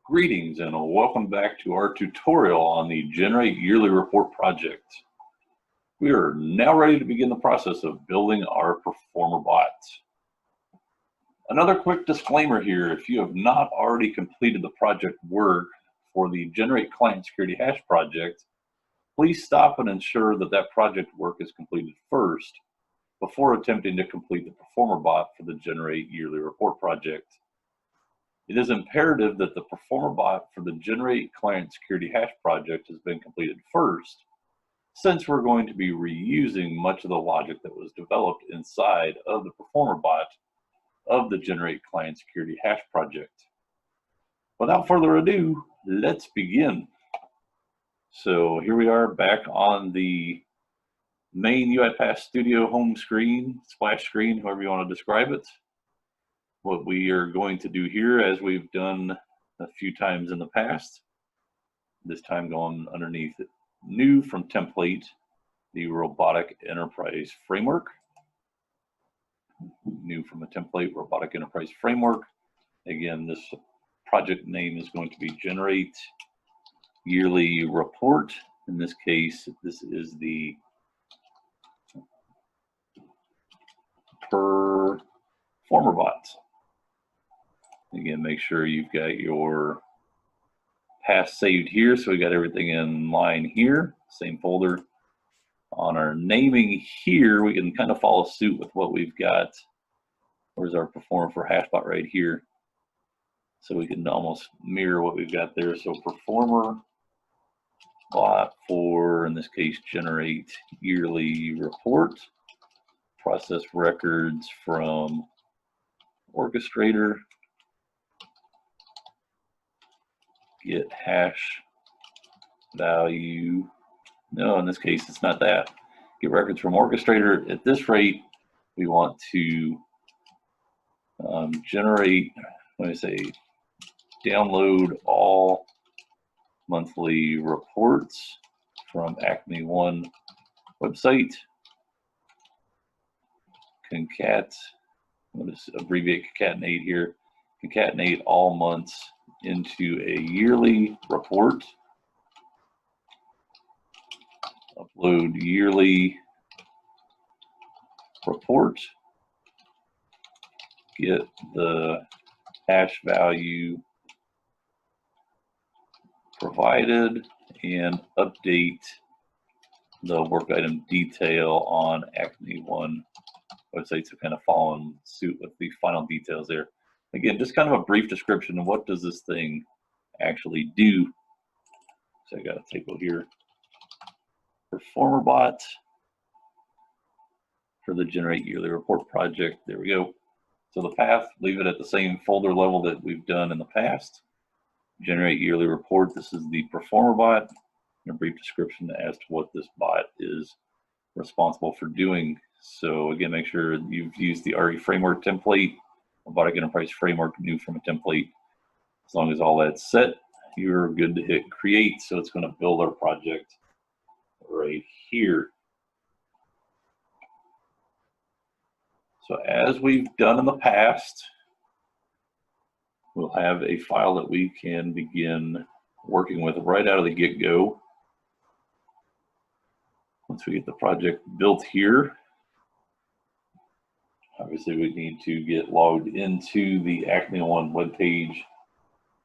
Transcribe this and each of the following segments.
Greetings and welcome back to our tutorial on the Generate Yearly Report project. We are now ready to begin the process of building our Performer bot. Another quick disclaimer here: if you have not already completed the project work for the Generate Client Security Hash project, please stop and ensure that that project work is completed first before attempting to complete the Performer bot for the Generate Yearly Report project. It is imperative that the Performer bot for the Generate Client Security Hash project has been completed first, since we're going to be reusing much of the logic that was developed inside of the Performer bot of the Generate Client Security Hash project. Without further ado, let's begin. So here we are back on the main UiPath Studio home screen, splash screen, however you want to describe it. What we are going to do here, as we've done a few times in the past, this time going underneath New from Template, the Robotic Enterprise Framework. New from a template, Robotic Enterprise Framework. Again, this project name is going to be Generate Yearly Report. In this case, this is the Performer bot. Again, make sure you've got your path saved here. So we got everything in line here, same folder. On our naming here, we can kind of follow suit with what we've got. Where's our Performer for Hashbot right here? So we can almost mirror what we've got there. So Performer bot for, in this case, Generate Yearly Report. Process records from Orchestrator. Get hash value. No, in this case, it's not that. Get records from Orchestrator. At this rate, we want to generate, let me say, download all monthly reports from Acme One website. Concat, I'm going to abbreviate concatenate here. Concatenate all months into a yearly report. Upload yearly report. Get the hash value provided and update the work item detail on Acme One website. So kind of following suit with the final details there. Again, just kind of a brief description of what does this thing actually do. So I got a table here. Performer bot for the Generate Yearly Report project. There we go. So the path, leave it at the same folder level that we've done in the past. Generate Yearly Report. This is the Performer bot. And a brief description as to what this bot is responsible for doing. So again, make sure you've used the RE Framework template. Robotic Enterprise Framework, new from a template. As long as all that's set, you're good to hit create. So it's going to build our project right here. So as we've done in the past, we'll have a file that we can begin working with right out of the get-go. Once we get the project built here, obviously we need to get logged into the Acme One webpage,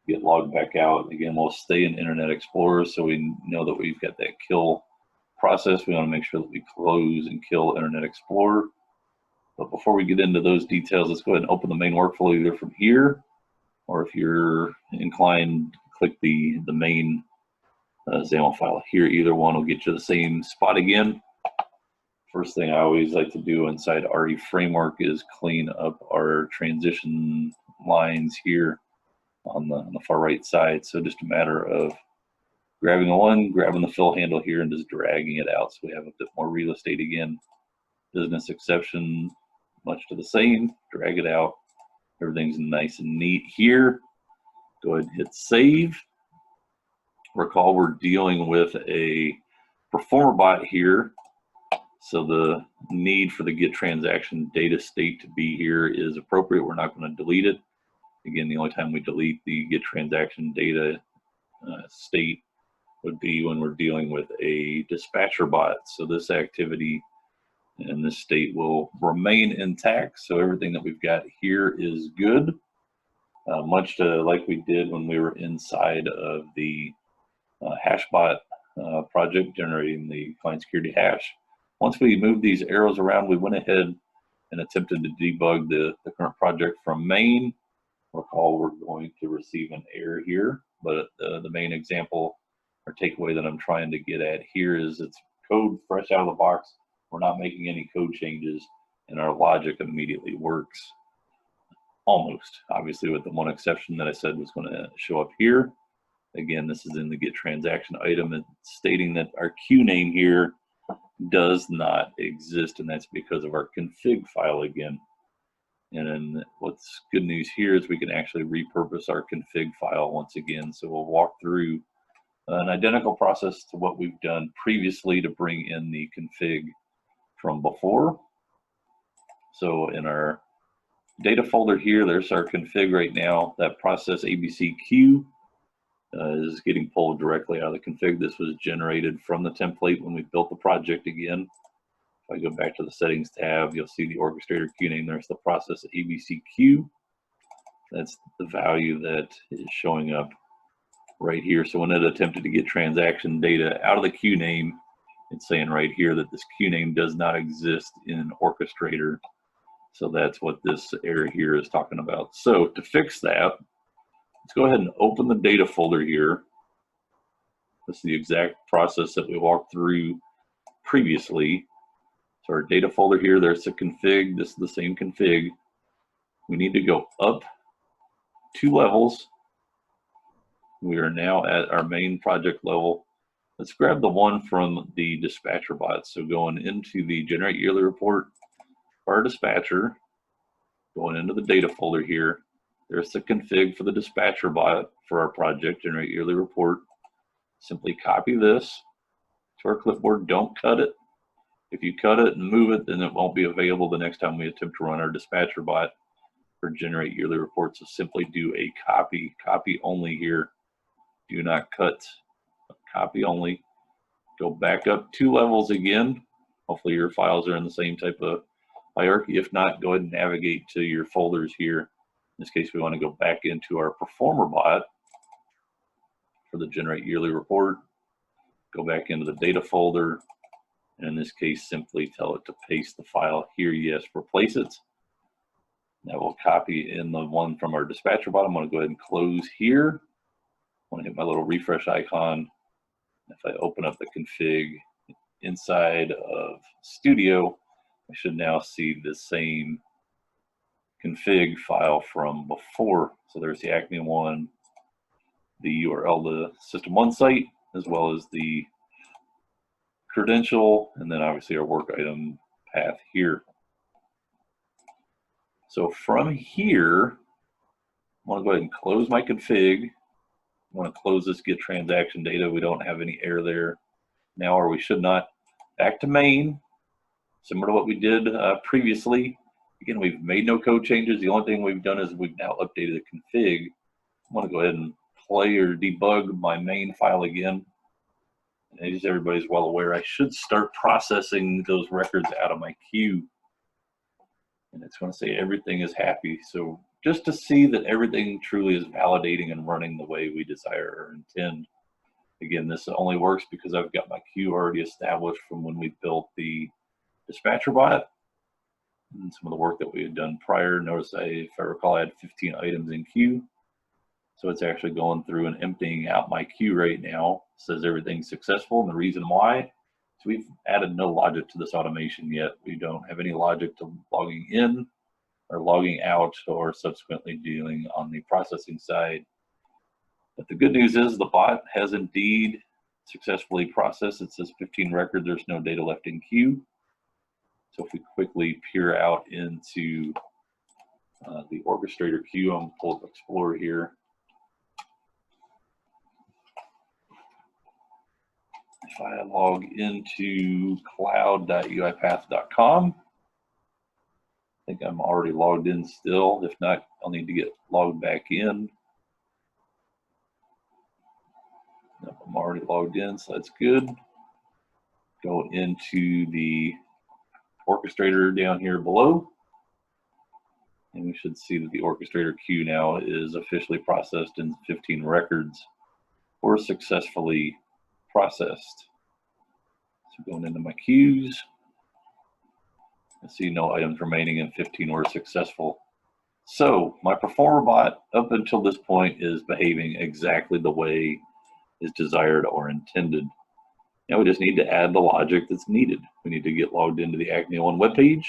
get logged back out. Again, we'll stay in Internet Explorer so we know that we've got that kill process. We want to make sure that we close and kill Internet Explorer. But before we get into those details, let's go ahead and open the main workflow either from here, or if you're inclined, click the main XAML file here. Either one will get you the same spot again. First thing I always like to do inside RE Framework is clean up our transition lines here on the far right side. So just a matter of grabbing one, grabbing the fill handle here, and just dragging it out so we have a bit more real estate again. Business exception, much to the same. Drag it out. Everything's nice and neat here. Go ahead and hit save. Recall we're dealing with a performer bot here, so the need for the get transaction data state to be here is appropriate. We're not going to delete it. Again, the only time we delete the get transaction data state would be when we're dealing with a dispatcher bot. So this activity and this state will remain intact. So everything that we've got here is good, much to like we did when we were inside of the HashBot project generating the client security hash. Once we moved these arrows around, we went ahead and attempted to debug the current project from main. Recall we're going to receive an error here, but the main example or takeaway that I'm trying to get at here is it's code fresh out of the box. We're not making any code changes, and our logic immediately works. Almost, obviously, with the one exception that I said was going to show up here. Again, this is in the get transaction item and stating that our queue name here does not exist, and that's because of our config file again. And then what's good news here is we can actually repurpose our config file once again. So we'll walk through an identical process to what we've done previously to bring in the config from before. So in our data folder here, there's our config right now. That process ABCQ is getting pulled directly out of the config. This was generated from the template when we built the project again. If I go back to the settings tab, you'll see the orchestrator queue name. There's the process ABCQ. That's the value that is showing up right here. So when it attempted to get transaction data out of the queue name, it's saying right here that this queue name does not exist in orchestrator. So that's what this error here is talking about. So to fix that, let's go ahead and open the data folder here. This is the exact process that we walked through previously. So our data folder here, there's the config. This is the same config. We need to go up 2 levels. We are now at our main project level. Let's grab the one from the dispatcher bot. So going into the generate yearly report, our dispatcher, going into the data folder here, there's the config for the dispatcher bot for our project, generate yearly report. Simply copy this to our clipboard. Don't cut it. If you cut it and move it, then it won't be available the next time we attempt to run our dispatcher bot for generate yearly reports. So simply do a copy only here. Do not cut, copy only. Go back up 2 levels again. Hopefully your files are in the same type of hierarchy. If not, go ahead and navigate to your folders here. In this case, we want to go back into our performer bot for the generate yearly report. Go back into the data folder. And in this case, simply tell it to paste the file here. Yes, replace it. Now we'll copy in the one from our dispatcher bot. I'm going to go ahead and close here. I want to hit my little refresh icon. If I open up the config inside of Studio, I should now see the same config file from before. So there's the Acme one, the URL, the system1 site, as well as the credential, and then obviously our work item path here. So from here, I want to go ahead and close my config. I want to close this get transaction data. We don't have any error there now, or we should not. Back to main, similar to what we did previously. Again, we've made no code changes. The only thing we've done is we've now updated the config. I want to go ahead and play or debug my main file again. And as everybody's well aware, I should start processing those records out of my queue. And it's going to say everything is happy. So just to see that everything truly is validating and running the way we desire or intend. Again, this only works because I've got my queue already established from when we built the dispatcher bot and some of the work that we had done prior. Notice if I recall, I had 15 items in queue. So it's actually going through and emptying out my queue right now. It says everything's successful, and the reason why is we've added no logic to this automation yet. We don't have any logic to logging in or logging out or subsequently dealing on the processing side. But the good news is the bot has indeed successfully processed. It says 15 records, there's no data left in queue. So if we quickly peer out into the orchestrator queue, I'm going to pull up Explorer here. If I log into cloud.uipath.com, I think I'm already logged in still. If not, I'll need to get logged back in. Nope, I'm already logged in, so that's good. Go into the orchestrator down here below, and we should see that the orchestrator queue now is officially processed and 15 records were successfully processed. So going into my queues, I see no items remaining and 15 were successful. So my performer bot up until this point is behaving exactly the way is desired or intended. Now we just need to add the logic that's needed. We need to get logged into the Acne One webpage,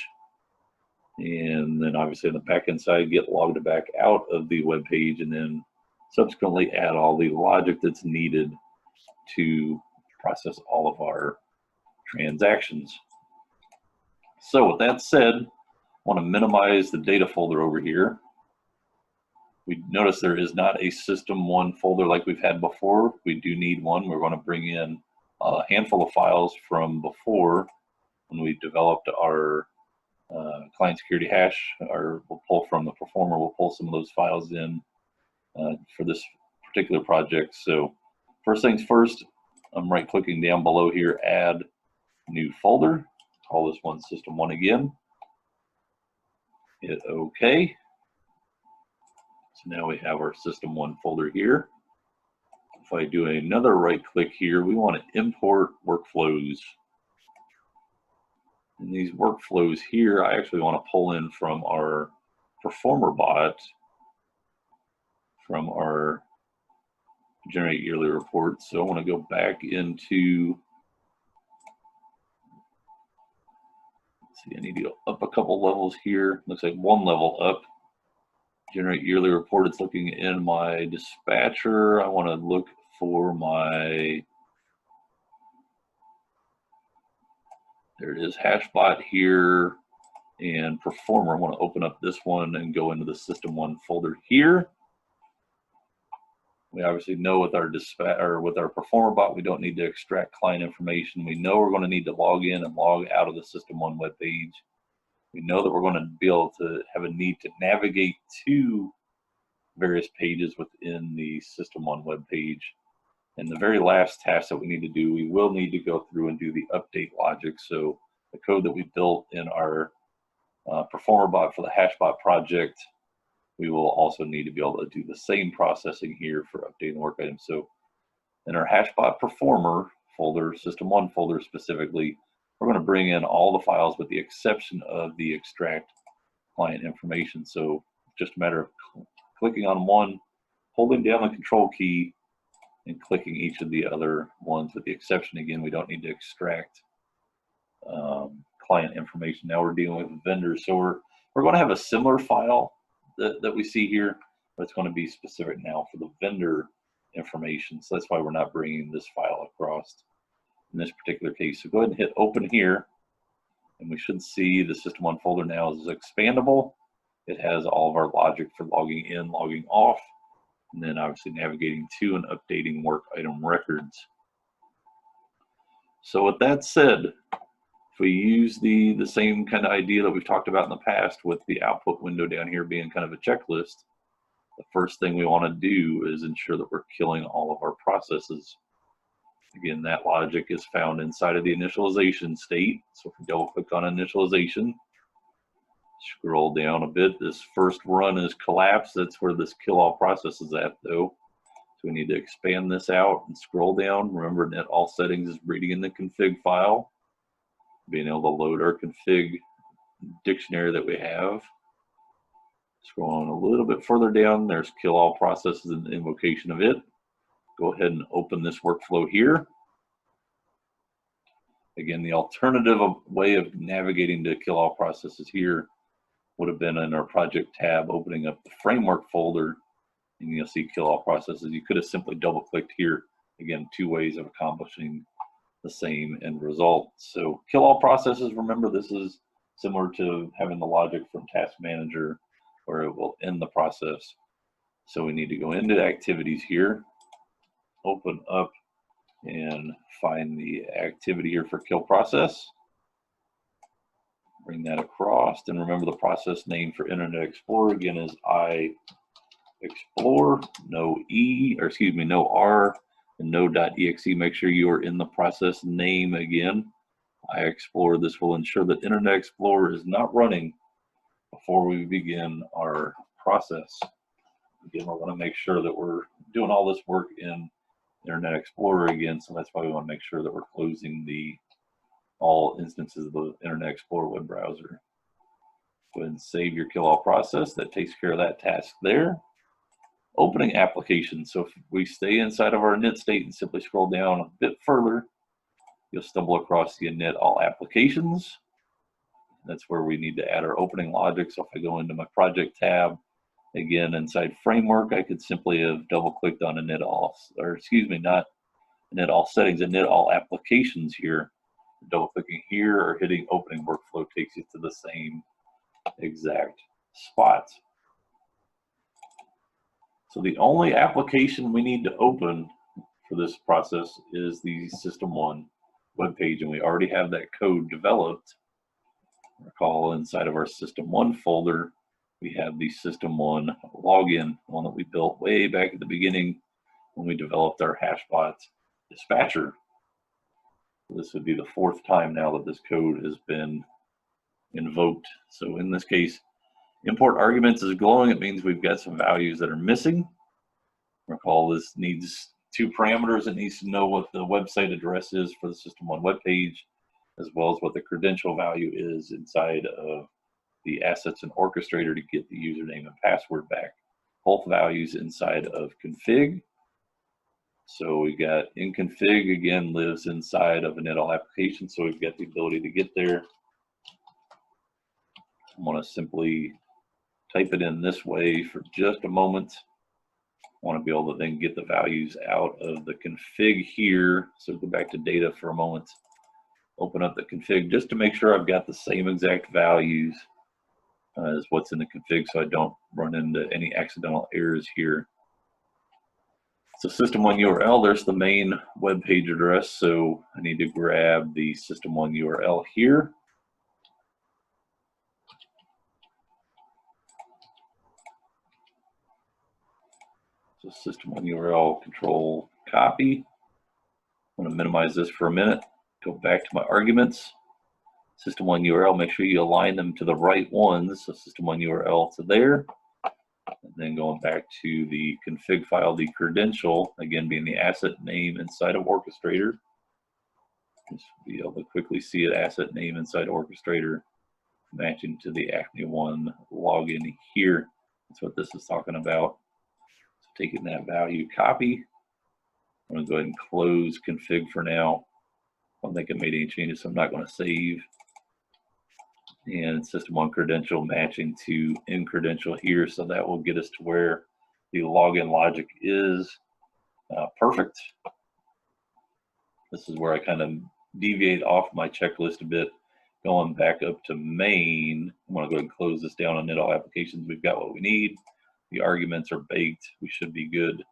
and then obviously on the backend side, get logged back out of the webpage, and then subsequently add all the logic that's needed to process all of our transactions. So with that said, I want to minimize the data folder over here. We notice there is not a System 1 folder like we've had before. We do need one. We're going to bring in a handful of files from before when we developed our client security hash, or we'll pull from the performer. We'll pull some of those files in for this particular project. So first things first, I'm right clicking down below here, add new folder. Call this one System 1 again. Hit OK. So now we have our System 1 folder here. If I do another right click here, we want to import workflows. And these workflows here, I actually want to pull in from our performer bot, from our generate yearly report. So I want to go back into, let's see, I need to go up a couple levels here. Looks like one level up. Generate yearly report. It's looking in my dispatcher. I want to look for my, there it is, Hashbot here, and performer. I want to open up this one and go into the System 1 folder here. We obviously know with our dispatch, or with our performer bot, we don't need to extract client information. We know we're going to need to log in and log out of the System 1 web page. We know that we're going to be able to have a need to navigate to various pages within the System 1 web page. And the very last task that we need to do, we will need to go through and do the update logic. So the code that we built in our performer bot for the Hashbot project, we will also need to be able to do the same processing here for updating work items. So in our Hashbot performer folder, System 1 folder specifically, we're going to bring in all the files with the exception of the extract client information. So just a matter of clicking on one, holding down the control key, and clicking each of the other ones with the exception. Again, we don't need to extract client information. Now we're dealing with vendors. So we're going to have a similar file that we see here, but it's going to be specific now for the vendor information. So that's why we're not bringing this file across in this particular case. So go ahead and hit open here, and we should see the System 1 folder now is expandable. It has all of our logic for logging in, logging off, and then obviously navigating to and updating work item records. So with that said, if we use the same kind of idea that we've talked about in the past with the output window down here being kind of a checklist, the first thing we want to do is ensure that we're killing all of our processes. Again, that logic is found inside of the initialization state. So if we double click on initialization, scroll down a bit, this first run is collapsed. That's where this kill all process is at though. So we need to expand this out and scroll down. Remember, net all settings is reading in the config file. Being able to load our config dictionary that we have. Scrolling a little bit further down, there's kill all processes and the invocation of it. Go ahead and open this workflow here. Again, the alternative way of navigating to kill all processes here would have been in our project tab, opening up the framework folder, and you'll see kill all processes. You could have simply double clicked here. Again, two ways of accomplishing the same end result. So kill all processes, remember this is similar to having the logic from Task Manager where it will end the process. So we need to go into activities here, open up and find the activity here for kill process. Bring that across, and remember the process name for Internet Explorer again is iExplore, no R and no .exe. Make sure you are in the process name again. iExplore. This will ensure that Internet Explorer is not running before we begin our process. Again, we want to make sure that we're doing all this work in Internet Explorer again, so that's why we want to make sure that we're closing all instances of the Internet Explorer web browser. Go ahead and save your kill all process. That takes care of that task there. Opening applications. So if we stay inside of our init state and simply scroll down a bit further, you'll stumble across the init all applications. That's where we need to add our opening logic. So if I go into my project tab, again, inside framework, I could simply have double clicked on init all, or excuse me, not init all settings, init all applications here. Double clicking here or hitting opening workflow takes you to the same exact spot. So the only application we need to open for this process is the System1 web page, and we already have that code developed. Recall inside of our System1 folder, we have the System1 login, one that we built way back at the beginning when we developed our Hashbot dispatcher. This would be the 4th time now that this code has been invoked. So in this case, import arguments is glowing. It means we've got some values that are missing. Recall this needs 2 parameters. It needs to know what the website address is for the System1 web page, as well as what the credential value is inside of the assets and orchestrator to get the username and password back. Both values inside of config. So we got in config, again, lives inside of init all application, so we've got the ability to get there. I want to simply type it in this way for just a moment. I want to be able to then get the values out of the config here. So go back to data for a moment. Open up the config just to make sure I've got the same exact values as what's in the config, so I don't run into any accidental errors here. So System1 URL, there's the main web page address. So I need to grab the System1 URL here. So System1 URL, control copy. I'm going to minimize this for a minute. Go back to my arguments. System1 URL, make sure you align them to the right ones. So System1 URL to there. And then going back to the config file, the credential, again being the asset name inside of Orchestrator. Just be able to quickly see an asset name inside Orchestrator matching to the Acme One login here. That's what this is talking about. So taking that value, copy. I'm going to go ahead and close config for now. I don't think I made any changes, so I'm not going to save. And System1 credential matching to in credential here, so that will get us to where the login logic is. Perfect. This is where I kind of deviate off my checklist a bit, going back up to main. I'm going to go ahead and close this down on init all applications. We've got what we need. The arguments are baked. We should be good.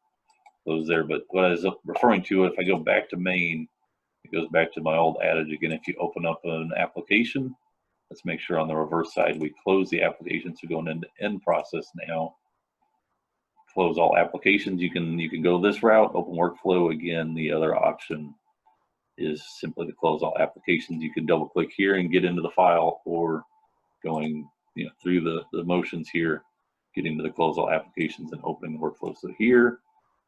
Close there. But what I was referring to, if I go back to main, it goes back to my old adage again. If you open up an application, let's make sure on the reverse side we close the application. So going into end process now, close all applications. You can go this route, open workflow. Again, the other option is simply to close all applications. You can double click here and get into the file, or going through the motions here, getting to the close all applications and opening the workflow. So here,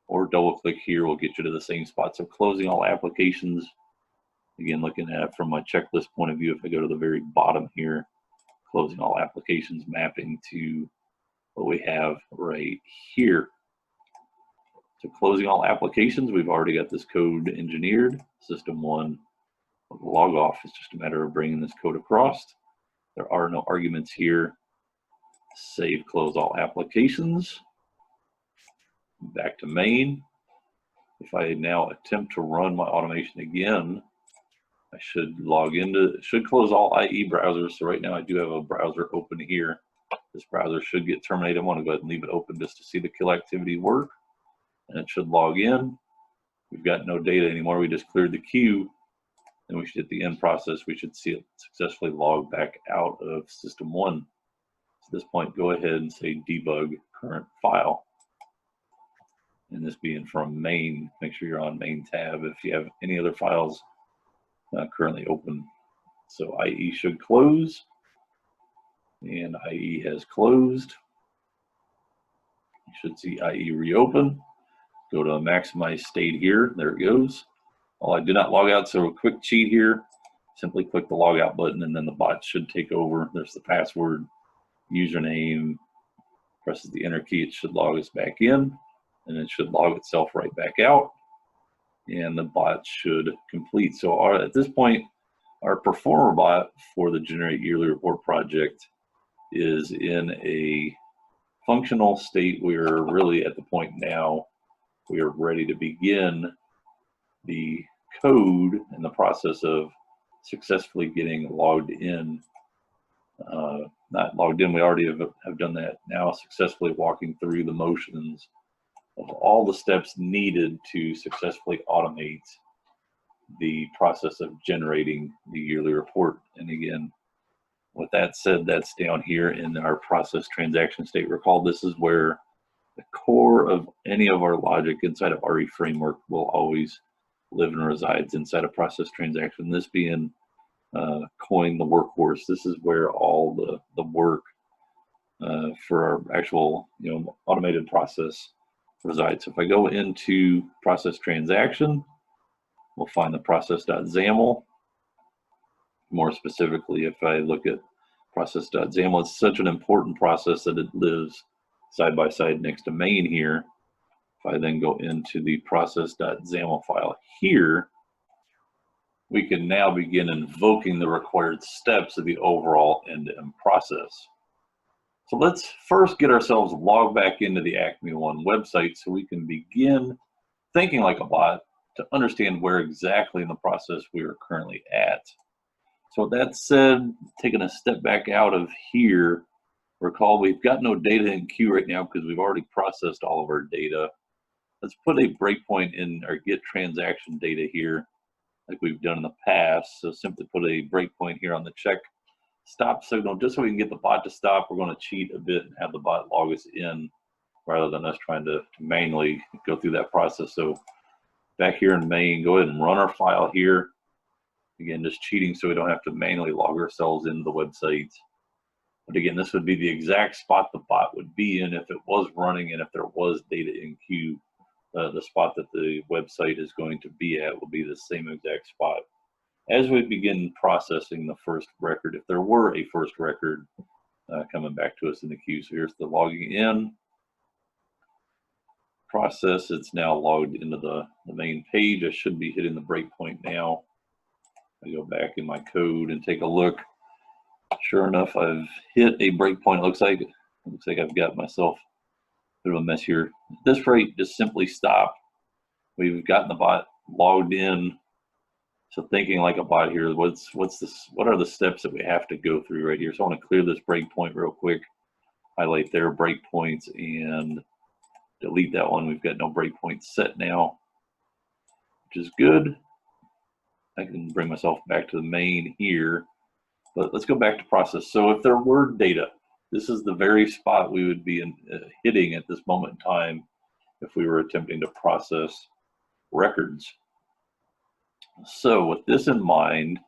or double click here will get you to the same spot. So closing all applications. Again, looking at it from my checklist point of view, if I go to the very bottom here, closing all applications, mapping to what we have right here. So closing all applications, we've already got this code engineered. System1 log off is just a matter of bringing this code across. There are no arguments here. Save, close all applications. Back to main. If I now attempt to run my automation again, I should should close all IE browsers. So right now I do have a browser open here. This browser should get terminated. I want to go ahead and leave it open just to see the kill activity work. And it should log in. we've got no data anymore. We just cleared the queue, and we should hit the end process. We should see it successfully log back out of system 1. At this point, go ahead and say debug current file. And this being from main, make sure you're on main tab if you have any other files currently open. So IE should close, and IE has closed. You should see IE reopen. Go to maximize state here. There it goes. Well, I did not log out, so a quick cheat here. Simply click the logout button, and then the bot should take over. There's the password, username. Presses the enter key. It should log us back in, and it should log itself right back out. And the bot should complete. So at this point, our performer bot for the Generate Yearly Report project is in a functional state. We're really at the point now we are ready to begin the code and the process of successfully getting logged in. Not logged in, we already have done that. Now successfully walking through the motions of all the steps needed to successfully automate the process of generating the yearly report. And again, with that said, that's down here in our process transaction state. Recall, this is where the core of any of our logic inside of RE framework will always live and resides inside a process transaction. This being coin the workhorse. This is where all the work for our actual automated process resides. So if I go into process transaction, we'll find the process.xaml. More specifically, if I look at process.xaml, it's such an important process that it lives side by side next to main here. If I then go into the process.xaml file here, we can now begin invoking the required steps of the overall end-to-end process. So let's first get ourselves logged back into the Acme One website so we can begin thinking like a bot to understand where exactly in the process we are currently at. So with that said, taking a step back out of here, recall we've got no data in queue right now because we've already processed all of our data. Let's put a breakpoint in our get transaction data here like we've done in the past. So simply put a breakpoint here on the check stop signal just so we can get the bot to stop. We're going to cheat a bit and have the bot log us in rather than us trying to manually go through that process. So back here in main, go ahead and run our file here. Again, just cheating so we don't have to manually log ourselves into the website. But again, this would be the exact spot the bot would be in if it was running and if there was data in queue. The spot that the website is going to be at will be the same exact spot. As we begin processing the first record, if there were a first record coming back to us in the queue. So here's the logging in process. It's now logged into the main page. I should be hitting the breakpoint now. I go back in my code and take a look. Sure enough, I've hit a breakpoint. It looks like I've got myself a bit of a mess here. At this rate, just simply stop. We've gotten the bot logged in. So thinking like a bot here, what are the steps that we have to go through right here? So I want to clear this breakpoint real quick, highlight their breakpoints and delete that one. We've got no breakpoints set now, which is good. I can bring myself back to the main here, but let's go back to process. So if there were data, this is the very spot we would be hitting at this moment in time if we were attempting to process records. So with this in mind,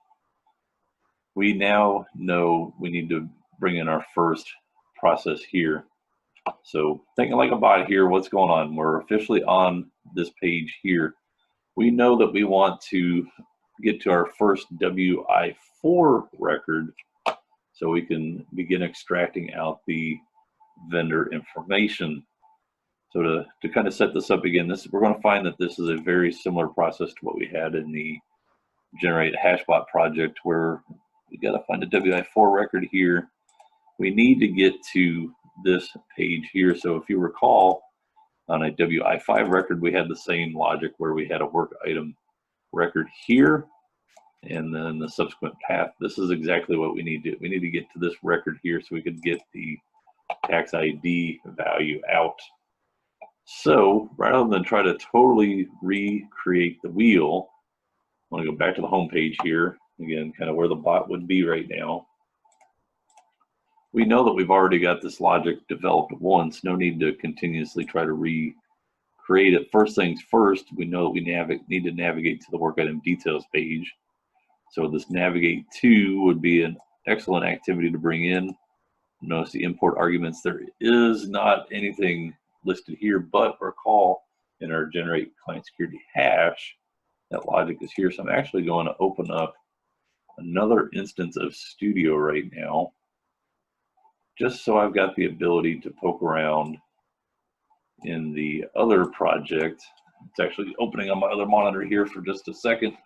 we now know we need to bring in our first process here. So thinking like a bot here, what's going on? We're officially on this page here. We know that we want to get to our first WI4 record so we can begin extracting out the vendor information. So to kind of set this up again, we're going to find that this is a very similar process to what we had in the Generate Hashbot project, where we got to find a WI4 record here. We need to get to this page here. So if you recall, on a WI5 record, we had the same logic where we had a work item record here and then the subsequent path. This is exactly what we need to do. We need to get to this record here so we could get the tax ID value out. So rather than try to totally recreate the wheel, I want to go back to the home page here, again, kind of where the bot would be right now. We know that we've already got this logic developed once, no need to continuously try to recreate it. First things first, we know that we need to navigate to the work item details page. So this navigate to would be an excellent activity to bring in. Notice the import arguments. There is not anything listed here, but recall in our generate client security hash, that logic is here. So I'm actually going to open up another instance of Studio right now, just so I've got the ability to poke around in the other project. It's actually opening on my other monitor here for just a second.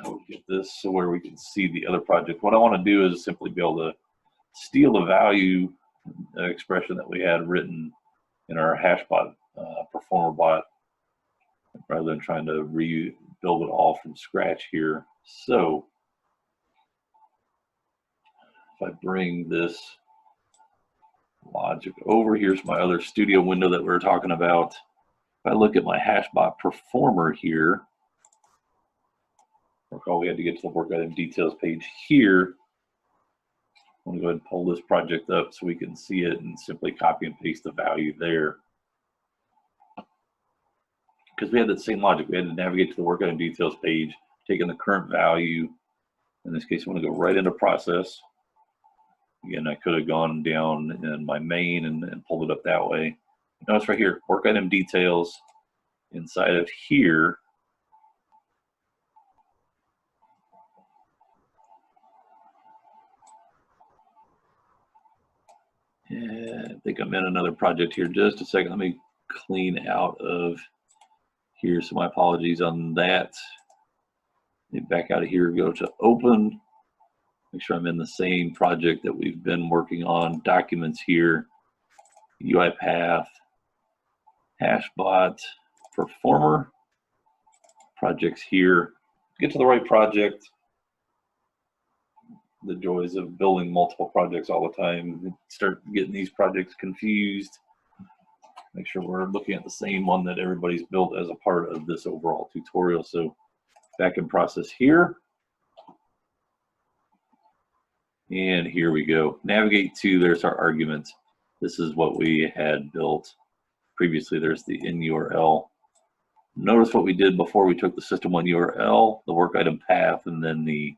I'll get this so where we can see the other project. What I want to do is simply be able to steal the value expression that we had written in our hashbot performer bot, rather than trying to rebuild it all from scratch here. So if I bring this logic over, here's my other Studio window that we were talking about. If I look at my hashbot performer here, recall we had to get to the work item details page here. I'm going to go ahead and pull this project up so we can see it and simply copy and paste the value there. Because we had that same logic, we had to navigate to the work item details page, taking the current value. In this case, I want to go right into process. Again, I could have gone down in my main and pulled it up that way. Notice right here, work item details. Inside of here, I think I'm in another project here. Just a second, let me clean out of here. So my apologies on that. Let me back out of here, go to open. Make sure I'm in the same project that we've been working on. Documents here, UiPath, Hashbot, Performer, projects here. Get to the right project. The joys of building multiple projects all the time. Start getting these projects confused. Make sure we're looking at the same one that everybody's built as a part of this overall tutorial. So back in process here. And here we go. Navigate to, there's our argument. This is what we had built previously. There's the in URL. Notice what we did before we took the system1 URL, the work item path, and then the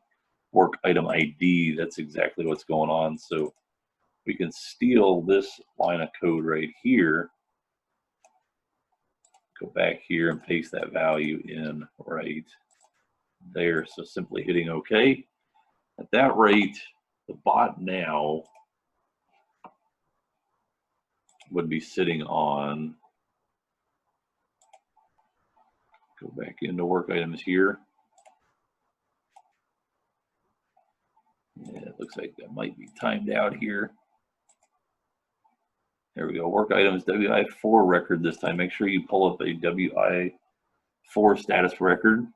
work item ID. That's exactly what's going on. So we can steal this line of code right here, go back here and paste that value in right there. So simply hitting OK. At that rate, the bot now would be sitting on, go back into work items here. Yeah, it looks like that might be timed out here. There we go, work items, WI4 record this time. Make sure you pull up a WI4 status record.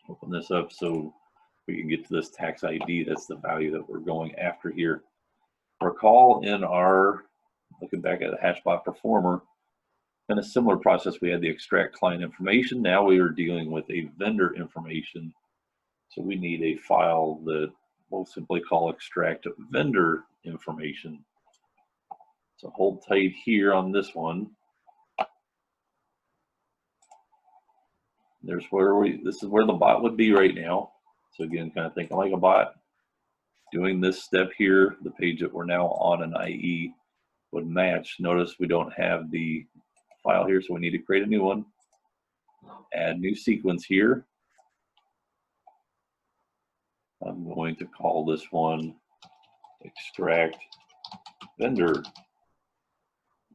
Open this up so we can get to this tax ID. That's the value that we're going after here. Recall in our, looking back at the Hashbot Performer, in a similar process, we had the extract client information. Now we are dealing with a vendor information. So we need a file that we'll simply call extract vendor information. So hold tight here on this one. There's where this is where the bot would be right now. So again, kind of thinking like a bot. Doing this step here, the page that we're now on in IE would match. Notice we don't have the file here, so we need to create a new one. Add new sequence here. I'm going to call this one extract vendor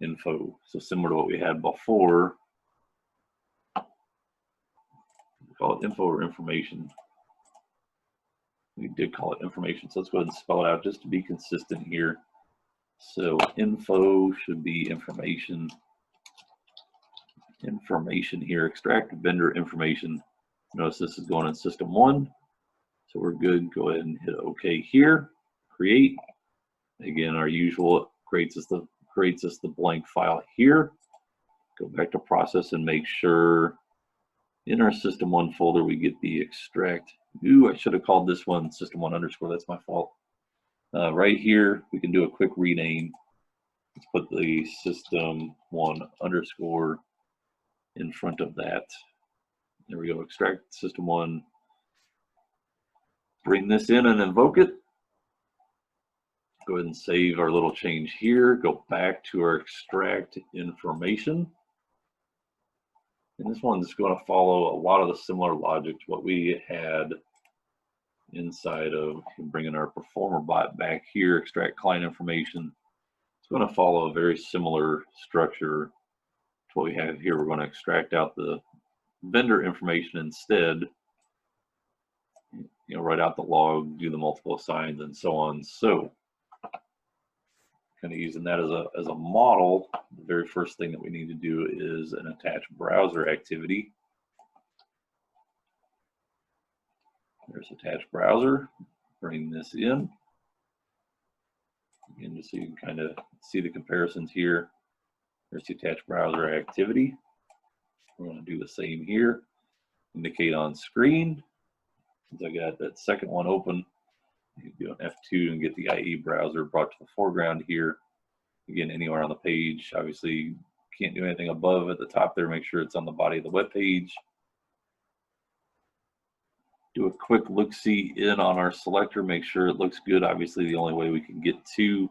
info. So similar to what we had before. We call it info or information. We did call it information, so let's go ahead and spell it out just to be consistent here. So info should be information. Information here, extract vendor information. Notice this is going in system1, so we're good. Go ahead and hit OK here. Create. Again, our usual creates us the creates us the blank file here. Go back to process and make sure in our system1 folder we get the extract. Ooh, I should have called this one system1 underscore. That's my fault. Right here, we can do a quick rename. Let's put the system1 underscore in front of that. There we go. Extract system1. Bring this in and invoke it. Go ahead and save our little change here. Go back to our extract information. And this one's going to follow a lot of the similar logic to what we had inside of bringing our performer bot back here, extract client information. It's going to follow a very similar structure to what we have here. We're going to extract out the vendor information instead, write out the log, do the multiple assigns, and so on. So kind of using that as a model, the very first thing that we need to do is an attach browser activity. There's attach browser. Bring this in. Again, just so you can kind of see the comparisons here. There's the attach browser activity. We're going to do the same here. Indicate on screen. Since I got that second one open, you can do an F2 and get the IE browser brought to the foreground here. Again, anywhere on the page. Obviously, can't do anything above at the top there. Make sure it's on the body of the web page. Do a quick look-see in on our selector. Make sure it looks good. Obviously, the only way we can get to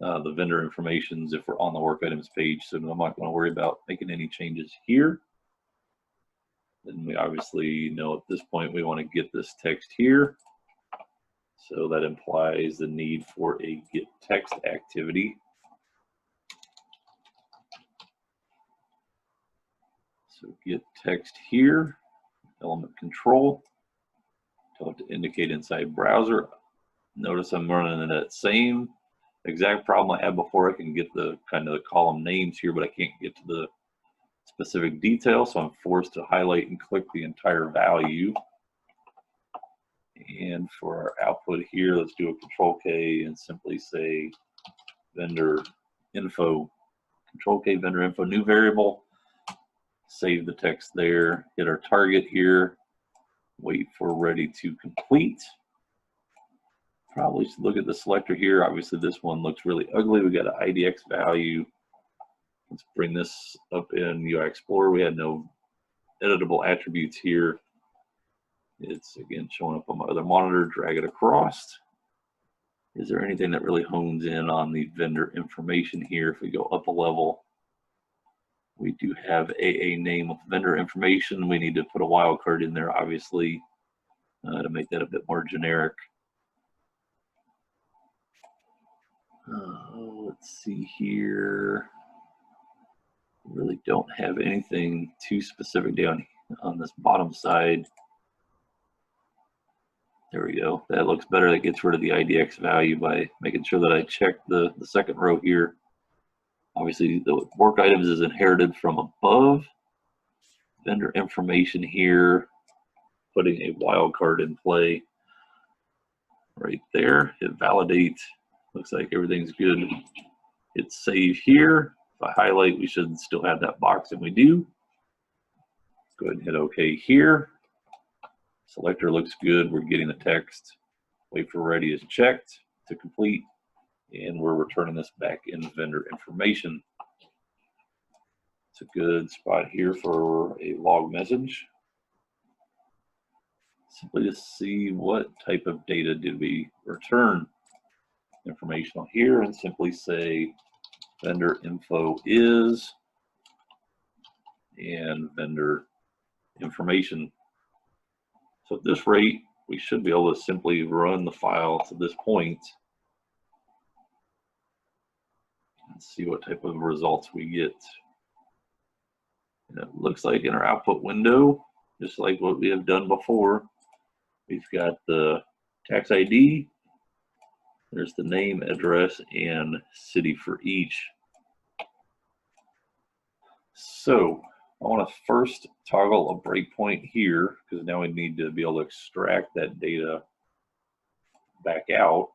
the vendor information is if we're on the work items page. So I'm not going to worry about making any changes here. Then we obviously know at this point we want to get this text here. So that implies the need for a get text activity. So get text here, element control. Tell it to indicate inside browser. Notice I'm running that same exact problem I had before. I can get the kind of the column names here, but I can't get to the specific detail. So I'm forced to highlight and click the entire value. And for our output here, let's do a Control K and simply say vendor info. Control K vendor info, new variable. Save the text there. Hit our target here. Wait for ready to complete. Probably should look at the selector here. Obviously, this one looks really ugly. We got an IDX value. Let's bring this up in UI Explorer. We had no editable attributes here. It's again showing up on my other monitor. Drag it across. Is there anything that really hones in on the vendor information here? If we go up a level, we do have a name with vendor information. We need to put a wildcard in there, obviously, to make that a bit more generic. Let's see here. Really don't have anything too specific down on this bottom side. There we go. That looks better. That gets rid of the IDX value by making sure that I check the second row here. Obviously, the work items is inherited from above. Vendor information here, putting a wildcard in play right there. Hit validate. Looks like everything's good. Hit save here. If I highlight, we should still have that box, and we do. Go ahead and hit OK here. Selector looks good. We're getting the text. Wait for ready is checked to complete. And we're returning this back in vendor information. It's a good spot here for a log message. Simply to see what type of data did we return. Informational here, and simply say vendor info is and vendor information. So at this rate, we should be able to simply run the file to this point and see what type of results we get. And it looks like in our output window, just like what we have done before, we've got the tax ID, there's the name, address, and city for each. So I want to first toggle a breakpoint here because now we need to be able to extract that data back out.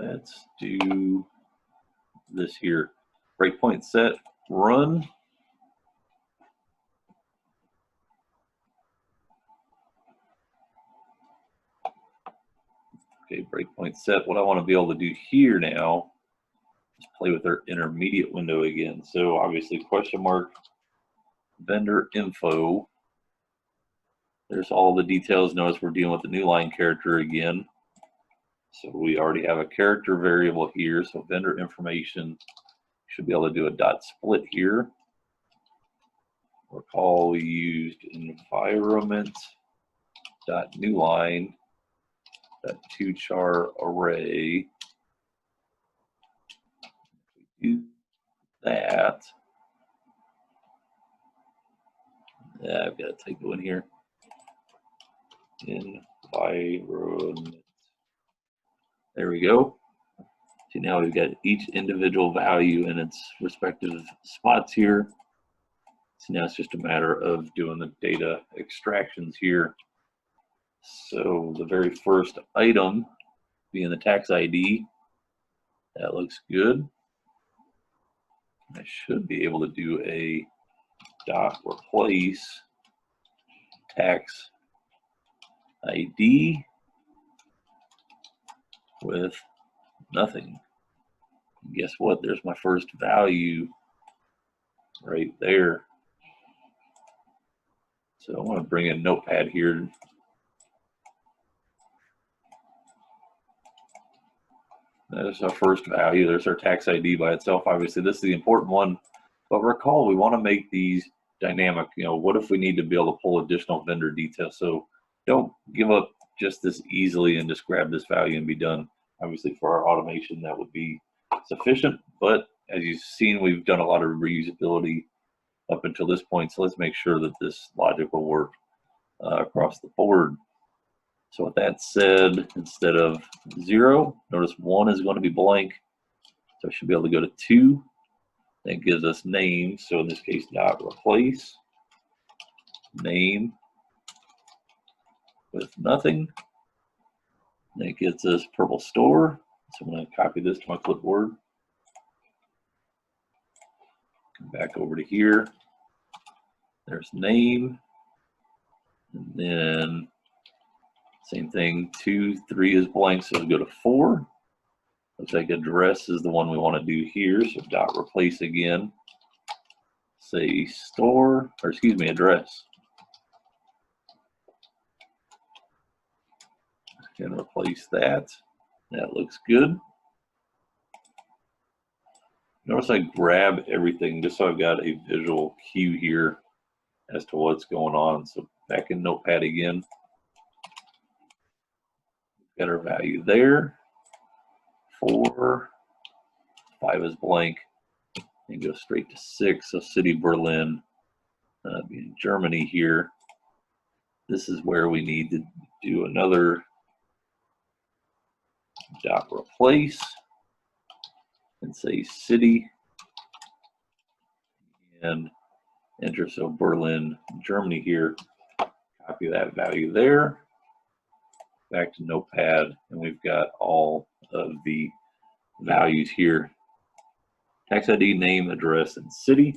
let's do this here. Breakpoint set, run. Okay, breakpoint set. What I want to be able to do here now is play with our intermediate window again. So obviously question mark, vendor info. There's all the details. Notice we're dealing with the new line character again. So we already have a character variable here. So vendor information, should be able to do a dot split here. Recall we used environment dot new line dot tochar array. Do that. Yeah, I've got to typo in here. Environment. There we go. See, now we've got each individual value in its respective spots here. So now it's just a matter of doing the data extractions here. So the very first item being the tax ID, that looks good. I should be able to do a dot replace tax ID with nothing. And guess what? There's my first value right there. So I want to bring in Notepad here. That is our first value. There's our tax ID by itself. Obviously, this is the important one. But recall, we want to make these dynamic. You know, what if we need to be able to pull additional vendor details? So don't give up just this easily and just grab this value and be done. Obviously, for our automation, that would be sufficient. But as you've seen, we've done a lot of reusability up until this point. So let's make sure that this logic will work across the board. So with that said, instead of 0, notice 1 is going to be blank. So I should be able to go to 2. That gives us name. So in this case, dot replace name with nothing. That gets us purple store. So I'm going to copy this to my clipboard. Come back over to here. There's name. And then same thing, 2, 3 is blank, so we'll go to 4. Looks like address is the one we want to do here, so dot replace again. Say store, or excuse me, address. And replace that. That looks good. Notice I grab everything just so I've got a visual cue here as to what's going on. So back in Notepad again. Got our value there. 4, 5 is blank, and go straight to 6. So city Berlin, being Germany here. This is where we need to do another dot replace and say city and enter. So Berlin, Germany here. Copy that value there. Back to Notepad, and we've got all of the values here. Tax ID, name, address, and city.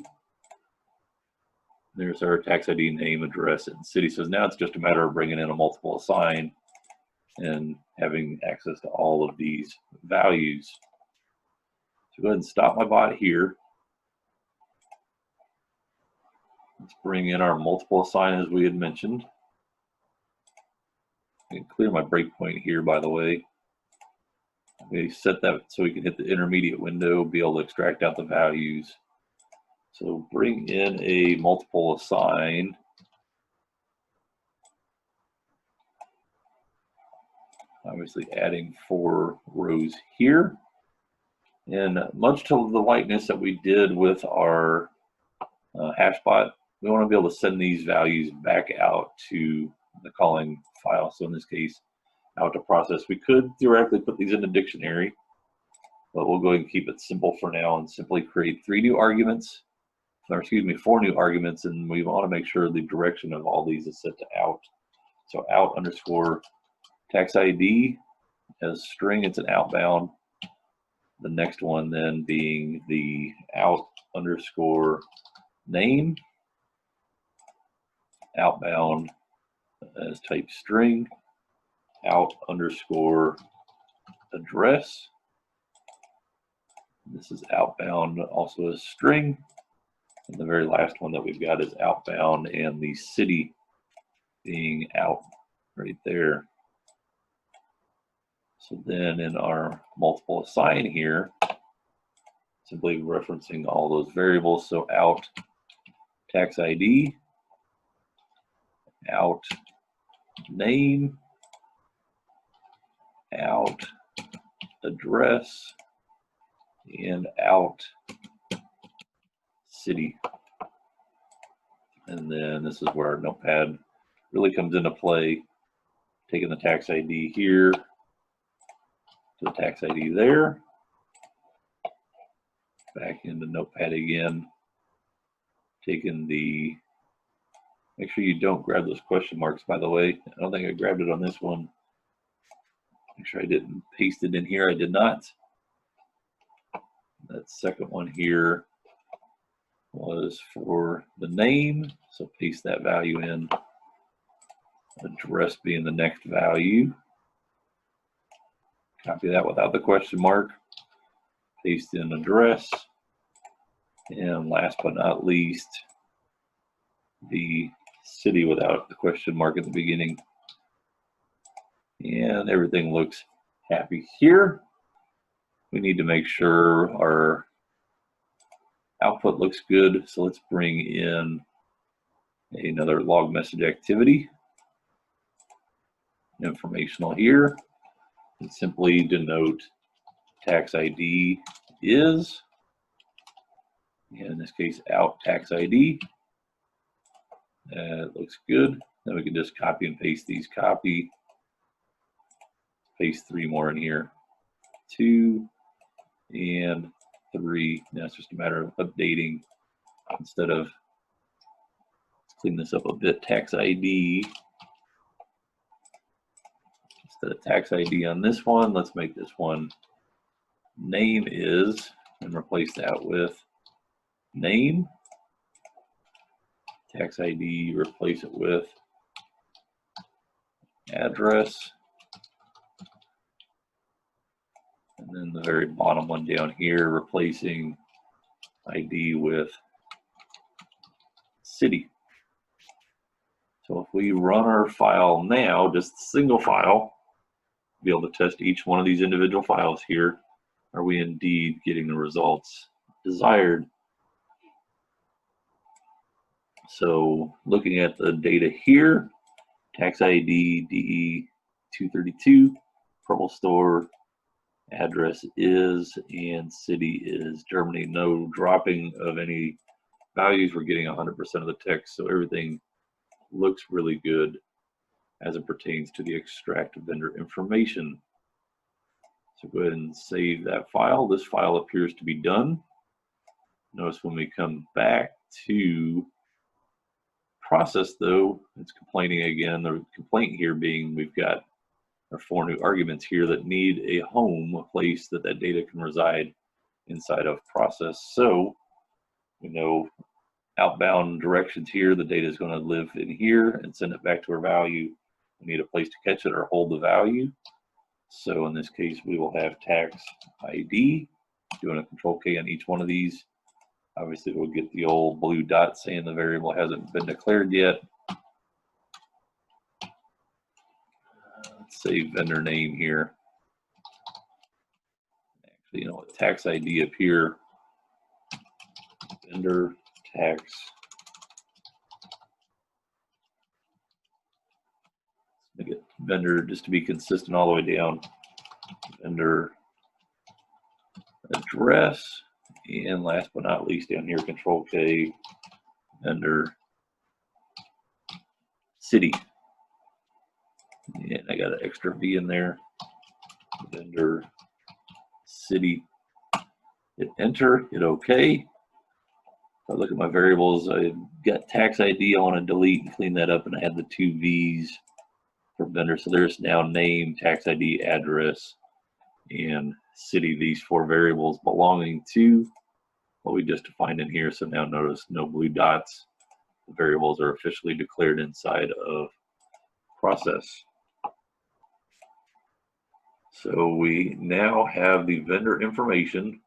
There's our tax ID, name, address, and city. So now it's just a matter of bringing in a multiple assign and having access to all of these values. So go ahead and stop my bot here. Let's bring in our multiple assign as we had mentioned. I can clear my breakpoint here, by the way. We set that so we can hit the intermediate window, be able to extract out the values. So bring in a multiple assign. Obviously adding 4 rows here. And much to the likeness that we did with our hashbot, we want to be able to send these values back out to the calling file. So in this case, out to process. We could theoretically put these in a dictionary, but we'll go ahead and keep it simple for now and simply create 4 new arguments, and we want to make sure the direction of all these is set to out. So out underscore tax ID as string, it's an outbound. The next one then being the out underscore name, outbound as type string, out underscore address. This is outbound also as string. And the very last one that we've got is outbound and the city being out right there. So then in our multiple assign here, simply referencing all those variables. So out tax ID, out name, out address, and out city. And then this is where our notepad really comes into play, taking the tax ID here, the tax ID there, back into notepad again, taking the, make sure you don't grab those question marks, by the way. I don't think I grabbed it on this one. Make sure I didn't paste it in here. I did not. That second one here was for the name, so paste that value in, address being the next value. Copy that without the question mark, paste in address, and last but not least, the city without the question mark at the beginning. And everything looks happy here. We need to make sure our output looks good, so let's bring in another log message activity. Informational here. And simply denote tax ID is, in this case, out tax ID. It looks good. Then we can just copy and paste these. Copy, paste 3 more in here. 2 and 3. Now it's just a matter of updating. Instead of, let's clean this up a bit, tax ID. Instead of tax ID on this one, let's make this one name is, and replace that with name. Tax ID, replace it with address. And then the very bottom one down here, replacing ID with city. So if we run our file now, just a single file, be able to test each one of these individual files here. Are we indeed getting the results desired? So looking at the data here, tax ID DE232, Purple Store, address is, and city is Germany. No dropping of any values. We're getting 100% of the text, so everything looks really good as it pertains to the extract vendor information. So go ahead and save that file. This file appears to be done. Notice when we come back to process though, it's complaining again. The complaint here being we've got our 4 new arguments here that need a home, a place that that data can reside inside of process. So we know outbound directions here, the data is going to live in here and send it back to our value. We need a place to catch it or hold the value. So in this case, we will have tax ID, doing a control K on each one of these. Obviously, we'll get the old blue dot saying the variable hasn't been declared yet. Let's say vendor name here. Actually, you know what, tax ID up here, vendor tax. Make it vendor just to be consistent all the way down. Vendor address, and last but not least down here, control K, vendor city. And I got an extra V in there. Vendor city. Hit enter, hit OK. If I look at my variables, I've got tax ID. I want to delete and clean that up, and I have the 2 V's for vendor. So there's now name, tax ID, address, and city these four variables belonging to what we just defined in here. So now notice no blue dots. The variables are officially declared inside of process. So we now have the vendor information.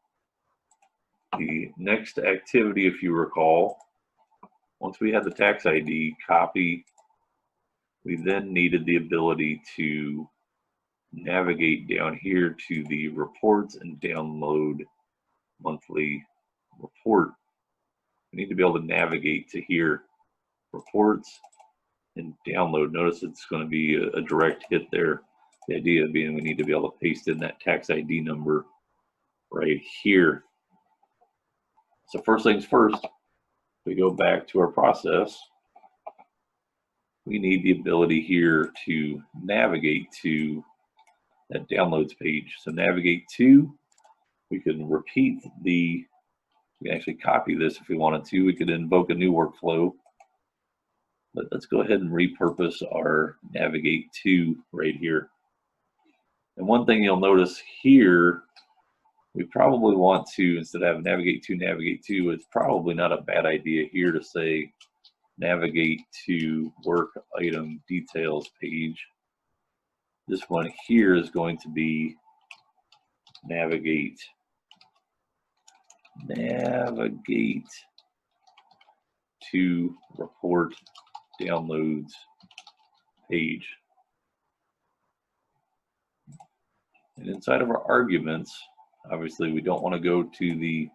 The next activity, if you recall, once we had the tax ID copy, we then needed the ability to navigate down here to the reports and download monthly report. We need to be able to navigate to here, reports and download. Notice it's going to be a direct hit there. The idea being we need to be able to paste in that tax ID number right here. So first things first, we go back to our process. We need the ability here to navigate to that downloads page. So navigate to, we can repeat we can actually copy this if we wanted to. We could invoke a new workflow. But let's go ahead and repurpose our navigate to right here. And one thing you'll notice here, we probably want to, instead of navigate to, it's probably not a bad idea here to say navigate to work item details page. This one here is going to be navigate to report downloads page. And inside of our arguments, obviously we don't want to go to the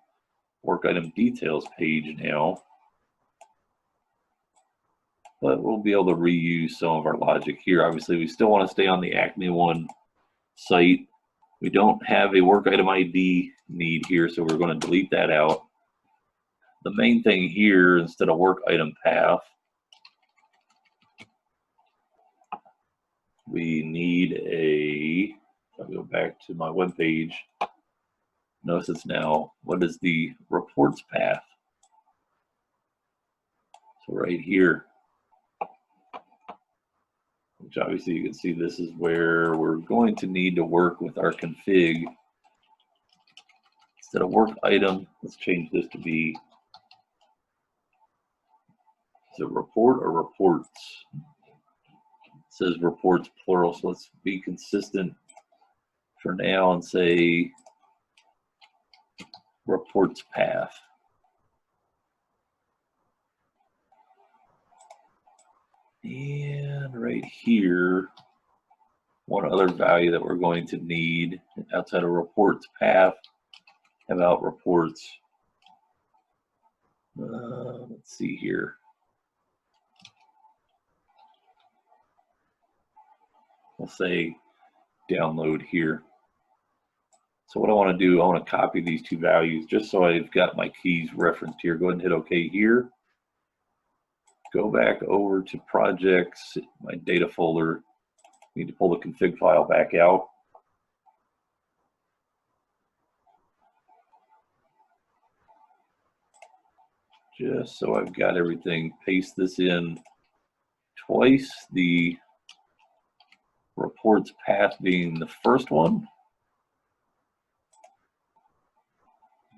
work item details page now, but we'll be able to reuse some of our logic here. Obviously we still want to stay on the Acme One site. We don't have a work item ID need here, so we're going to delete that out. The main thing here, instead of work item path, we need I'll go back to my web page. Notice it's now, what is the reports path? So right here, which obviously you can see this is where we're going to need to work with our config. Instead of work item, let's change this to be, is it report or reports? It says reports plural, so let's be consistent for now and say reports path. And right here, one other value that we're going to need outside of reports path, about reports. Let's see here. We'll say download here. So what I want to do, I want to copy these two values just so I've got my keys referenced here. Go ahead and hit OK here. Go back over to projects, my data folder. Need to pull the config file back out. Just so I've got everything, paste this in twice, the reports path being the first one.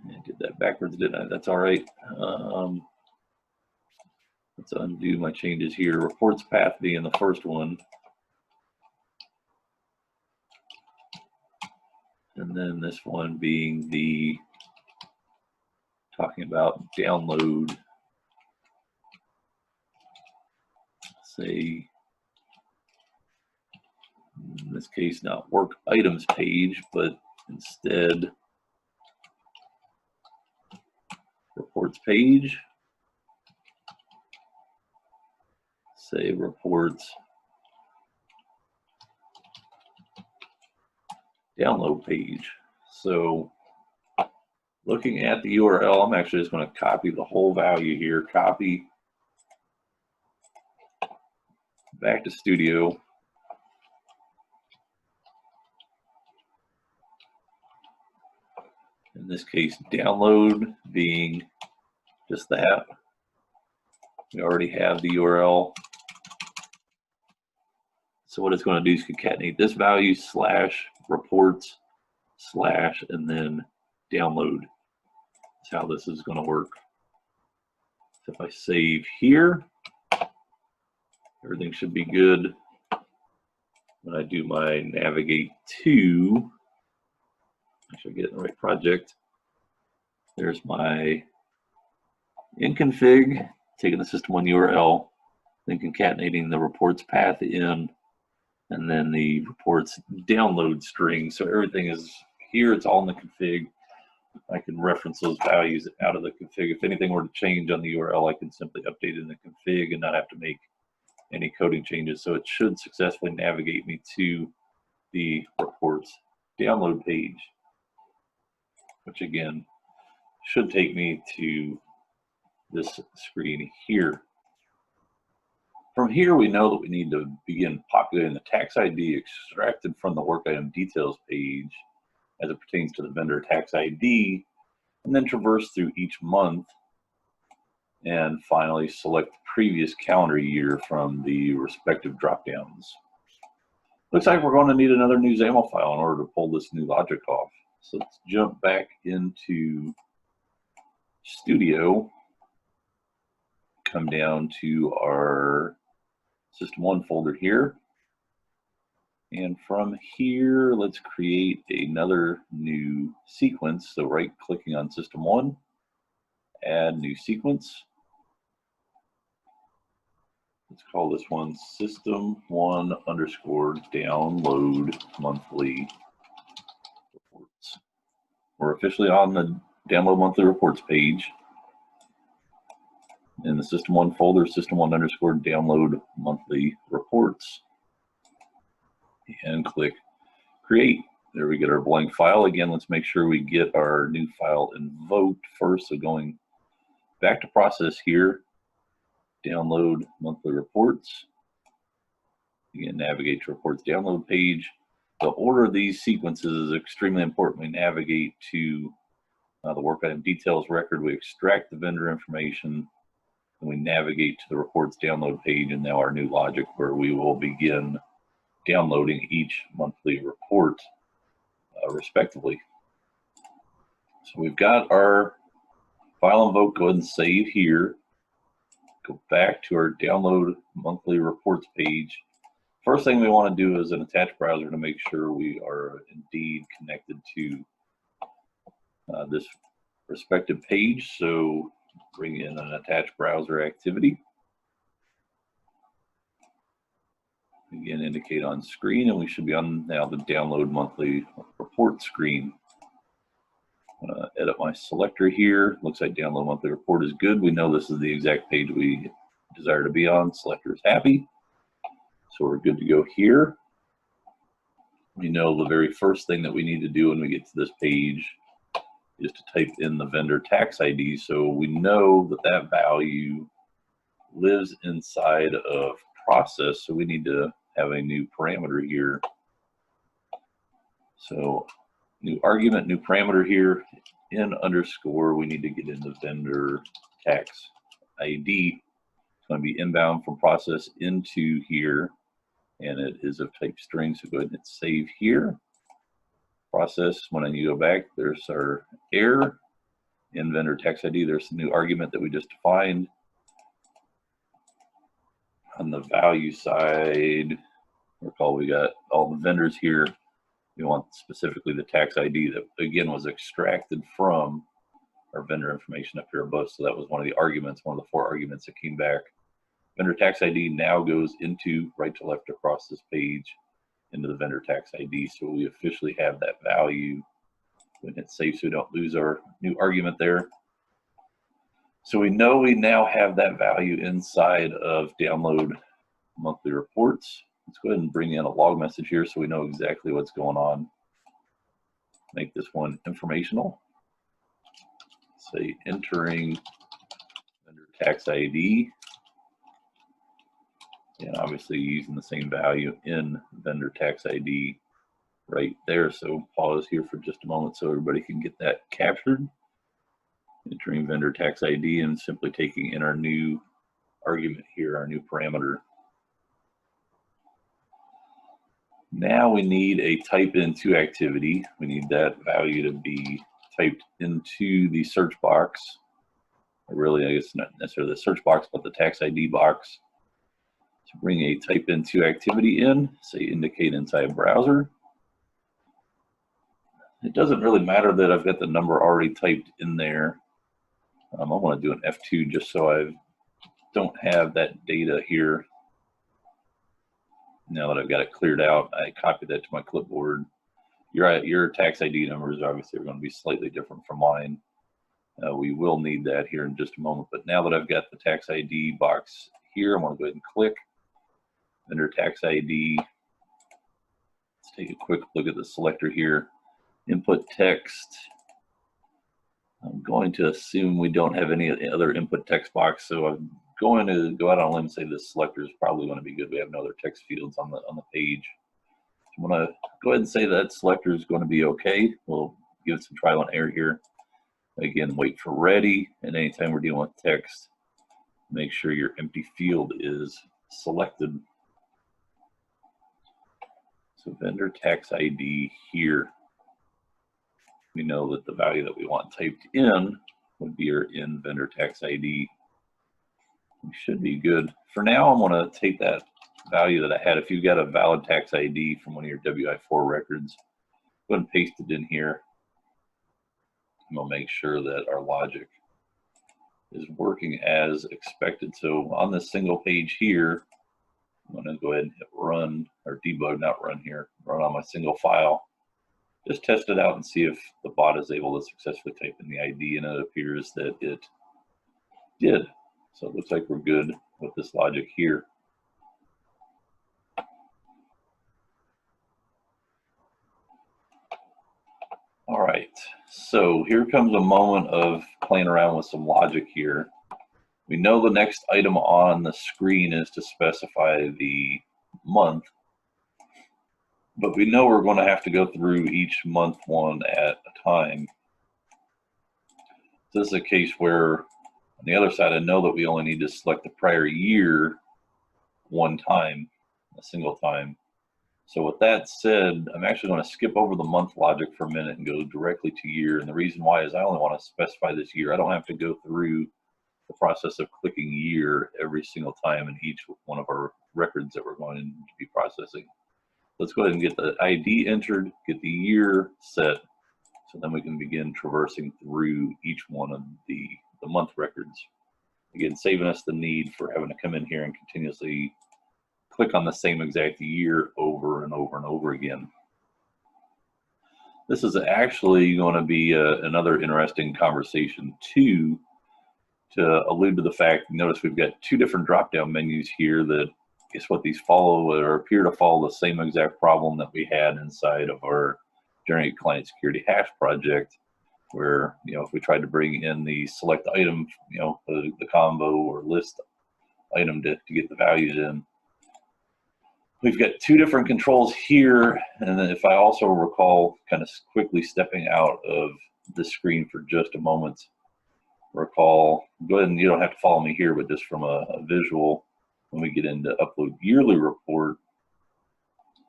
I did that backwards, didn't I? That's all right. Let's undo my changes here. Reports path being the first one. And then this one being the, talking about download, say, in this case, not work items page, but instead reports page, say reports download page. So looking at the URL, I'm actually just going to copy the whole value here, copy back to Studio. In this case, download being just that. We already have the URL. So what it's going to do is concatenate this value slash reports slash and then download. That's how this is going to work. So if I save here, everything should be good. When I do my navigate to, I should get in the right project. There's my in config, taking the system1 URL, then concatenating the reports path in, and then the reports download string. So everything is here, it's all in the config. I can reference those values out of the config. If anything were to change on the URL, I can simply update it in the config and not have to make any coding changes. So it should successfully navigate me to the reports download page, which again should take me to this screen here. From here, we know that we need to begin populating the tax ID extracted from the work item details page as it pertains to the vendor tax ID, and then traverse through each month and finally select the previous calendar year from the respective drop-downs. Looks like we're going to need another new XAML file in order to pull this new logic off. So let's jump back into Studio, come down to our System1 folder here. And from here, let's create another new sequence. So right-clicking on System1, add new sequence. Let's call this one System1 underscore download monthly reports. We're officially on the download monthly reports page. In the System1 folder, System1 underscore download monthly reports. And click create. There we get our blank file. Again, let's make sure we get our new file invoked first. So going back to process here, download monthly reports. Again, navigate to reports download page. The order of these sequences is extremely important. We navigate to the work item details record. We extract the vendor information, and we navigate to the reports download page, and now our new logic where we will begin downloading each monthly report respectively. So we've got our file invoke. Go ahead and save here. Go back to our download monthly reports page. First thing we want to do is an attached browser to make sure we are indeed connected to this respective page. So bring in an attached browser activity. Again, indicate on screen, and we should be on now the download monthly report screen. Edit my selector here. Looks like download monthly report is good. We know this is the exact page we desire to be on. Selector is happy. So we're good to go here. We know the very first thing that we need to do when we get to this page is to type in the vendor tax ID. So we know that that value lives inside of process. So we need to have a new parameter here. So new argument, new parameter here, in underscore, we need to get into vendor tax ID. It's going to be inbound from process into here, and it is of type string. So go ahead and hit save here. Process, when you go back, there's our error in vendor tax ID. There's the new argument that we just defined. On the value side, recall we got all the vendors here. We want specifically the tax ID that, again, was extracted from our vendor information up here above. So that was one of the arguments, one of the 4 arguments that came back. Vendor tax ID now goes into right to left across this page into the vendor tax ID. So we officially have that value when it's safe, so we don't lose our new argument there. So we know we now have that value inside of download monthly reports. Let's go ahead and bring in a log message here so we know exactly what's going on. Make this one informational. Say entering vendor tax ID. And obviously using the same value in vendor tax ID right there. So pause here for just a moment so everybody can get that captured. Entering vendor tax ID and simply taking in our new argument here, our new parameter. Now we need a type into activity. We need that value to be typed into the search box. Or really, I guess not necessarily the search box, but the tax ID box. To bring a type into activity in, say indicate inside browser. It doesn't really matter that I've got the number already typed in there. I want to do an F2 just so I don't have that data here. Now that I've got it cleared out, I copied that to my clipboard. Your tax ID numbers obviously are going to be slightly different from mine. We will need that here in just a moment, but now that I've got the tax ID box here, I'm going to go ahead and click vendor tax ID. Let's take a quick look at the selector here. Input text. I'm going to assume we don't have any other input text box, so I'm going to go out on a limb and say this selector is probably going to be good. We have no other text fields on the page. I'm going to go ahead and say that selector is going to be okay. We'll give it some trial and error here. Again, wait for ready, and anytime we're dealing with text, make sure your empty field is selected. So vendor tax ID here, we know that the value that we want typed in would be our in vendor tax ID. We should be good. For now, I'm going to take that value that I had. If you've got a valid tax ID from one of your WI4 records, go ahead and paste it in here. And we'll make sure that our logic is working as expected. So on this single page here, I'm going to go ahead and hit run, or debug, not run here, run on my single file. Just test it out and see if the bot is able to successfully type in the ID, and it appears that it did. So it looks like we're good with this logic here. All right, so here comes a moment of playing around with some logic here. We know the next item on the screen is to specify the month, but we know we're going to have to go through each month one at a time. This is a case where on the other side, I know that we only need to select the prior year one time, a single time. So with that said, I'm actually going to skip over the month logic for a minute and go directly to year. And the reason why is I only want to specify this year. I don't have to go through the process of clicking year every single time in each one of our records that we're going to be processing. Let's go ahead and get the ID entered, get the year set, so then we can begin traversing through each one of the month records. Again, saving us the need for having to come in here and continuously click on the same exact year over and over and over again. This is actually going to be another interesting conversation too, to allude to the fact, notice we've got two different drop-down menus here that guess what these follow or appear to follow the same exact problem that we had inside of our Generate Client Security Hash project, where, you know, if we tried to bring in the select item, you know, the combo or list item to get the values in, we've got two different controls here. And then if I also recall, kind of quickly stepping out of the screen for just a moment, recall, go ahead and you don't have to follow me here, but just from a visual, when we get into upload yearly report,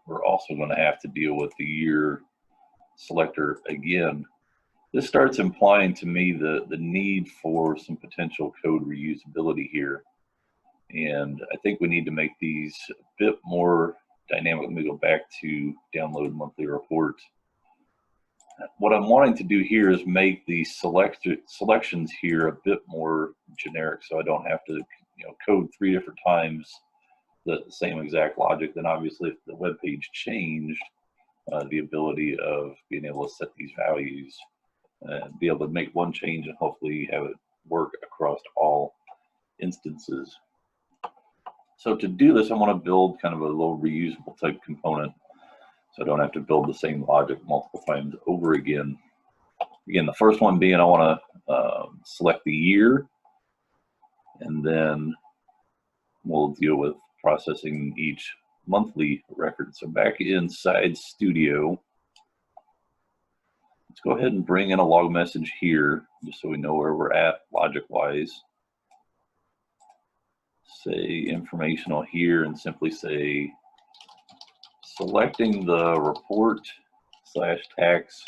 we're also going to have to deal with the year selector again. This starts implying to me the need for some potential code reusability here. And I think we need to make these a bit more dynamic. Let me go back to download monthly report. What I'm wanting to do here is make the selections here a bit more generic, so I don't have to, you know, code 3 different times the same exact logic. Then obviously if the web page changed, the ability of being able to set these values, be able to make one change and hopefully have it work across all instances. So to do this, I want to build kind of a little reusable type component, so I don't have to build the same logic multiple times over again. Again, the first one being I want to select the year, and then we'll deal with processing each monthly record. So back inside Studio, let's go ahead and bring in a log message here, just so we know where we're at logic-wise. Say informational here and simply say selecting the report / tax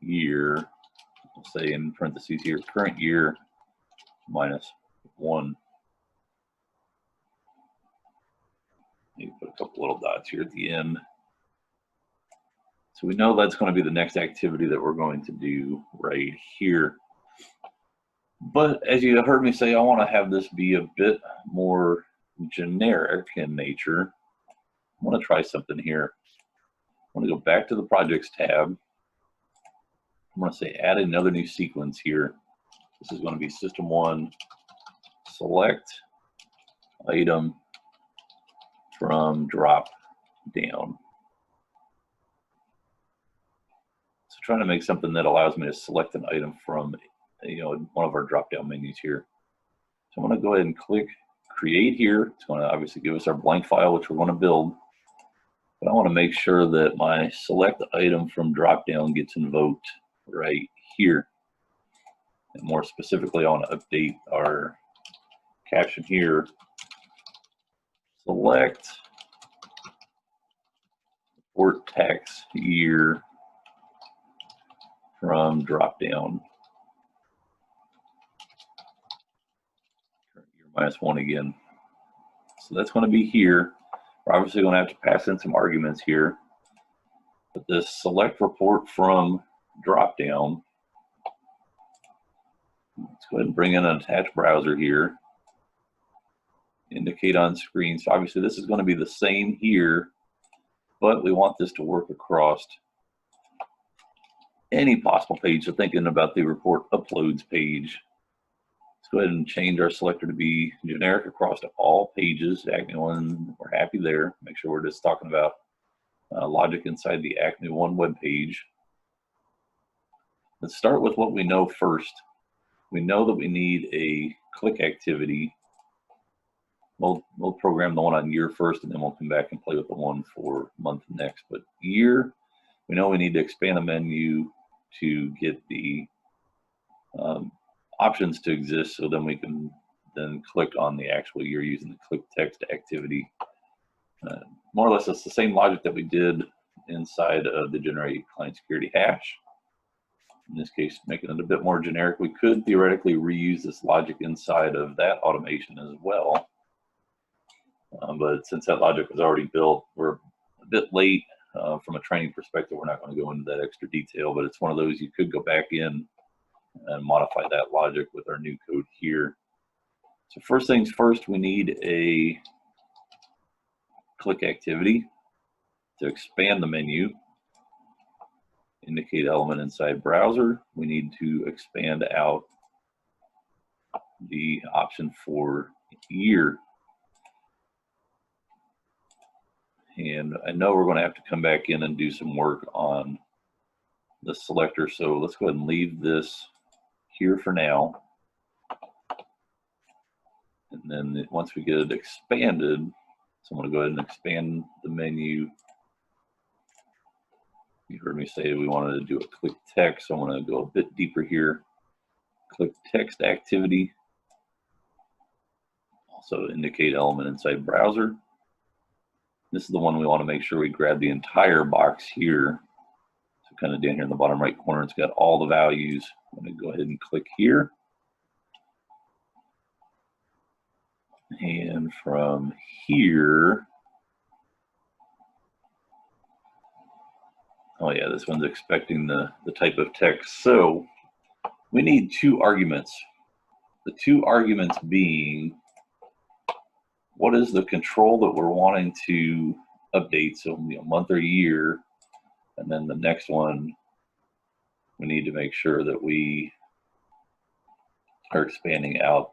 year, we'll say in parentheses here, current year -1. You put a couple little dots here at the end. So we know that's going to be the next activity that we're going to do right here. But as you heard me say, I want to have this be a bit more generic in nature. I want to try something here. I want to go back to the projects tab. I'm going to say add another new sequence here. This is going to be system 1, select item from drop down. So trying to make something that allows me to select an item from one of our drop down menus here. So I'm going to go ahead and click create here. It's going to obviously give us our blank file, which we're going to build. But I want to make sure that my select item from drop down gets invoked right here. And more specifically, I want to update our caption here. Select report tax year from drop down. Current year -1 again. So that's going to be here. We're obviously going to have to pass in some arguments here. But this select report from drop down, let's go ahead and bring in an attached browser here. Indicate on screen. So obviously this is going to be the same here, but we want this to work across any possible page. So thinking about the report uploads page. Let's go ahead and change our selector to be generic across to all pages. Acme 1, we're happy there. Make sure we're just talking about logic inside the Acme 1 web page. Let's start with what we know first. We know that we need a click activity. We'll program the one on year first, and then we'll come back and play with the one for month next. But year, we know we need to expand the menu to get the options to exist, so then we can then click on the actual year using the click text activity. More or less, it's the same logic that we did inside of the generate client security hash. In this case, making it a bit more generic, we could theoretically reuse this logic inside of that automation as well. But since that logic was already built, we're a bit late from a training perspective. We're not going to go into that extra detail, but it's one of those you could go back in and modify that logic with our new code here. So first things first, we need a click activity to expand the menu. Indicate element inside browser. We need to expand out the option for year. And I know we're going to have to come back in and do some work on the selector. So let's go ahead and leave this here for now. And then once we get it expanded, so I'm going to go ahead and expand the menu. You heard me say we wanted to do a click text, so I'm going to go a bit deeper here. Click text activity. Also indicate element inside browser. This is the one we want to make sure we grab the entire box here. So kind of down here in the bottom right corner, it's got all the values. I'm going to go ahead and click here. And from here, oh yeah, this one's expecting the type of text. So we need 2 arguments. The 2 arguments being, what is the control that we're wanting to update? So month or year. And then the next one, we need to make sure that we are expanding out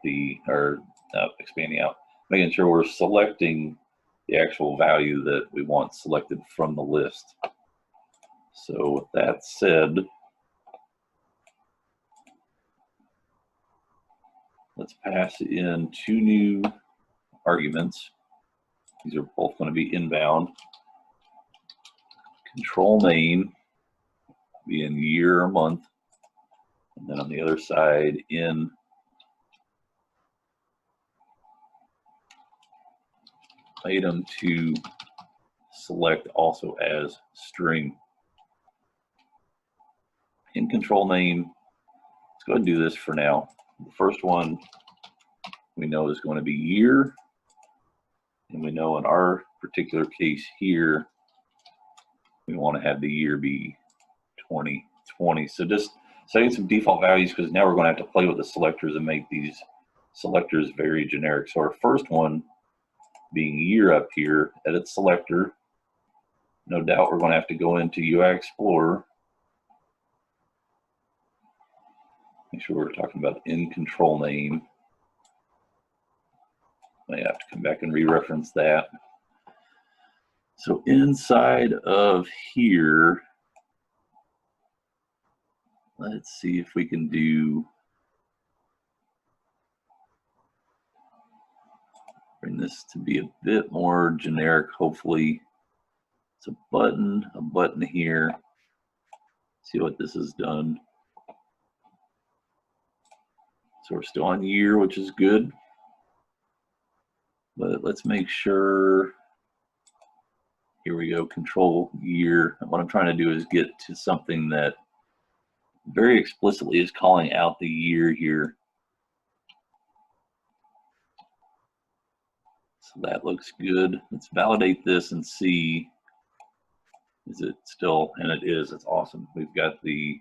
making sure we're selecting the actual value that we want selected from the list. So with that said, let's pass in 2 new arguments. These are both going to be inbound. Control main, be in year or month. And then on the other side, in item to select also as string. In control name, let's go ahead and do this for now. The first one we know is going to be year, and we know in our particular case here, we want to have the year be 2020. So just setting some default values, because now we're going to have to play with the selectors and make these selectors very generic. So our first one being year up here, edit selector. No doubt we're going to have to go into UI Explorer. Make sure we're talking about in control name. I have to come back and re-reference that. So inside of here, let's see if we can bring this to be a bit more generic, hopefully. It's a button here. See what this has done. So we're still on year, which is good. But let's make sure, here we go, control year. And what I'm trying to do is get to something that very explicitly is calling out the year here. So that looks good. Let's validate this and see, is it still, and it is, it's awesome. We've got the,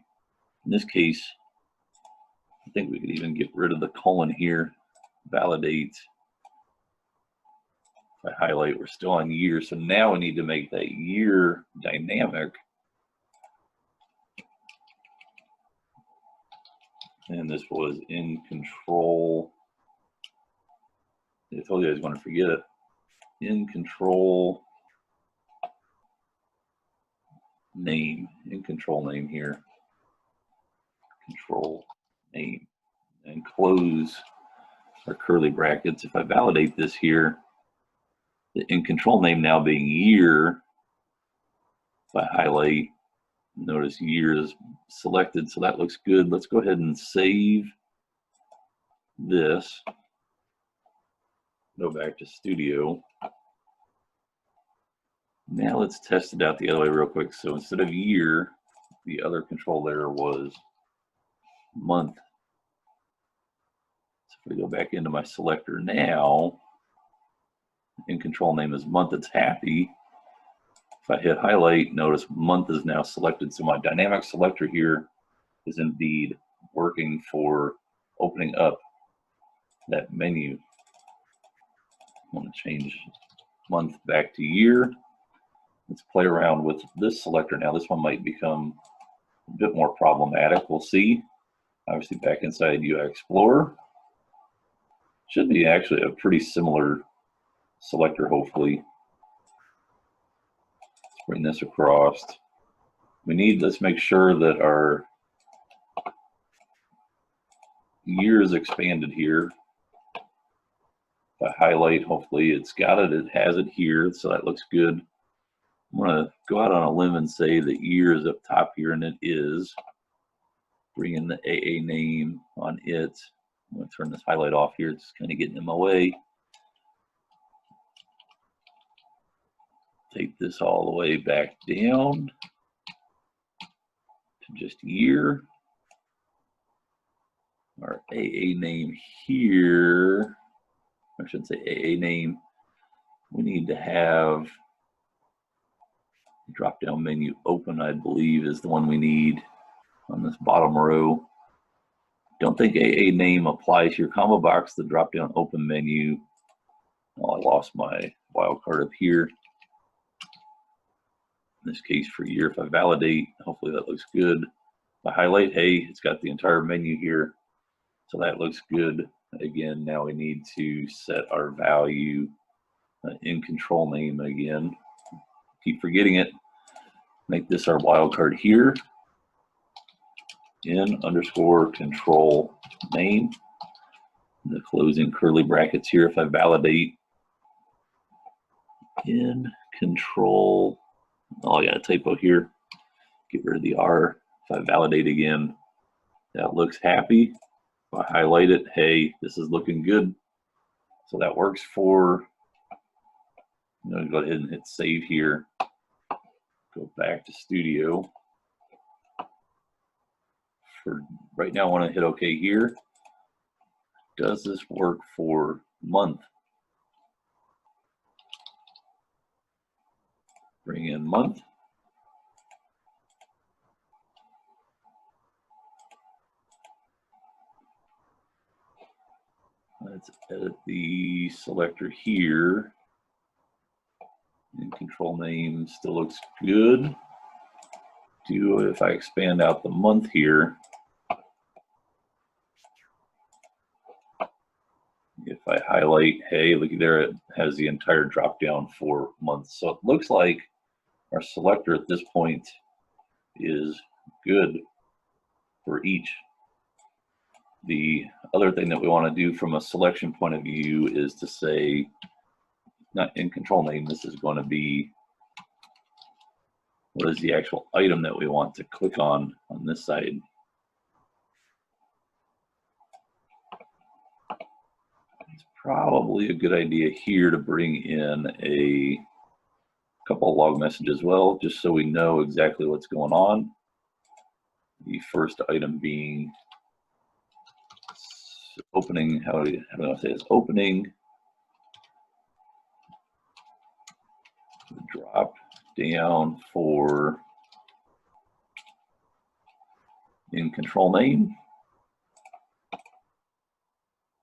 in this case, I think we could even get rid of the colon here, validate. If I highlight, we're still on year. So now we need to make that year dynamic. And this was in control. I told you I was going to forget it. In control name, in control name here. Control name, and close our curly brackets. If I validate this here, the in control name now being year, if I highlight, notice year is selected, so that looks good. Let's go ahead and save this. Go back to Studio. Now let's test it out the other way real quick. So instead of year, the other control there was month. So if we go back into my selector now, in control name is month, it's happy. If I hit highlight, notice month is now selected. So my dynamic selector here is indeed working for opening up that menu. I want to change month back to year. Let's play around with this selector now. This one might become a bit more problematic. We'll see. Obviously back inside UI Explorer. Should be actually a pretty similar selector, hopefully. Let's bring this across. Let's make sure that our year is expanded here. If I highlight, hopefully it's got it. It has it here, so that looks good. I'm going to go out on a limb and say the year is up top here, and it is. Bring in the AA name on it. I'm going to turn this highlight off here. It's kind of getting in my way. Take this all the way back down to just year. Our AA name here, I shouldn't say AA name. We need to have drop down menu open, I believe, is the one we need on this bottom row. Don't think AA name applies here. Combo box, the drop down open menu. Oh, I lost my wildcard up here. In this case for year, if I validate, hopefully that looks good. If I highlight, hey, it's got the entire menu here. So that looks good. Again, now we need to set our value in control name again. Keep forgetting it. Make this our wildcard here. In underscore control name. The closing curly brackets here. If I validate, in control. Oh, I got a typo here. Get rid of the R. If I validate again, that looks happy. If I highlight it, hey, this is looking good. So that works for I'm going to go ahead and hit save here. Go back to Studio. For right now, I want to hit OK here. Does this work for month? Bring in month. Let's edit the selector here. And control name still looks good. If I expand out the month here, if I highlight, hey, look there, it has the entire drop down for months. So it looks like our selector at this point is good for each. The other thing that we want to do from a selection point of view is to say, not in control name, this is going to be what is the actual item that we want to click on this side. It's probably a good idea here to bring in a couple of log messages, well, just so we know exactly what's going on. The first item being opening, how do I say this? Opening, drop down for in control name.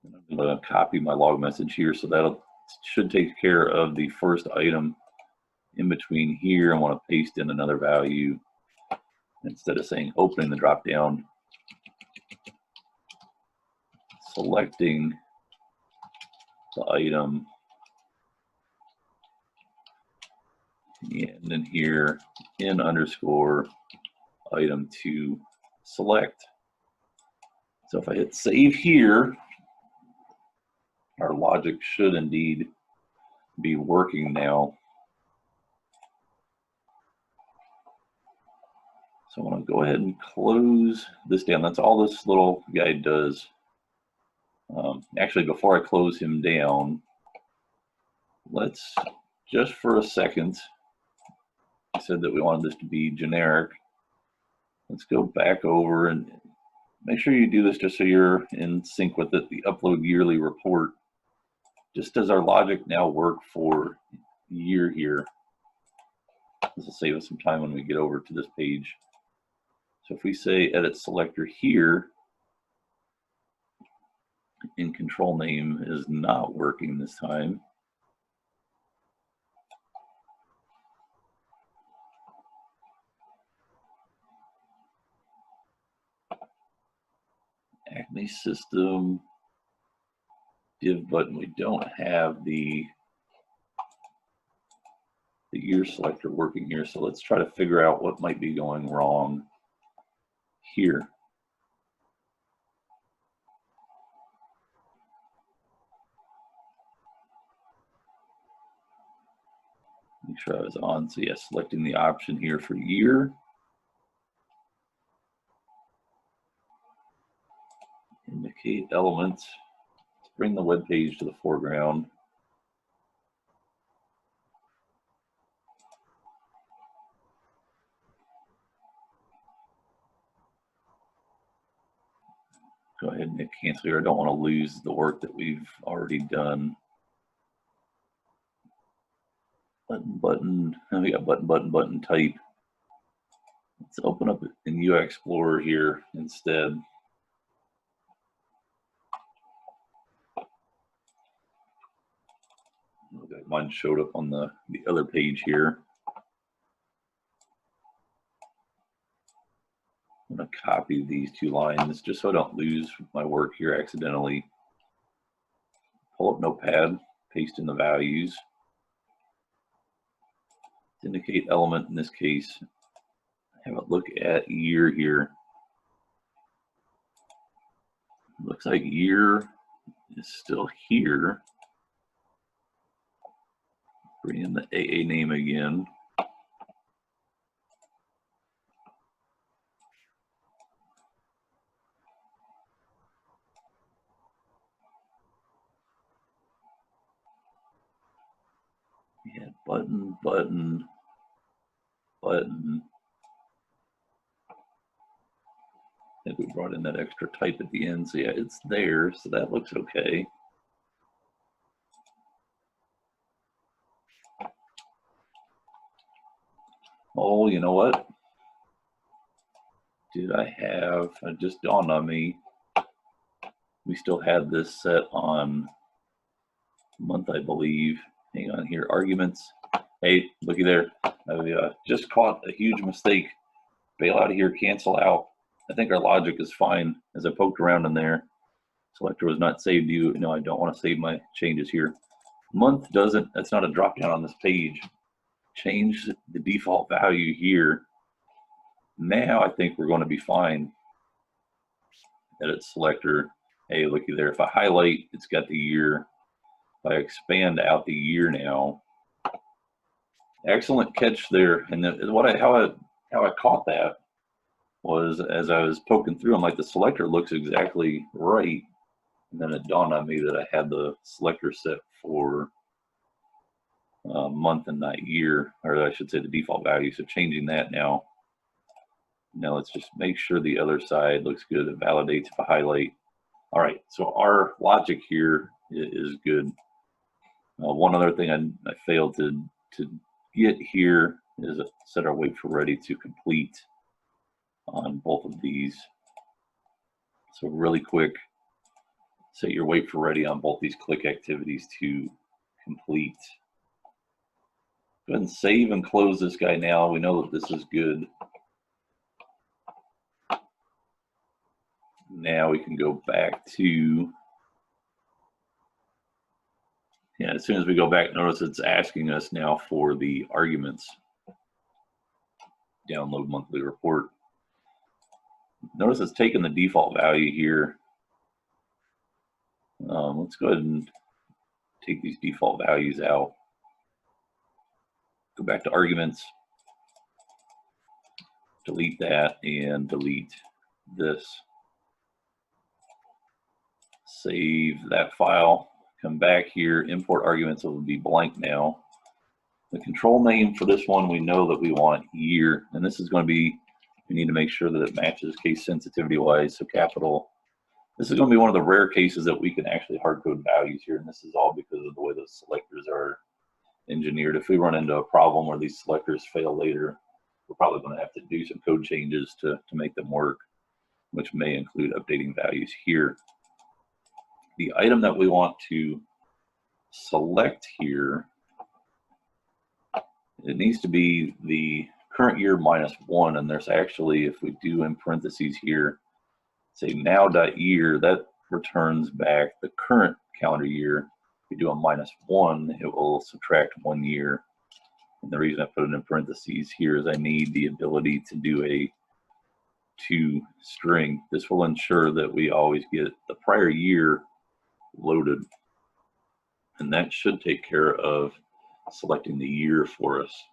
And I'm going to copy my log message here, so that should take care of the first item. In between here, I want to paste in another value. Instead of saying opening the drop down, selecting the item, and then here in underscore item to select. So if I hit save here, our logic should indeed be working now. So I want to go ahead and close this down. That's all this little guy does. Actually, before I close him down, let's just for a second, I said that we wanted this to be generic. Let's go back over and make sure you do this just so you're in sync with it. The upload yearly report. Just does our logic now work for year here? This will save us some time when we get over to this page. So if we say edit selector here, in control name is not working this time. Acme system, div button, we don't have the year selector working here, so let's try to figure out what might be going wrong here. Make sure I was on, so yes, selecting the option here for year. Indicate elements. Let's bring the web page to the foreground. Go ahead and hit cancel here. I don't want to lose the work that we've already done. Button, we got button type. Let's open up in UI Explorer here instead. Mine showed up on the other page here. I'm going to copy these two lines just so I don't lose my work here accidentally. Pull up Notepad, paste in the values. Indicate element, in this case, have a look at year here. Looks like year is still here. Bring in the AA name again. Yeah, button, button, button. I think we brought in that extra type at the end, so yeah, it's there, so that looks okay. Oh, you know what? Did I have, it just dawned on me, we still had this set on month, I believe. Hang on here, arguments. Hey, looky there. I just caught a huge mistake. Bail out of here, cancel out. I think our logic is fine. As I poked around in there, selector was not saved. No, I don't want to save my changes here. Month doesn't, that's not a drop down on this page. Change the default value here. Now I think we're going to be fine. Edit selector. Hey, looky there. If I highlight, it's got the year. If I expand out the year now, excellent catch there. And how I caught that was as I was poking through, I'm like, the selector looks exactly right. And then it dawned on me that I had the selector set for month and not year, or I should say the default value. So changing that now. Now let's just make sure the other side looks good. It validates if I highlight. All right, so our logic here is good. One other thing I failed to get here is set our wait for ready to complete on both of these. So really quick, set your wait for ready on both these click activities to complete. Go ahead and save and close this guy now. We know that this is good. Now we can go back to, yeah, as soon as we go back, notice it's asking us now for the arguments. Download monthly report. Notice it's taking the default value here. Let's go ahead and take these default values out. Go back to arguments. Delete that and delete this. Save that file. Come back here. Import arguments will be blank now. The control name for this one, we know that we want year, and this is going to be, we need to make sure that it matches case sensitivity wise, so capital. This is going to be one of the rare cases that we can actually hard code values here, and this is all because of the way those selectors are engineered. If we run into a problem where these selectors fail later, we're probably going to have to do some code changes to make them work, which may include updating values here. The item that we want to select here, it needs to be the current year minus 1, and there's actually, if we do in parentheses here, say now.year, that returns back the current calendar year. If we do a -1, it will subtract 1 year. And the reason I put it in parentheses here is I need the ability to do a to string. This will ensure that we always get the prior year loaded, and that should take care of selecting the year for us.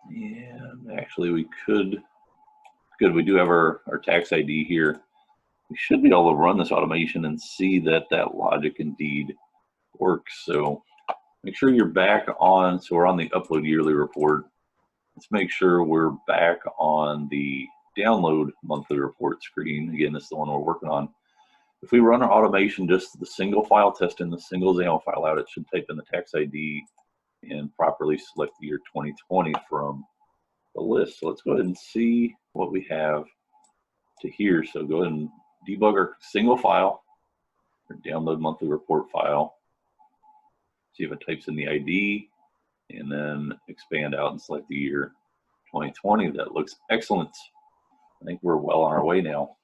And actually we could, good, we do have our tax ID here. We should be able to run this automation and see that that logic indeed works. So make sure you're back on, so we're on the upload yearly report. Let's make sure we're back on the download monthly report screen. Again, this is the one we're working on. If we run our automation, just the single file test in the single XAML file out, it should type in the tax ID and properly select the year 2020 from the list. So let's go ahead and see what we have to here. So go ahead and debug our single file, or download monthly report file. See if it types in the ID, and then expand out and select the year 2020. That looks excellent. I think we're well on our way now.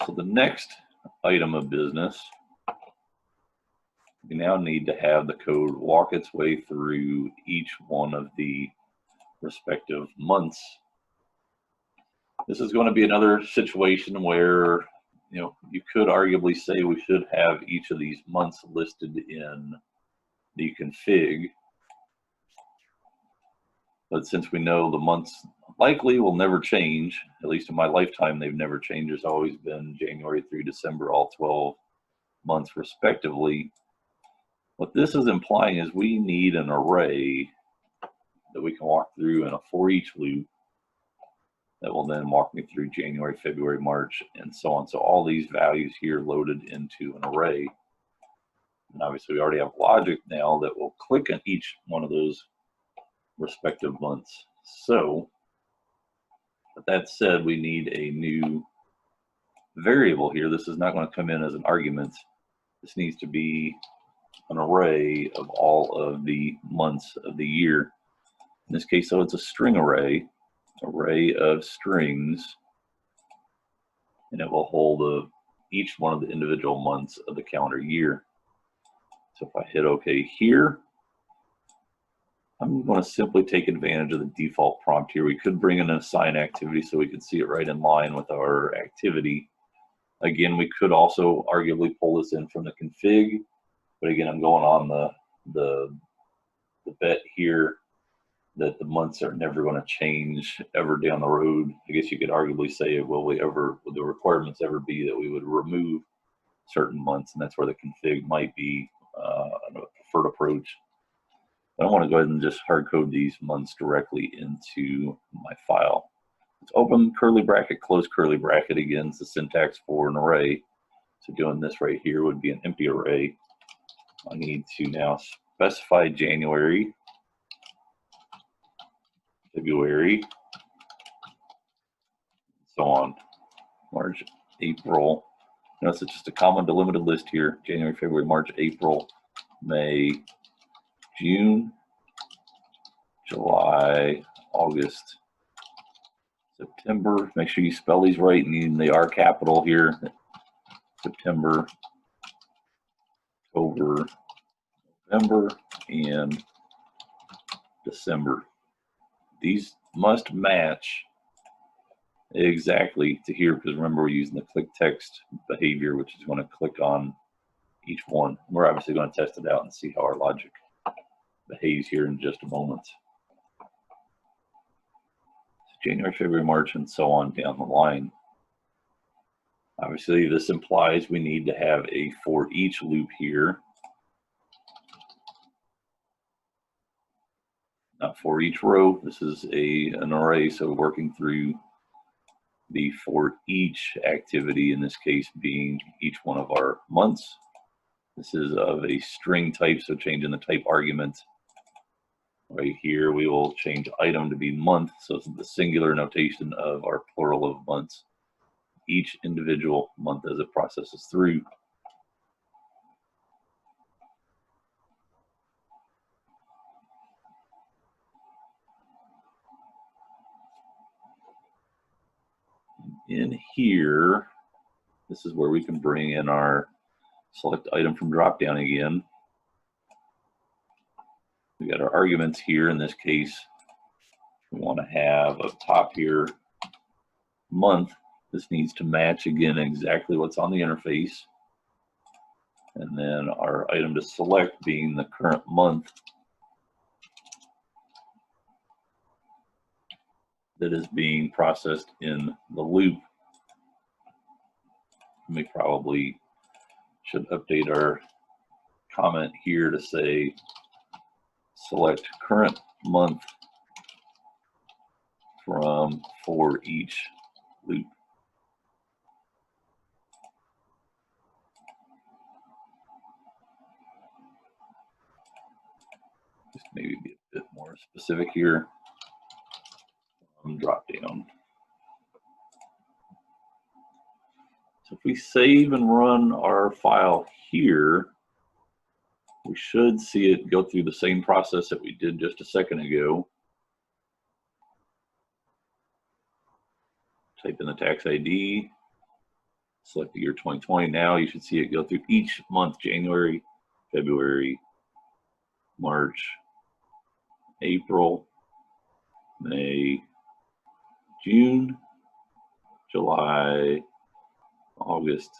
So the next item of business, we now need to have the code walk its way through each one of the respective months. This is going to be another situation where, you know, you could arguably say we should have each of these months listed in the config. But since we know the months likely will never change. At least in my lifetime, they've never changed. There's always been January through December, all 12 months respectively. What this is implying is we need an array that we can walk through in a for each loop that will then walk me through January, February, March, and so on. So all these values here loaded into an array. And obviously we already have logic now that will click on each one of those respective months. So with that said, we need a new variable here. This is not going to come in as an argument. This needs to be an array of all of the months of the year. In this case, so it's a string array of strings, and it will hold each one of the individual months of the calendar year. So if I hit OK here, I'm going to simply take advantage of the default prompt here. We could bring in an assign activity so we could see it right in line with our activity. Again, we could also arguably pull this in from the config, but again, I'm going on the bet here that the months are never going to change ever down the road. I guess you could arguably say, will the requirements ever be that we would remove certain months, and that's where the config might be a preferred approach. But I want to go ahead and just hard code these months directly into my file. Let's open curly bracket, close curly bracket. Again, it's the syntax for an array. So doing this right here would be an empty array. I need to now specify January, February, so on, March, April. Notice it's just a comma delimited list here. January, February, March, April, May, June, July, August, September. Make sure you spell these right, and they are capital here. September, October, November, and December. These must match exactly to here, because remember we're using the click text behavior, which is going to click on each one. We're obviously going to test it out and see how our logic behaves here in just a moment. So January, February, March, and so on down the line. Obviously, this implies we need to have a for each loop here. Not for each row. This is an array, so working through the for each activity, in this case being each one of our months. This is of a string type, so changing the type argument. Right here, we will change item to be month, so it's the singular notation of our plural of months. Each individual month as it processes through. In here, this is where we can bring in our select item from dropdown again. We got our arguments here. In this case, we want to have up top here month. This needs to match again exactly what's on the interface. And then our item to select being the current month that is being processed in the loop. We probably should update our comment here to say select current month from for each loop. Just maybe be a bit more specific here. Drop down. So if we save and run our file here, we should see it go through the same process that we did just a second ago. Type in the tax ID, select the year 2020. Now you should see it go through each month: January, February, March, April, May, June, July, August,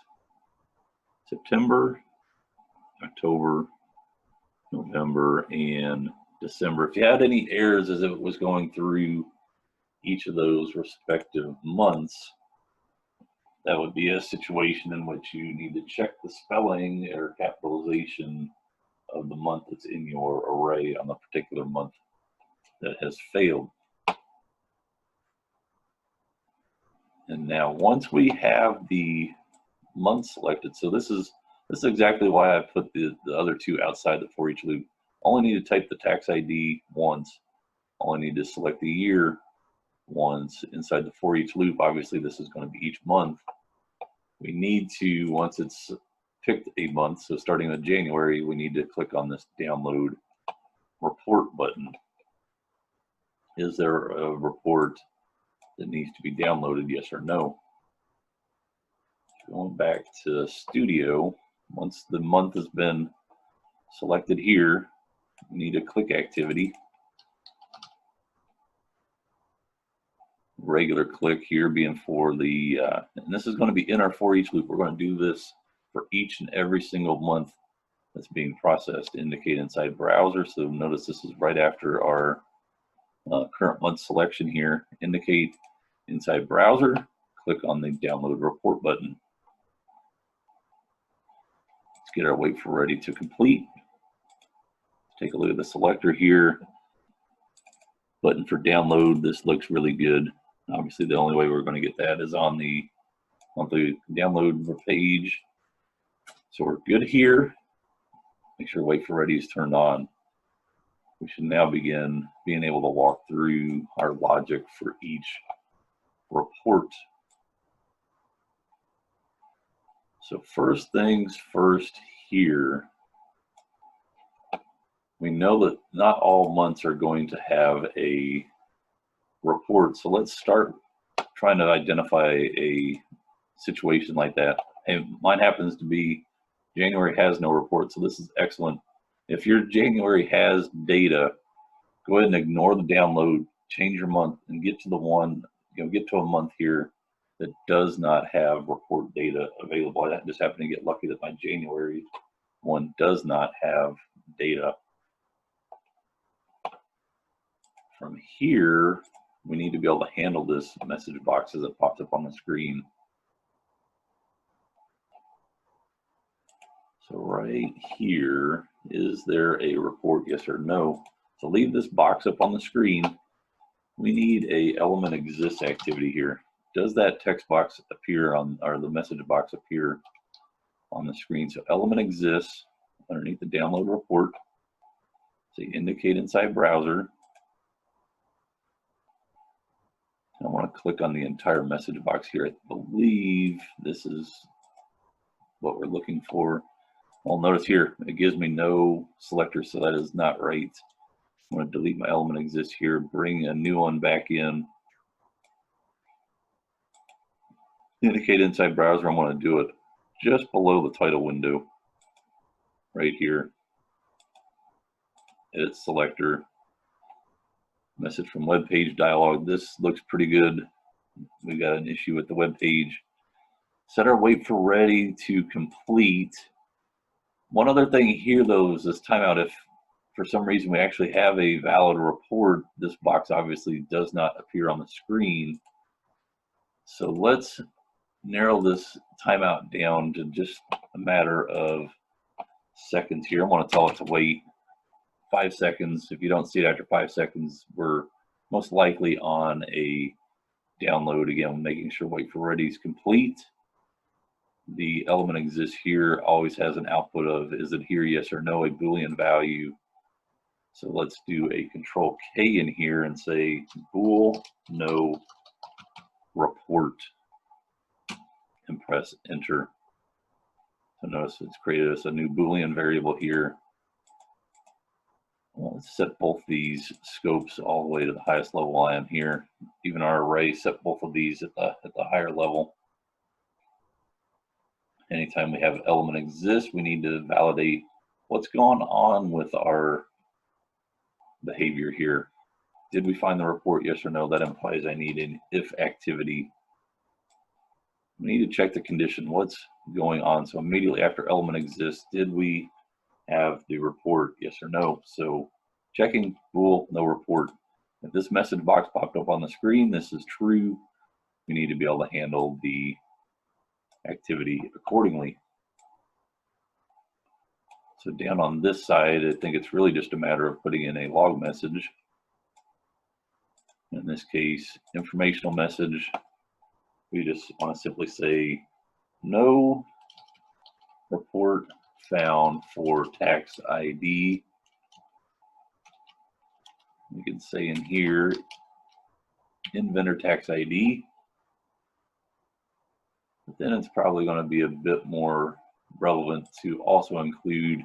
September, October, November, and December. If you had any errors as it was going through each of those respective months, that would be a situation in which you need to check the spelling or capitalization of the month that's in your array on the particular month that has failed. And now once we have the month selected, so this is exactly why I put the other two outside the for each loop. Only need to type the tax ID once. Only need to select the year once inside the for each loop. Obviously this is going to be each month. We need to, once it's picked a month, so starting with January, we need to click on this download report button. Is there a report that needs to be downloaded, yes or no? Going back to Studio, once the month has been selected here, we need to click activity. Regular click here being for the, and this is going to be in our for each loop. We're going to do this for each and every single month that's being processed. Indicate inside browser. So notice this is right after our current month selection here. Indicate inside browser. Click on the download report button. Let's get our wait for ready to complete. Take a look at the selector here. Button for download. This looks really good. Obviously, the only way we're going to get that is on the download page. So we're good here. Make sure wait for ready is turned on. We should now begin being able to walk through our logic for each report. So first things first here, we know that not all months are going to have a report. So let's start trying to identify a situation like that. And mine happens to be January has no report, so this is excellent. If your January has data, go ahead and ignore the download, change your month, and get to the one, get to a month here that does not have report data available. I just happen to get lucky that my January one does not have data. From here, we need to be able to handle this message box as it pops up on the screen. So right here, is there a report, yes or no? To leave this box up on the screen, we need a element exists activity here. Does that text box appear on, or the message box appear on the screen? So element exists underneath the download report. So indicate inside browser. I want to click on the entire message box here. I believe this is what we're looking for. Well, notice here, it gives me no selector, so that is not right. I'm going to delete my element exists here, bring a new one back in. Indicate inside browser, I'm going to do it just below the title window, right here. Edit selector. Message from web page dialog. This looks pretty good. We got an issue with the web page. Set our wait for ready to complete. One other thing here though is this timeout. If for some reason we actually have a valid report, this box obviously does not appear on the screen. So let's narrow this timeout down to just a matter of seconds here. I want to tell it to wait 5 seconds. If you don't see it after 5 seconds, we're most likely on a download. Again, making sure wait for ready is complete. The element exists here always has an output of is it here, yes or no, a Boolean value. So let's do a control K in here and say bool no report and press enter. So notice it's created us a new Boolean variable here. Let's set both these scopes all the way to the highest level I am here. Even our array, set both of these at the higher level. Anytime we have element exists, we need to validate what's going on with our behavior here. Did we find the report, yes or no? That implies I need an if activity. We need to check the condition, what's going on. So immediately after element exists, did we have the report, yes or no? So checking bool no report. If this message box popped up on the screen, this is true. We need to be able to handle the activity accordingly. So down on this side, I think it's really just a matter of putting in a log message. In this case, informational message. We just want to simply say no report found for tax ID. We can say in here, in vendor tax ID. But then it's probably going to be a bit more relevant to also include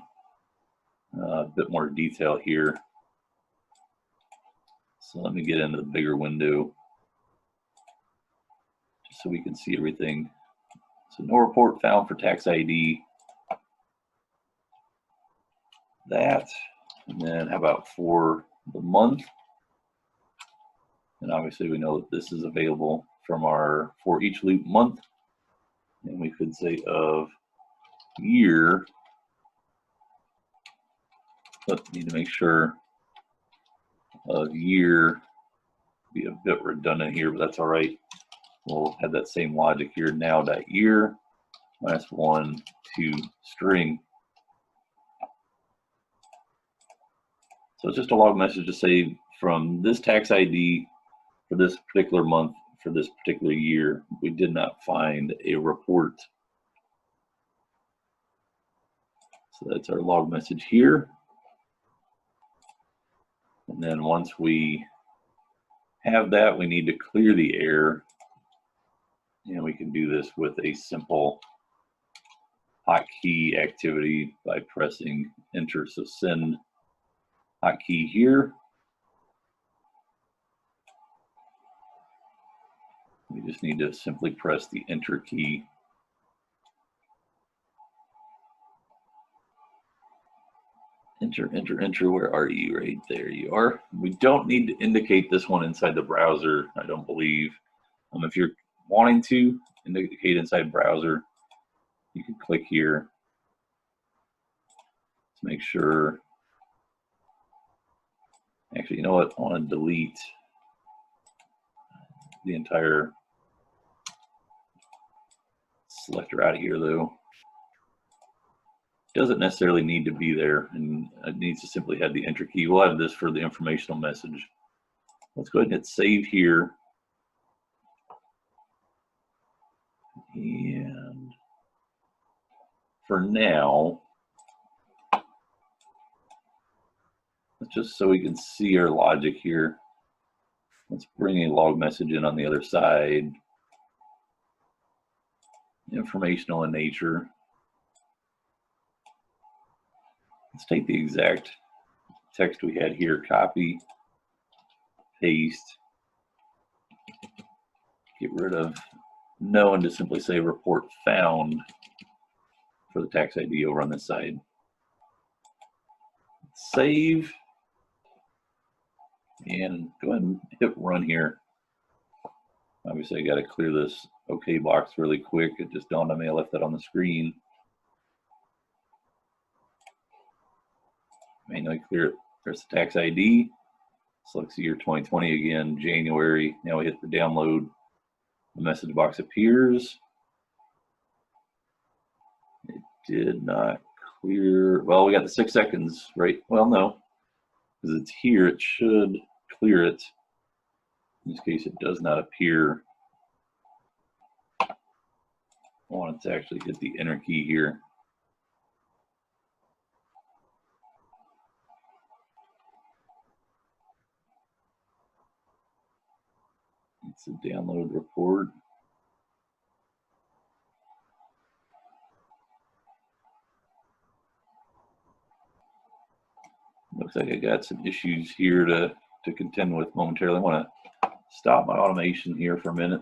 a bit more detail here. So let me get into the bigger window just so we can see everything. So no report found for tax ID. That, and then how about for the month? And obviously we know that this is available from our for each loop month. And we could say of year, but need to make sure of year be a bit redundant here, but that's all right. We'll have that same logic here. Now that year minus 1 to string. So it's just a log message to say from this tax ID for this particular month for this particular year, we did not find a report. So that's our log message here. And then once we have that, we need to clear the error. And we can do this with a simple hotkey activity by pressing enter. So send hotkey here. We just need to simply press the enter key. Enter, enter, enter. Where are you? Right there you are. We don't need to indicate this one inside the browser, I don't believe. If you're wanting to indicate inside browser, you can click here to make sure. Actually, you know what? I want to delete the entire selector out of here, though. Doesn't necessarily need to be there, and it needs to simply have the enter key. We'll have this for the informational message. Let's go ahead and hit save here. And for now, just so we can see our logic here, let's bring a log message in on the other side. Informational in nature. Let's take the exact text we had here, copy, paste, get rid of no, and just simply say report found for the tax ID over on this side. Save, and go ahead and hit run here. Obviously, I got to clear this OK box really quick. It just dawned on me I left that on the screen. Manually clear it. There's the tax ID. Selects the year 2020 again, January. Now we hit the download. The message box appears. It did not clear. Well, we got the 6 seconds, right? Well, no, because it's here. It should clear it. In this case, it does not appear. I want it to actually hit the enter key here. It's a download report. Looks like I got some issues here to contend with momentarily. I want to stop my automation here for a minute.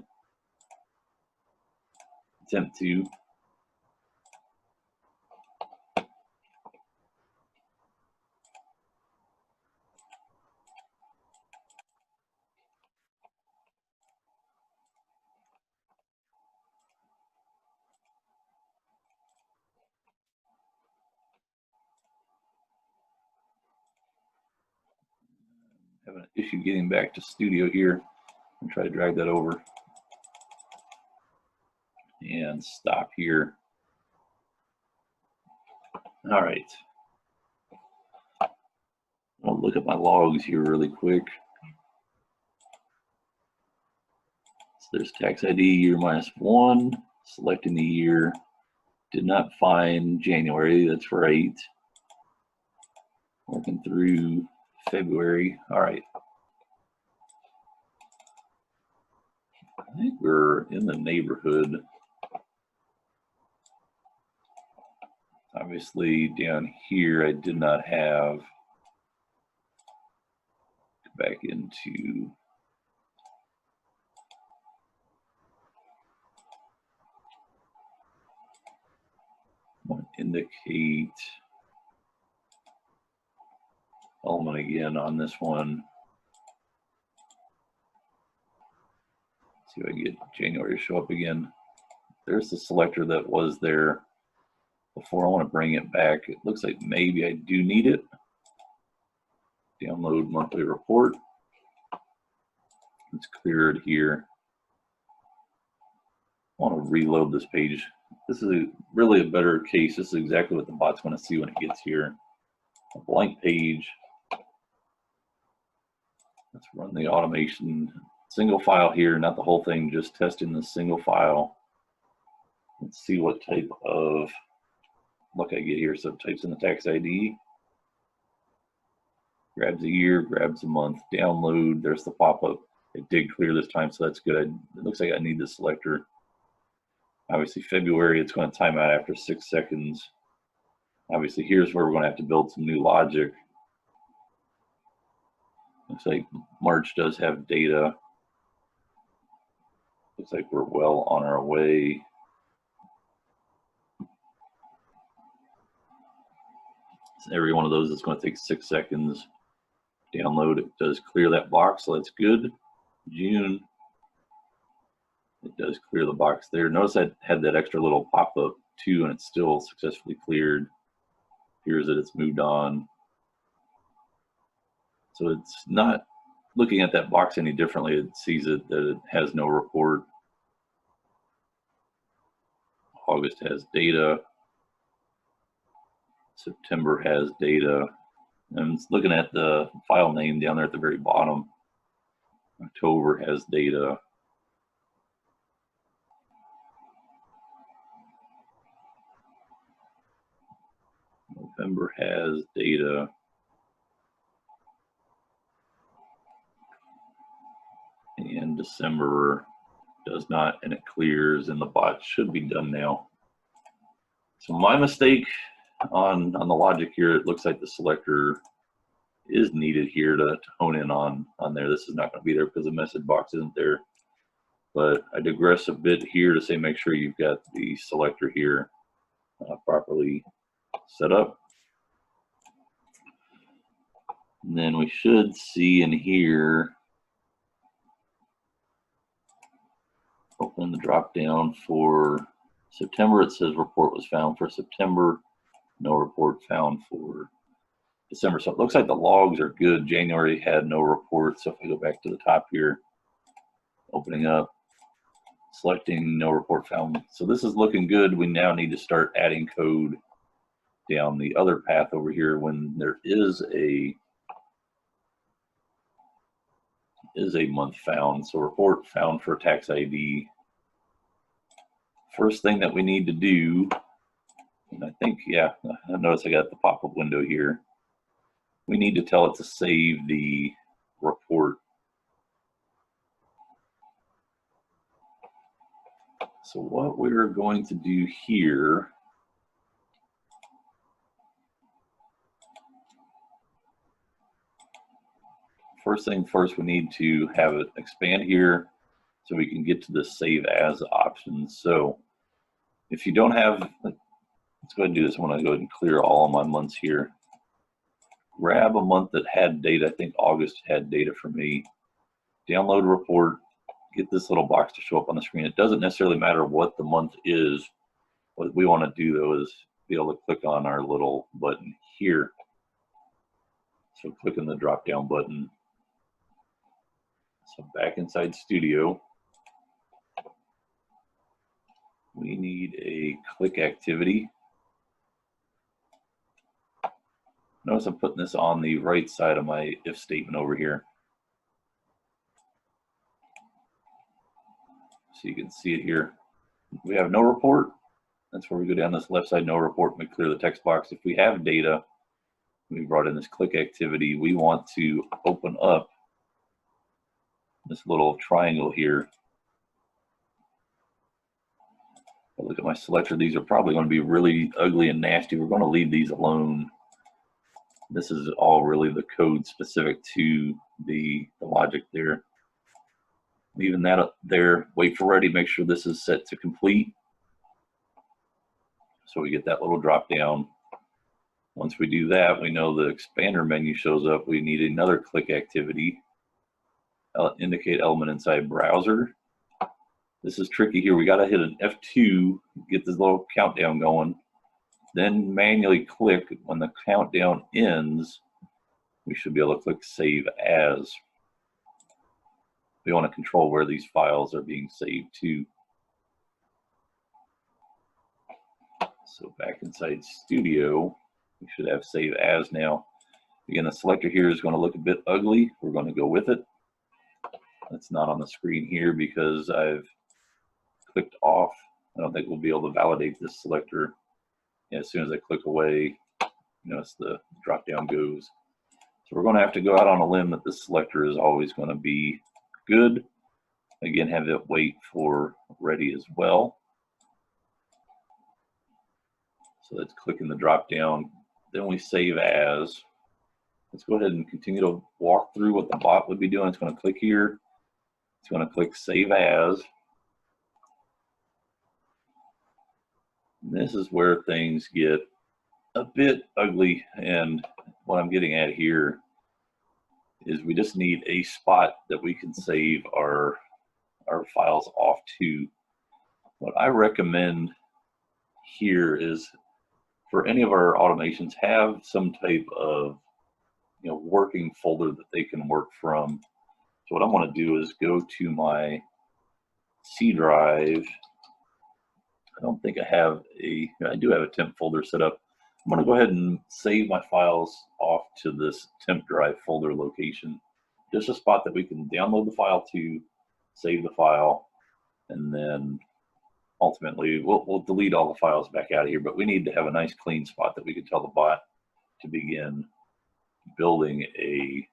Attempt to. Having an issue getting back to studio here. And try to drag that over and stop here. All right. I'll look at my logs here really quick. So there's tax ID year -1, selecting the year. Did not find January, that's right. Working through February. All right. I think we're in the neighborhood. Obviously down here I did not have. Back into indicate element again on this one. See if I can get January to show up again. There's the selector that was there before. I want to bring it back. It looks like maybe I do need it. Download monthly report. It's cleared here. I want to reload this page. This is really a better case. This is exactly what the bot's going to see when it gets here. A blank page. Let's run the automation. Single file here, not the whole thing, just testing the single file. Let's see what type of look I get here. So it types in the tax ID, grabs a year, grabs a month, download. There's the pop-up. It did clear this time, so that's good. It looks like I need the selector. Obviously February, it's going to time out after 6 seconds. Obviously here's where we're going to have to build some new logic. Looks like March does have data. Looks like we're well on our way. So every one of those is going to take 6 seconds. Download, it does clear that box, so that's good. June, it does clear the box there. Notice I had that extra little pop-up too, and it's still successfully cleared. Here's that it's moved on. So it's not looking at that box any differently. It sees it that it has no report. August has data. September has data. And it's looking at the file name down there at the very bottom. October has data. November has data. And December does not, and it clears, and the bot should be done now. So my mistake on the logic here, it looks like the selector is needed here to hone in on there. This is not going to be there because the message box isn't there. But I digress a bit here to say make sure you've got the selector here properly set up. And then we should see in here, open the drop down for September. It says report was found for September. No report found for December. So it looks like the logs are good. January had no report. So if I go back to the top here, opening up, selecting no report found. So this is looking good. We now need to start adding code down the other path over here when there is a month found. So report found for tax ID. First thing that we need to do, and I think, yeah, I notice I got the pop-up window here. We need to tell it to save the report. So what we're going to do here, first thing first, we need to have it expand here so we can get to the save as option. So if you don't have, let's go ahead and do this. I want to go ahead and clear all of my months here. Grab a month that had data. I think August had data for me. Download a report. Get this little box to show up on the screen. It doesn't necessarily matter what the month is. What we want to do though is be able to click on our little button here. So click on the drop down button. So back inside Studio, we need a click activity. Notice I'm putting this on the right side of my if statement over here. So you can see it here. We have no report. That's where we go down this left side, no report, and we clear the text box. If we have data, we brought in this click activity, we want to open up this little triangle here. Look at my selector. These are probably going to be really ugly and nasty. We're going to leave these alone. This is all really the code specific to the logic there. Leaving that up there, wait for ready, make sure this is set to complete. So we get that little drop down. Once we do that, we know the expander menu shows up. We need another click activity. Indicate element inside browser. This is tricky here. We got to hit an F2, get this little countdown going. Then manually click when the countdown ends. We should be able to click Save As. We want to control where these files are being saved to. So back inside Studio, we should have Save As now. Again, the selector here is going to look a bit ugly. We're going to go with it. It's not on the screen here because I've clicked off. I don't think we'll be able to validate this selector. As soon as I click away, notice the drop down goes. So we're going to have to go out on a limb that this selector is always going to be good. Again, have it wait for ready as well. So let's click in the drop down. Then we save as. Let's go ahead and continue to walk through what the bot would be doing. It's going to click here. It's going to click Save As. And this is where things get a bit ugly. And what I'm getting at here is we just need a spot that we can save our files off to. What I recommend here is for any of our automations, have some type of working folder that they can work from. So what I want to do is go to my C drive. I don't think I do have a temp folder set up. I'm going to go ahead and save my files off to this temp drive folder location. Just a spot that we can download the file to, save the file, and then ultimately we'll delete all the files back out of here, but we need to have a nice clean spot that we can tell the bot to begin building a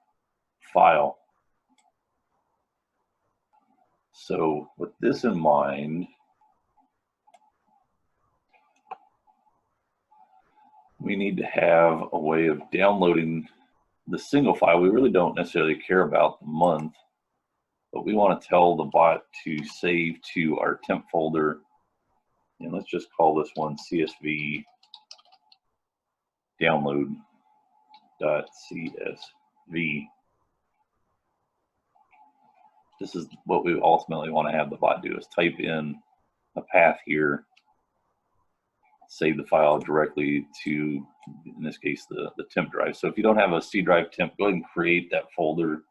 file. So with this in mind, we need to have a way of downloading the single file. We really don't necessarily care about the month, but we want to tell the bot to save to our temp folder. And let's just call this one CSV download.csv. This is what we ultimately want to have the bot do, is type in a path here, save the file directly to, in this case, the temp drive. So if you don't have a C drive temp, go ahead and create that folder,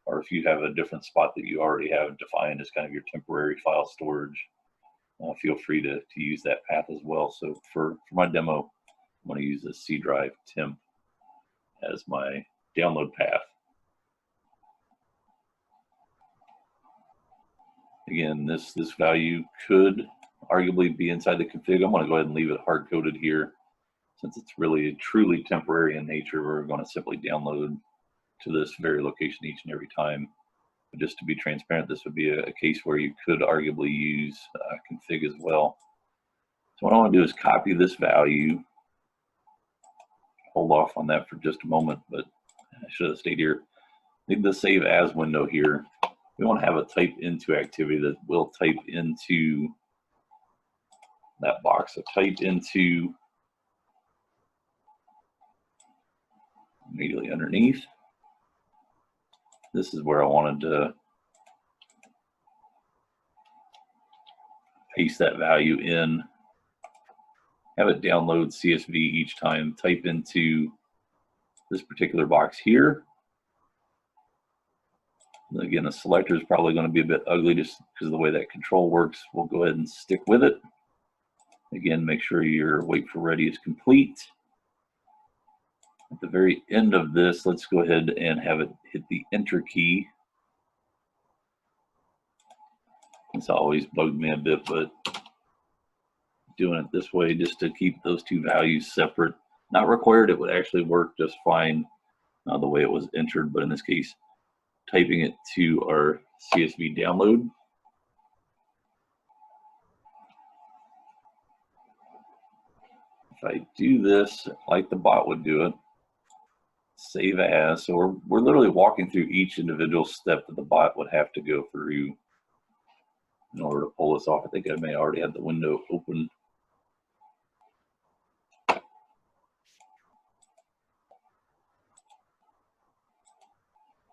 or if you have a different spot that you already have defined as kind of your temporary file storage, feel free to use that path as well. So for my demo, I'm going to use the C drive temp as my download path. Again, this value could arguably be inside the config. I'm going to go ahead and leave it hard-coded here. Since it's really truly temporary in nature, we're going to simply download to this very location each and every time. But just to be transparent, this would be a case where you could arguably use config as well. So what I want to do is copy this value. Hold off on that for just a moment, but I should have stayed here. Leave the Save As window here. We want to have a type into activity that will type into that box. So type into immediately underneath. This is where I wanted to paste that value in. Have it download CSV each time. Type into this particular box here. Again, the selector is probably going to be a bit ugly just because of the way that control works. We'll go ahead and stick with it. Again, make sure your wait for ready is complete. At the very end of this, let's go ahead and have it hit the enter key. It's always bugged me a bit, but doing it this way just to keep those two values separate. Not required, it would actually work just fine the way it was entered, but in this case, typing it to our CSV download. If I do this like the bot would do it, save as, so we're literally walking through each individual step that the bot would have to go through in order to pull this off. I think I may already have the window open.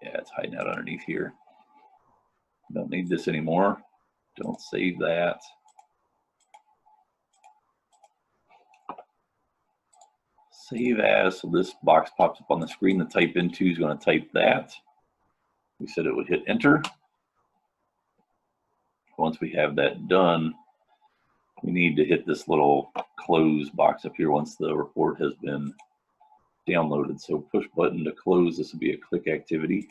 Yeah, it's hiding out underneath here. Don't need this anymore. Don't save that. Save as, so this box pops up on the screen. The type into is going to type that. We said it would hit enter. Once we have that done, we need to hit this little close box up here once the report has been downloaded. So push button to close. This will be a click activity.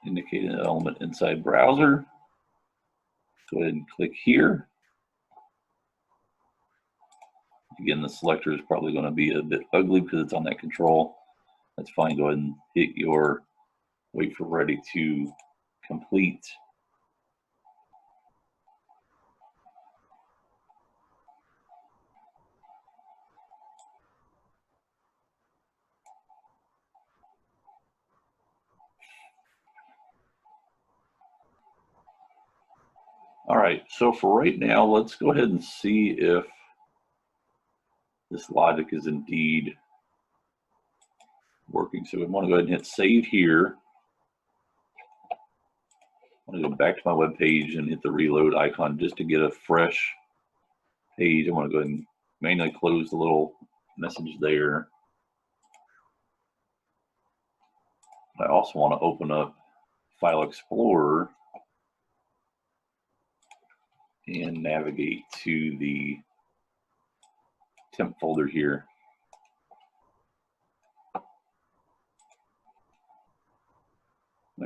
Indicating an element inside browser. Go ahead and click here. Again, the selector is probably going to be a bit ugly because it's on that control. That's fine. Go ahead and hit your wait for ready to complete. All right, so for right now, let's go ahead and see if this logic is indeed working. So we want to go ahead and hit save here. I'm going to go back to my web page and hit the reload icon just to get a fresh page. I want to go ahead and manually close the little message there. I also want to open up File Explorer and navigate to the temp folder here.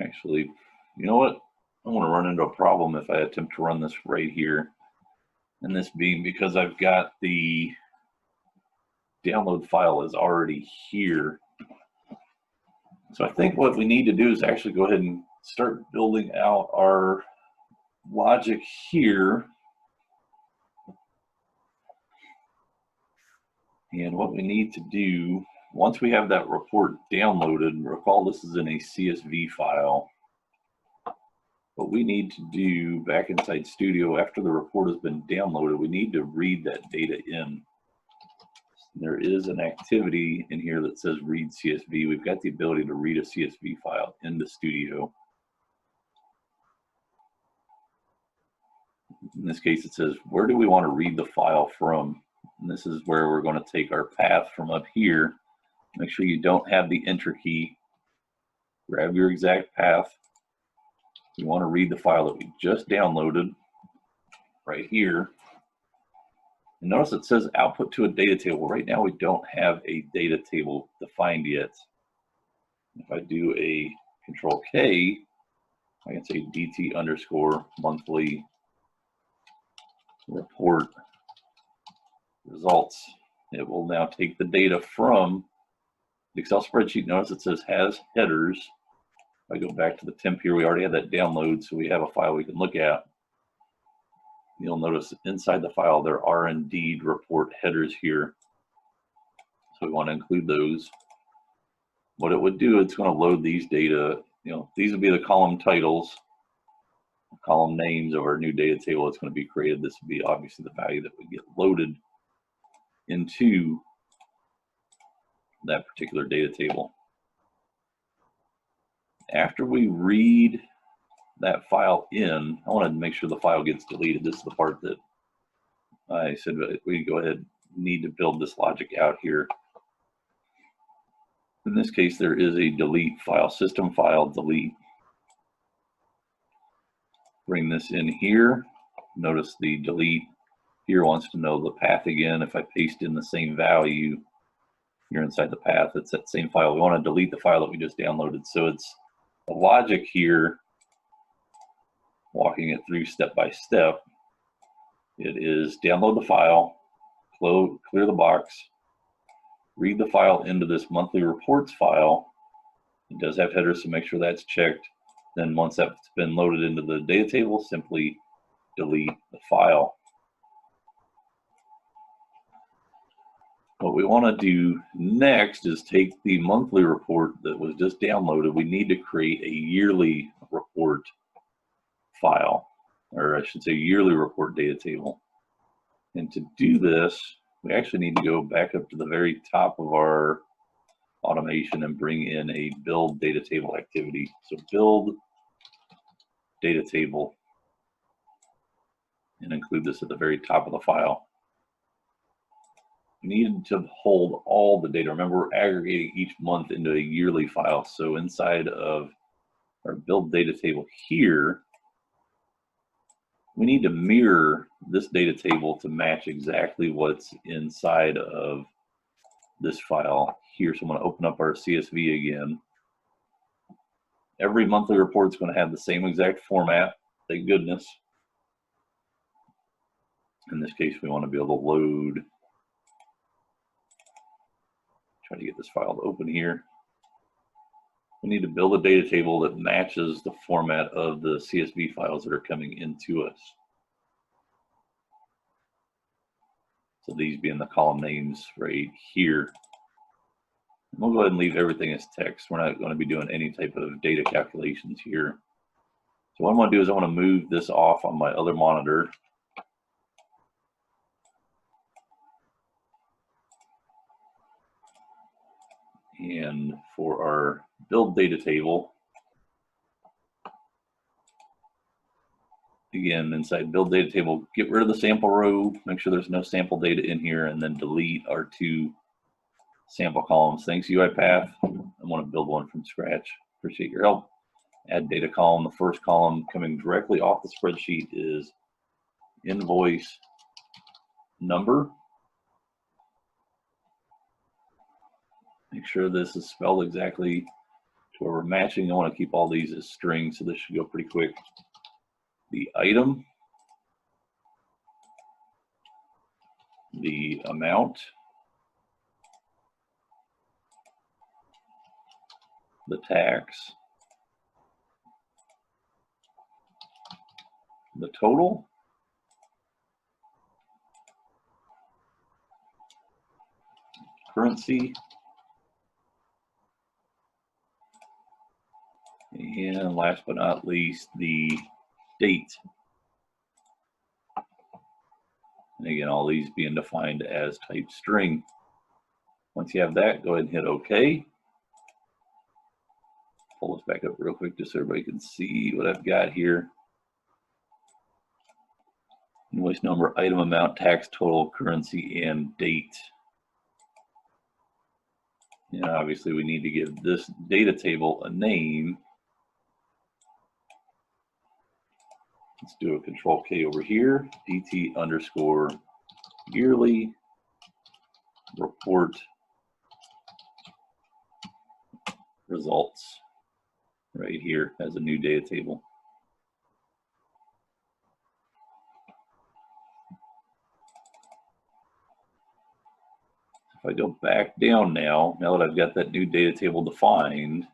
Actually, you know what? I want to run into a problem if I attempt to run this right here. And this being because I've got the download file is already here. So I think what we need to do is actually go ahead and start building out our logic here. And what we need to do, once we have that report downloaded, recall this is in a CSV file. What we need to do back inside Studio, after the report has been downloaded, we need to read that data in. There is an activity in here that says read CSV. We've got the ability to read a CSV file into Studio. In this case, it says, where do we want to read the file from? And this is where we're going to take our path from up here. Make sure you don't have the enter key. Grab your exact path. You want to read the file that we just downloaded right here. And notice it says output to a data table. Right now we don't have a data table defined yet. If I do a Control K, I can say DT underscore monthly report results. It will now take the data from the Excel spreadsheet. Notice it says has headers. If I go back to the temp here, we already have that download, so we have a file we can look at. You'll notice inside the file there are indeed report headers here. So we want to include those. What it would do, it's going to load these data. These would be the column titles, column names of our new data table that's going to be created. This would be obviously the value that would get loaded into that particular data table. After we read that file in, I want to make sure the file gets deleted. This is the part that I said we go ahead need to build this logic out here. In this case, there is a delete file, system file delete. Bring this in here. Notice the delete here wants to know the path again. If I paste in the same value, you're inside the path, it's that same file. We want to delete the file that we just downloaded. So it's the logic here, walking it through step by step. It is download the file, clear the box, read the file into this monthly reports file. It does have headers, so make sure that's checked. Then once that's been loaded into the data table, simply delete the file. What we want to do next is take the monthly report that was just downloaded. We need to create a yearly report file, or I should say yearly report data table. And to do this, we actually need to go back up to the very top of our automation and bring in a build data table activity. So build data table and include this at the very top of the file. We need to hold all the data. Remember, we're aggregating each month into a yearly file. So inside of our build data table here, we need to mirror this data table to match exactly what's inside of this file here. So I'm going to open up our CSV again. Every monthly report is going to have the same exact format, thank goodness. In this case, we want to be able to load. Try to get this file to open here. We need to build a data table that matches the format of the CSV files that are coming into us. So these being the column names right here. And we'll go ahead and leave everything as text. We're not going to be doing any type of data calculations here. So what I'm going to do is I want to move this off on my other monitor. And for our build data table, again, inside build data table, get rid of the sample row, make sure there's no sample data in here, and then delete our two sample columns. Thanks, UiPath. I want to build one from scratch. Appreciate your help. Add data column. The first column coming directly off the spreadsheet is invoice number. Make sure this is spelled exactly to where we're matching. I want to keep all these as strings, so this should go pretty quick. The item, the amount, the tax, the total, currency, and last but not least, the date. And again, all these being defined as type string. Once you have that, go ahead and hit OK. Pull this back up real quick just so everybody can see what I've got here. Invoice number, item amount, tax, total, currency, and date. And obviously we need to give this data table a name. Let's do a control K over here, DT underscore yearly report results right here as a new data table. If I go back down now that I've got that new data table defined,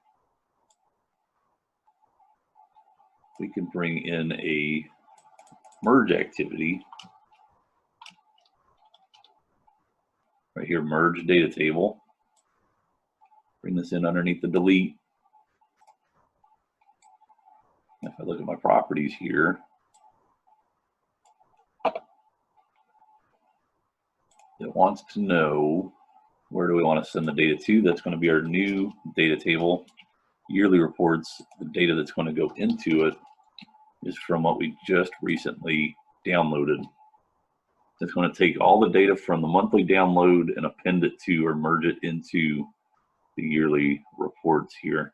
we can bring in a merge activity. Right here, merge data table. Bring this in underneath the delete. If I look at my properties here, it wants to know where do we want to send the data to. That's going to be our new data table. Yearly reports, the data that's going to go into it is from what we just recently downloaded. It's going to take all the data from the monthly download and append it to or merge it into the yearly reports here.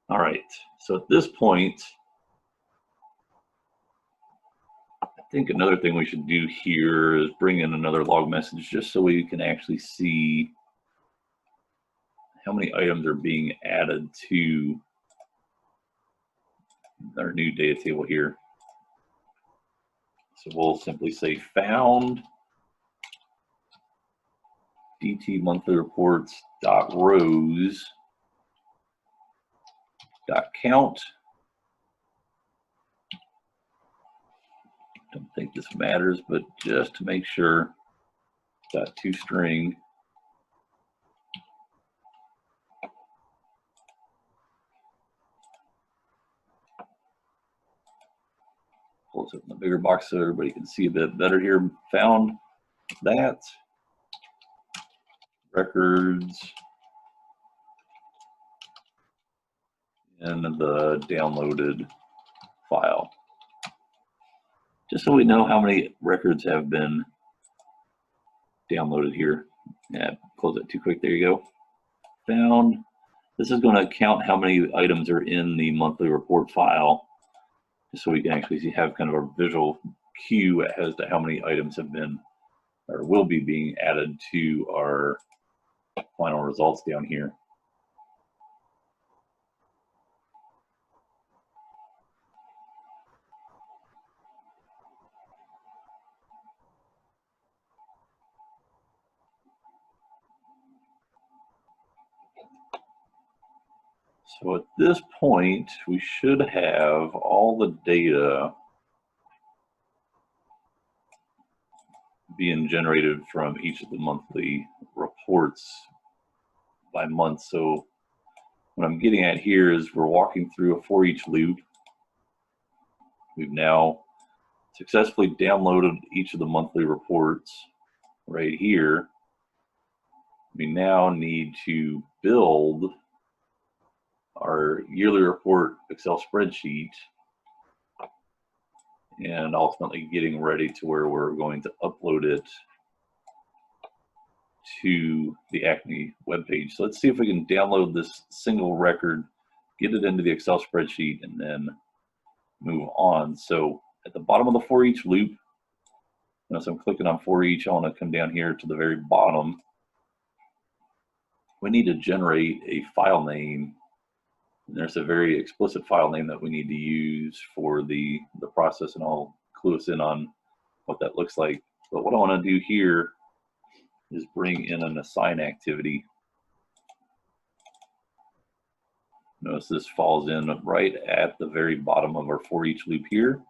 All right, so at this point, I think another thing we should do here is bring in another log message just so we can actually see how many items are being added to our new data table here. So we'll simply say found DT monthly reports dot rows dot count. Don't think this matters, but just to make sure, dot toString. Close up in the bigger box so everybody can see a bit better here. Found that records in the downloaded file. Just so we know how many records have been downloaded here. Yeah, close it too quick. There you go. Found. This is going to count how many items are in the monthly report file, just so we can actually have kind of a visual cue as to how many items have been or will be being added to our final results down here. So at this point, we should have all the data being generated from each of the monthly reports by month. So what I'm getting at here is we're walking through a for each loop. We've now successfully downloaded each of the monthly reports right here. We now need to build our yearly report Excel spreadsheet and ultimately getting ready to where we're going to upload it to the Acme webpage. So let's see if we can download this single record, get it into the Excel spreadsheet, and then move on. So at the bottom of the for each loop, as I'm clicking on for each, I want to come down here to the very bottom. We need to generate a file name. And there's a very explicit file name that we need to use for the process, and I'll clue us in on what that looks like. But what I want to do here is bring in an assign activity. Notice this falls in right at the very bottom of our for each loop here.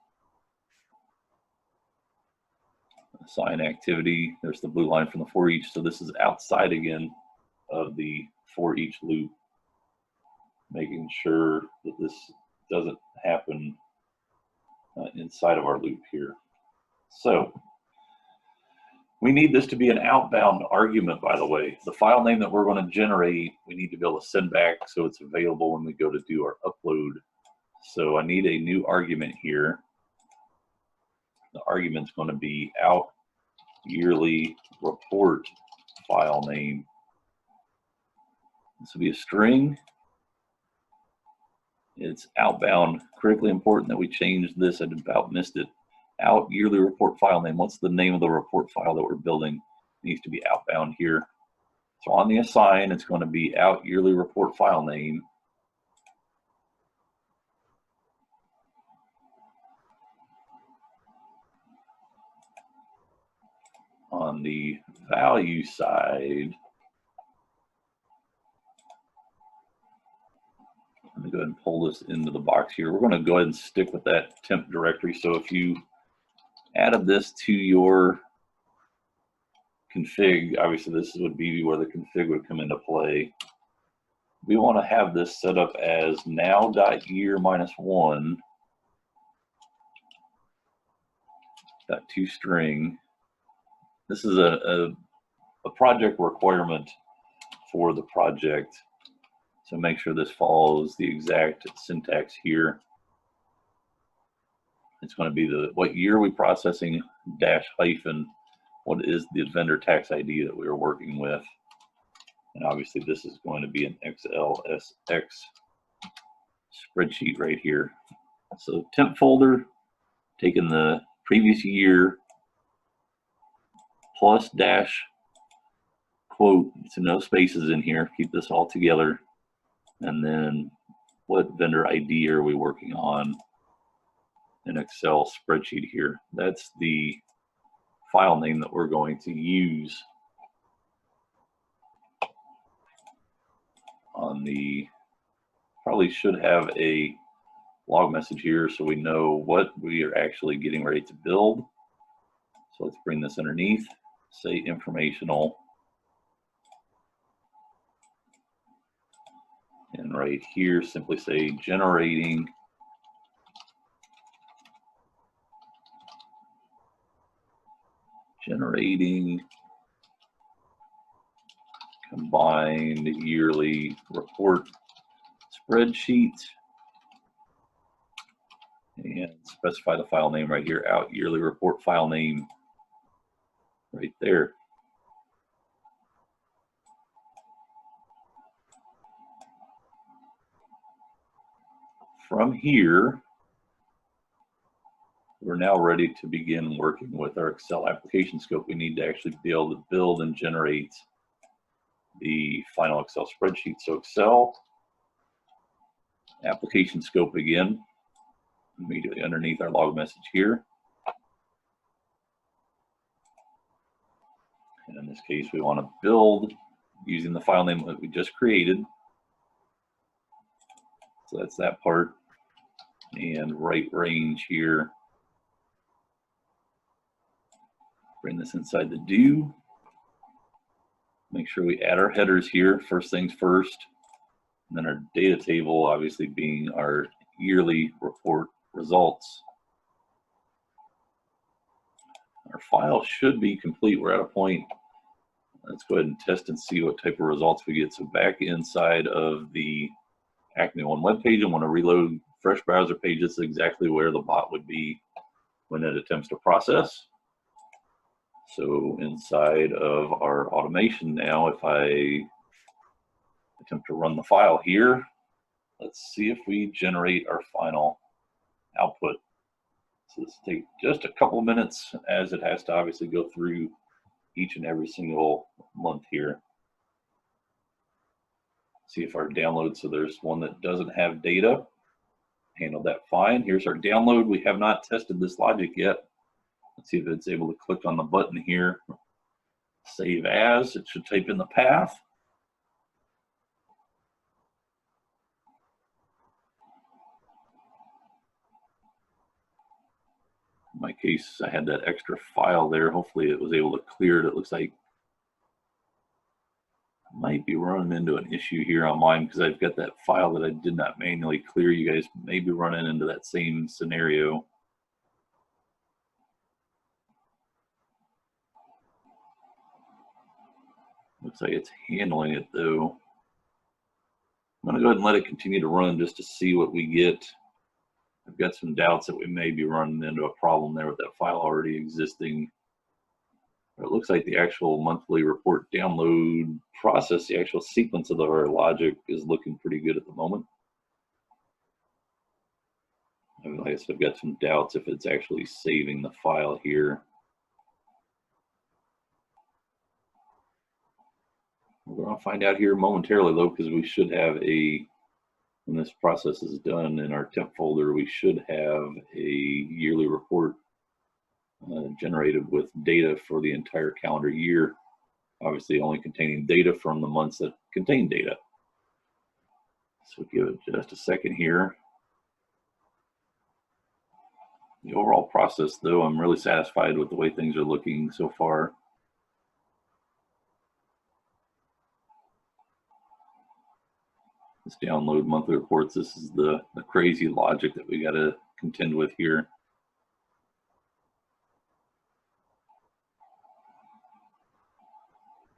Assign activity, there's the blue line from the for each. So this is outside again of the for each loop, making sure that this doesn't happen inside of our loop here. So we need this to be an outbound argument, by the way. The file name that we're going to generate, we need to be able to send back so it's available when we go to do our upload. So I need a new argument here. The argument's going to be out yearly report file name. This will be a string. It's outbound. Critically important that we change this. I about missed it. Out yearly report file name. What's the name of the report file that we're building? It needs to be outbound here. So on the assign, it's going to be out yearly report file name. On the value side, let me go ahead and pull this into the box here. We're going to go ahead and stick with that temp directory. So if you added this to your config, obviously this would be where the config would come into play. We want to have this set up as now.year -1 .toString. This is a project requirement for the project. So make sure this follows the exact syntax here. It's going to be the what year we processing dash hyphen what is the vendor tax ID that we are working with. And obviously this is going to be an XLSX spreadsheet right here. So temp folder, taking the previous year plus dash quote, so no spaces in here, keep this all together. And then what vendor ID are we working on? An Excel spreadsheet here. That's the file name that we're going to use on the, probably should have a log message here so we know what we are actually getting ready to build. So let's bring this underneath, say informational. And right here, simply say generating combined yearly report spreadsheet, and specify the file name right here, out yearly report file name right there. From here, we're now ready to begin working with our Excel application scope. We need to actually be able to build and generate the final Excel spreadsheet. So Excel application scope again, immediately underneath our log message here. And in this case, we want to build using the file name that we just created. So that's that part. And right range here. Bring this inside the do. Make sure we add our headers here, first things first. And then our data table, obviously being our yearly report results. Our file should be complete. We're at a point. Let's go ahead and test and see what type of results we get. So back inside of the Acme One web page, I want to reload fresh browser page. This is exactly where the bot would be when it attempts to process. So inside of our automation now, if I attempt to run the file here, let's see if we generate our final output. So this will take just a couple of minutes, as it has to obviously go through each and every single month here. See if our download, so there's one that doesn't have data, handled that fine. Here's our download. We have not tested this logic yet. Let's see if it's able to click on the button here, save as. It should type in the path. In my case, I had that extra file there. Hopefully it was able to clear it. It looks like I might be running into an issue here on mine because I've got that file that I did not manually clear. You guys may be running into that same scenario. Looks like it's handling it though. I'm going to go ahead and let it continue to run just to see what we get. I've got some doubts that we may be running into a problem there with that file already existing. But it looks like the actual monthly report download process, the actual sequence of our logic is looking pretty good at the moment. Like I said, I've got some doubts if it's actually saving the file here. We're going to find out here momentarily though, because we should have a, when this process is done in our temp folder, we should have a yearly report generated with data for the entire calendar year, obviously only containing data from the months that contain data. So give it just a second here. The overall process though, I'm really satisfied with the way things are looking so far. Let's download monthly reports. This is the crazy logic that we got to contend with here.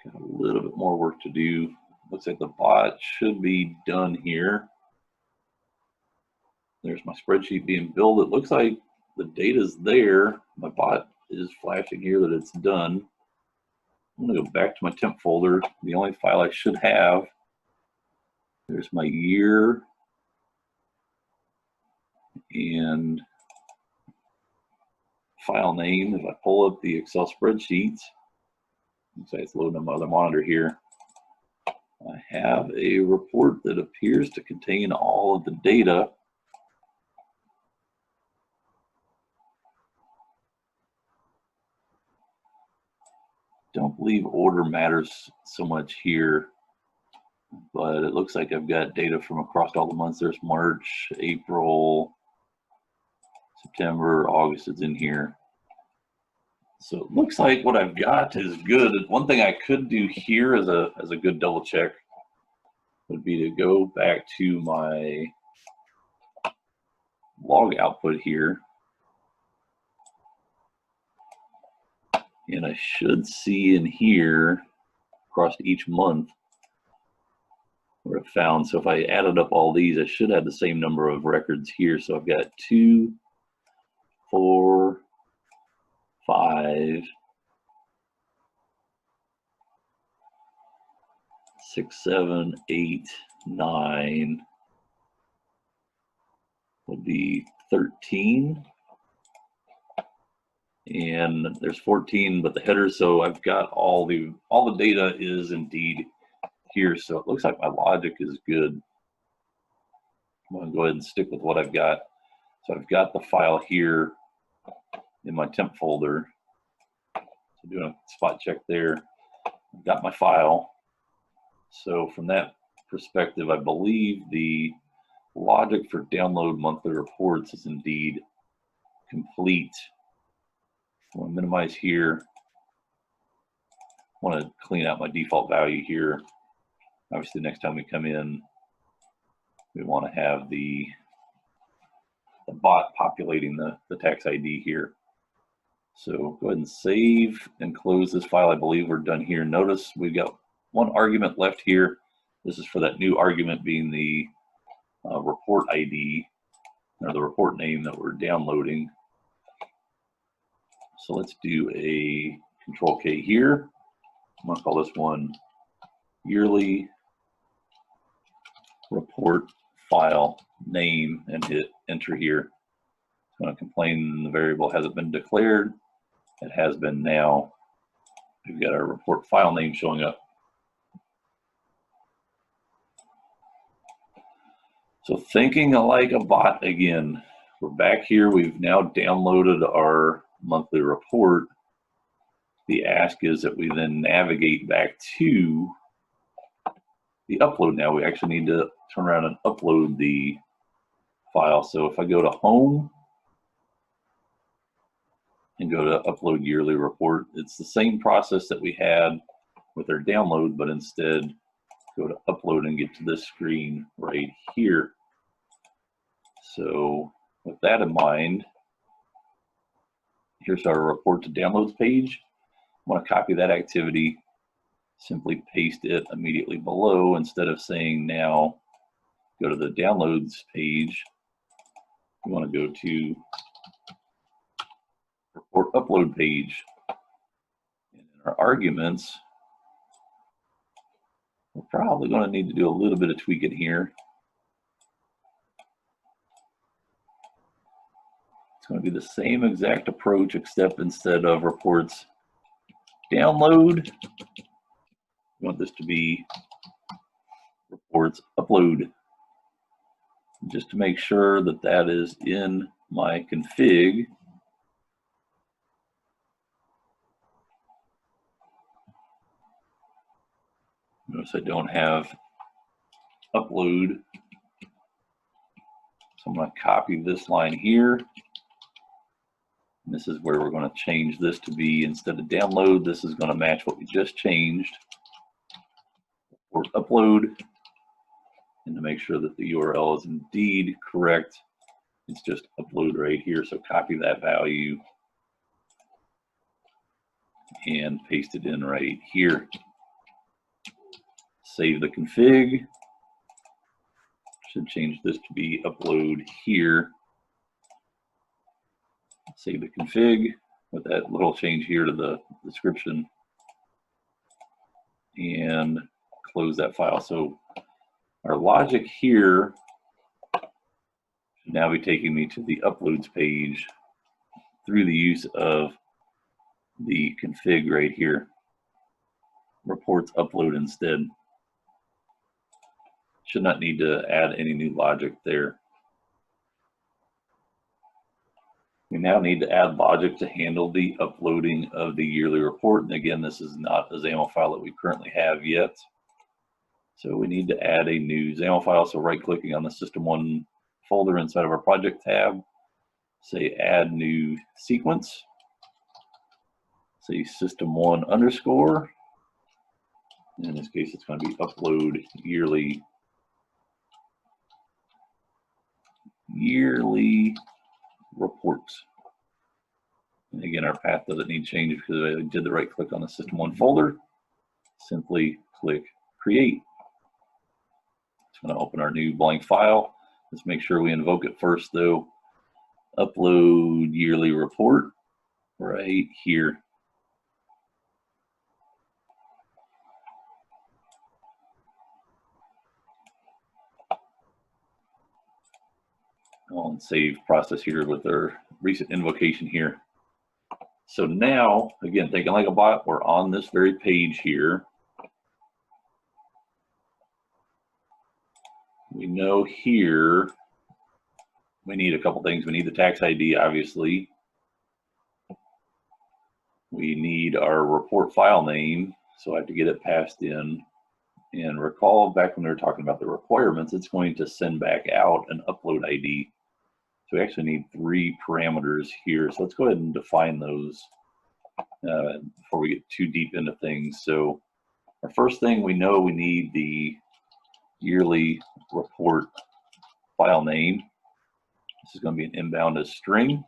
Got a little bit more work to do. Looks like the bot should be done here. There's my spreadsheet being built. It looks like the data's there. My bot is flashing here that it's done. I'm gonna go back to my temp folder. The only file I should have, there's my year and file name. If I pull up the Excel spreadsheets, looks like it's loading on my other monitor here. I have a report that appears to contain all of the data. Don't believe order matters so much here, but it looks like I've got data from across all the months. There's March, April, September, August, it's in here. So it looks like what I've got is good. One thing I could do here as a good double check would be to go back to my log output here. And I should see in here across each month where I found. So if I added up all these, I should have the same number of records here. So I've got 2, 4, 5, 6, 7, 8, 9 would be 13. And there's 14, but the header, so I've got all the data is indeed here. So it looks like my logic is good. I'm going to go ahead and stick with what I've got. So I've got the file here in my temp folder. So doing a spot check there. I've got my file. So from that perspective, I believe the logic for download monthly reports is indeed complete. I want to minimize here. I want to clean out my default value here. Obviously, next time we come in, we want to have the bot populating the tax ID here. So go ahead and save and close this file. I believe we're done here. Notice we've got one argument left here. This is for that new argument being the report ID or the report name that we're downloading. So let's do a Control K here. I'm going to call this one yearly report file name and hit enter here. It's going to complain the variable hasn't been declared. It has been now. We've got our report file name showing up. So thinking like a bot again, we're back here. We've now downloaded our monthly report. The ask is that we then navigate back to the upload. Now we actually need to turn around and upload the file. So if I go to home and go to upload yearly report, it's the same process that we had with our download, but instead go to upload and get to this screen right here. So with that in mind, here's our report to downloads page. I want to copy that activity, simply paste it immediately below. Instead of saying now go to the downloads page, we want to go to report upload page. And in our arguments, we're probably going to need to do a little bit of tweaking here. It's going to be the same exact approach, except instead of reports download, we want this to be reports upload, just to make sure that that is in my config. Notice I don't have upload, so I'm going to copy this line here. And this is where we're going to change this to be, instead of download, this is going to match what we just changed. Or upload, and to make sure that the URL is indeed correct, it's just upload right here. So copy that value and paste it in right here. save the config. Should change this to be upload here. Save the config with that little change here to the description and close that file. So our logic here should now be taking me to the uploads page through the use of the config right here. Reports upload instead. Should not need to add any new logic there. We now need to add logic to handle the uploading of the yearly report. And again, this is not a XAML file that we currently have yet. So we need to add a new XAML file. So right-clicking on the System1 folder inside of our project tab, say add new sequence, say System1 underscore. In this case, it's going to be upload yearly reports. And again, our path doesn't need change because I did the right click on the System1 folder. Simply click create. It's going to open our new blank file. Let's make sure we invoke it first though. Upload yearly report right here. I'll save process here with our recent invocation here. So now, again, thinking like a bot, we're on this very page here. We know here we need a couple things. We need the tax ID, obviously. We need our report file name, so I have to get it passed in. And recall back when we were talking about the requirements, it's going to send back out an upload ID. So we actually need 3 parameters here. So let's go ahead and define those before we get too deep into things. So our first thing, we know we need the yearly report file name. This is going to be an inbound as string.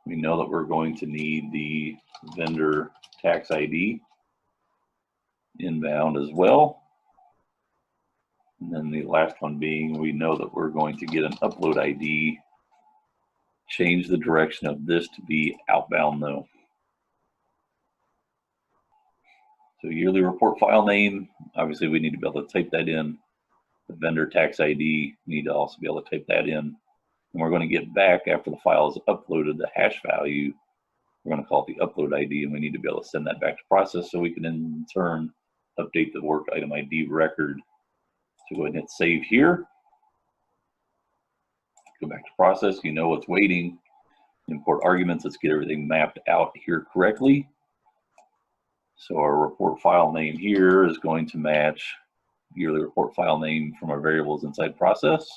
We know that we're going to need the vendor tax ID inbound as well. And then the last one being, we know that we're going to get an upload ID. Change the direction of this to be outbound though. So yearly report file name, obviously we need to be able to type that in. The vendor tax ID, we need to also be able to type that in. And we're going to get back after the file is uploaded the hash value. We're going to call it the upload ID, and we need to be able to send that back to process so we can in turn update the work item ID record. So go ahead and hit save here. Go back to process. You know what's waiting. Import arguments. Let's get everything mapped out here correctly. So our report file name here is going to match yearly report file name from our variables inside process.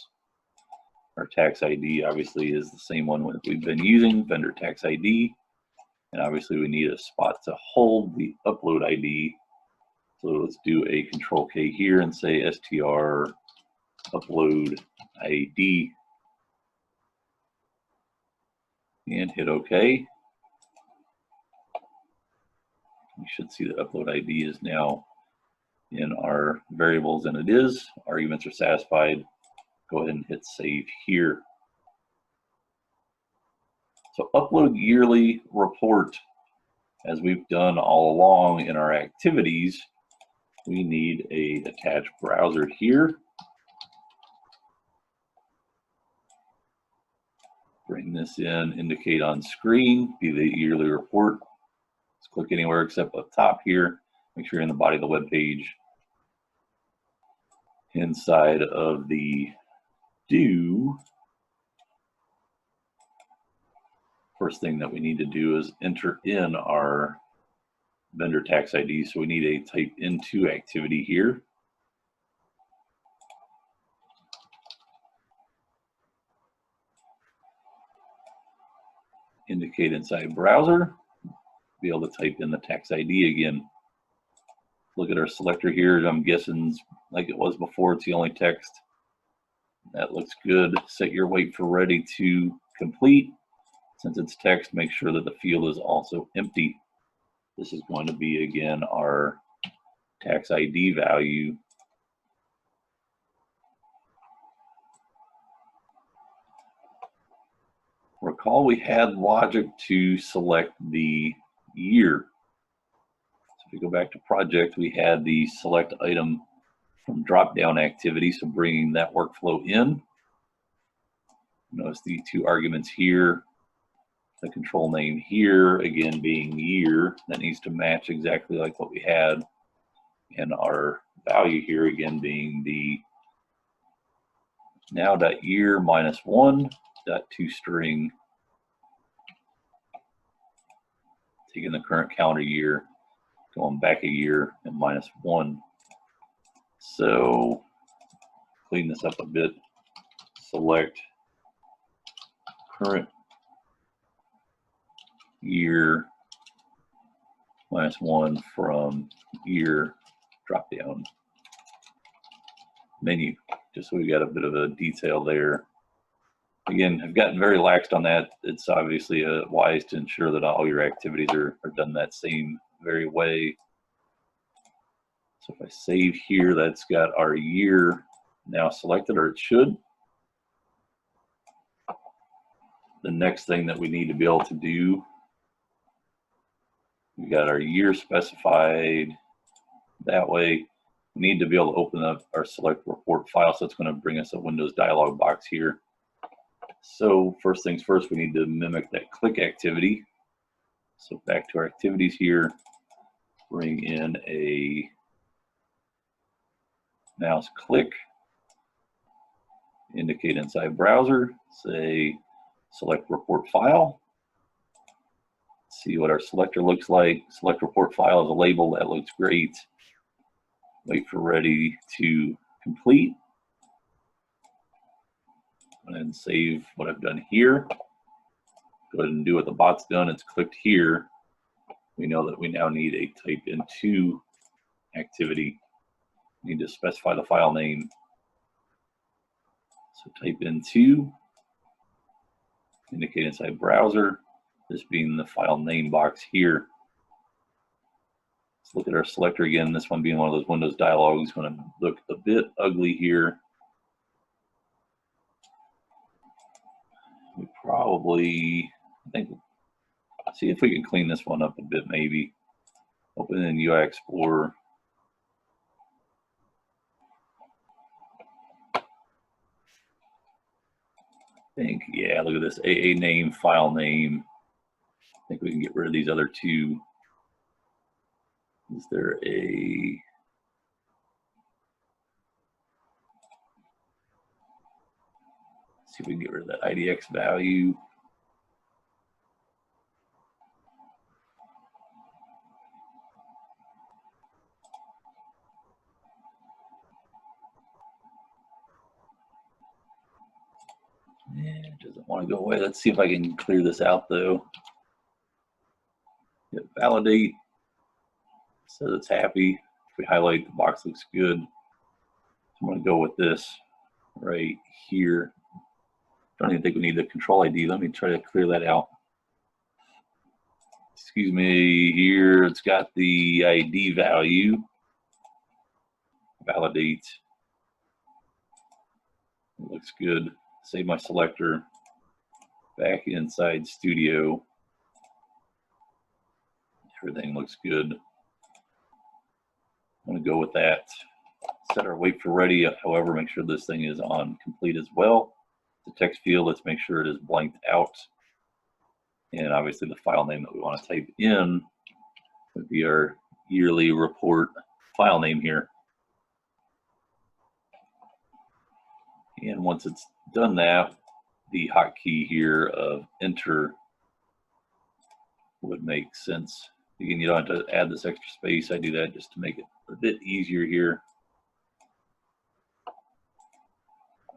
Our tax ID obviously is the same one that we've been using, vendor tax ID. And obviously we need a spot to hold the upload ID. So let's do a control K here and say str upload ID and hit OK. You should see that upload ID is now in our variables, and it is. Arguments are satisfied. Go ahead and hit save here. So upload yearly report, as we've done all along in our activities, we need a attached browser here. Bring this in, indicate on screen, be the yearly report. Let's click anywhere except up top here. Make sure you're in the body of the web page. Inside of the do, first thing that we need to do is enter in our vendor tax ID. So we need a type into activity here. Indicate inside browser, be able to type in the tax ID again. Look at our selector here. I'm guessing like it was before, it's the only text. That looks good. Set your wait for ready to complete. Since it's text, make sure that the field is also empty. This is going to be, again, our tax ID value. Recall we had logic to select the year. So if we go back to project, we had the select item from drop-down activity, so bringing that workflow in. Notice the two arguments here, the control name here, again being year, that needs to match exactly like what we had, and our value here again being the now.year minus 1.toString, taking the current calendar year, going back a year, and minus 1. So clean this up a bit, select current year minus 1 from year drop down menu, just so we got a bit of a detail there. Again, I've gotten very laxed on that. It's obviously wise to ensure that all your activities are done that same very way. So if I save here, that's got our year now selected, or it should. The next thing that we need to be able to do, we got our year specified that way. We need to be able to open up our select report file, so it's going to bring us a Windows dialog box here. So first things first, we need to mimic that click activity. So back to our activities here, bring in a mouse click, indicate inside browser, say select report file. See what our selector looks like. Select report file is a label, that looks great. Wait for ready to complete. And save what I've done here. Go ahead and do what the bot's done. It's clicked here. We know that we now need a type into activity. We need to specify the file name. So type into, indicate inside browser, this being the file name box here. Let's look at our selector again. This one being one of those Windows dialogues, going to look a bit ugly here. We probably, I think, see if we can clean this one up a bit maybe. Open in UI Explorer. I think, yeah, look at this, AA name, file name. I think we can get rid of these other two. Is there a, see if we can get rid of that IDX value. It doesn't want to go away. Let's see if I can clear this out though. Hit validate. Says it's happy. If we highlight, the box looks good. So I'm going to go with this right here. Don't even think we need the control ID. Let me try to clear that out. Excuse me, here it's got the ID value. Validate. It looks good. Save my selector. Back inside Studio. Everything looks good. I'm going to go with that. Set our wait for ready. However, make sure this thing is on complete as well. The text field, let's make sure it is blanked out. And obviously the file name that we want to type in would be our yearly report file name here. And once it's done that, the hotkey here of enter would make sense. Again, you don't have to add this extra space. I do that just to make it a bit easier here.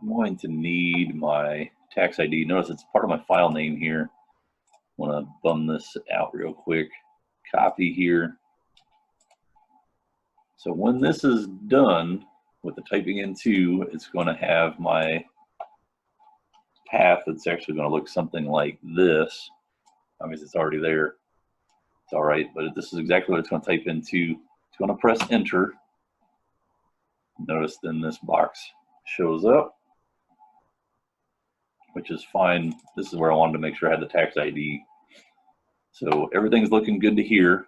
I'm going to need my tax ID. Notice it's part of my file name here. I want to bum this out real quick. Copy here. So when this is done with the typing into, it's going to have my path that's actually going to look something like this. Obviously, it's already there. It's all right, but this is exactly what it's going to type into. It's going to press enter. Notice then this box shows up, which is fine. This is where I wanted to make sure I had the tax ID. So everything's looking good to here.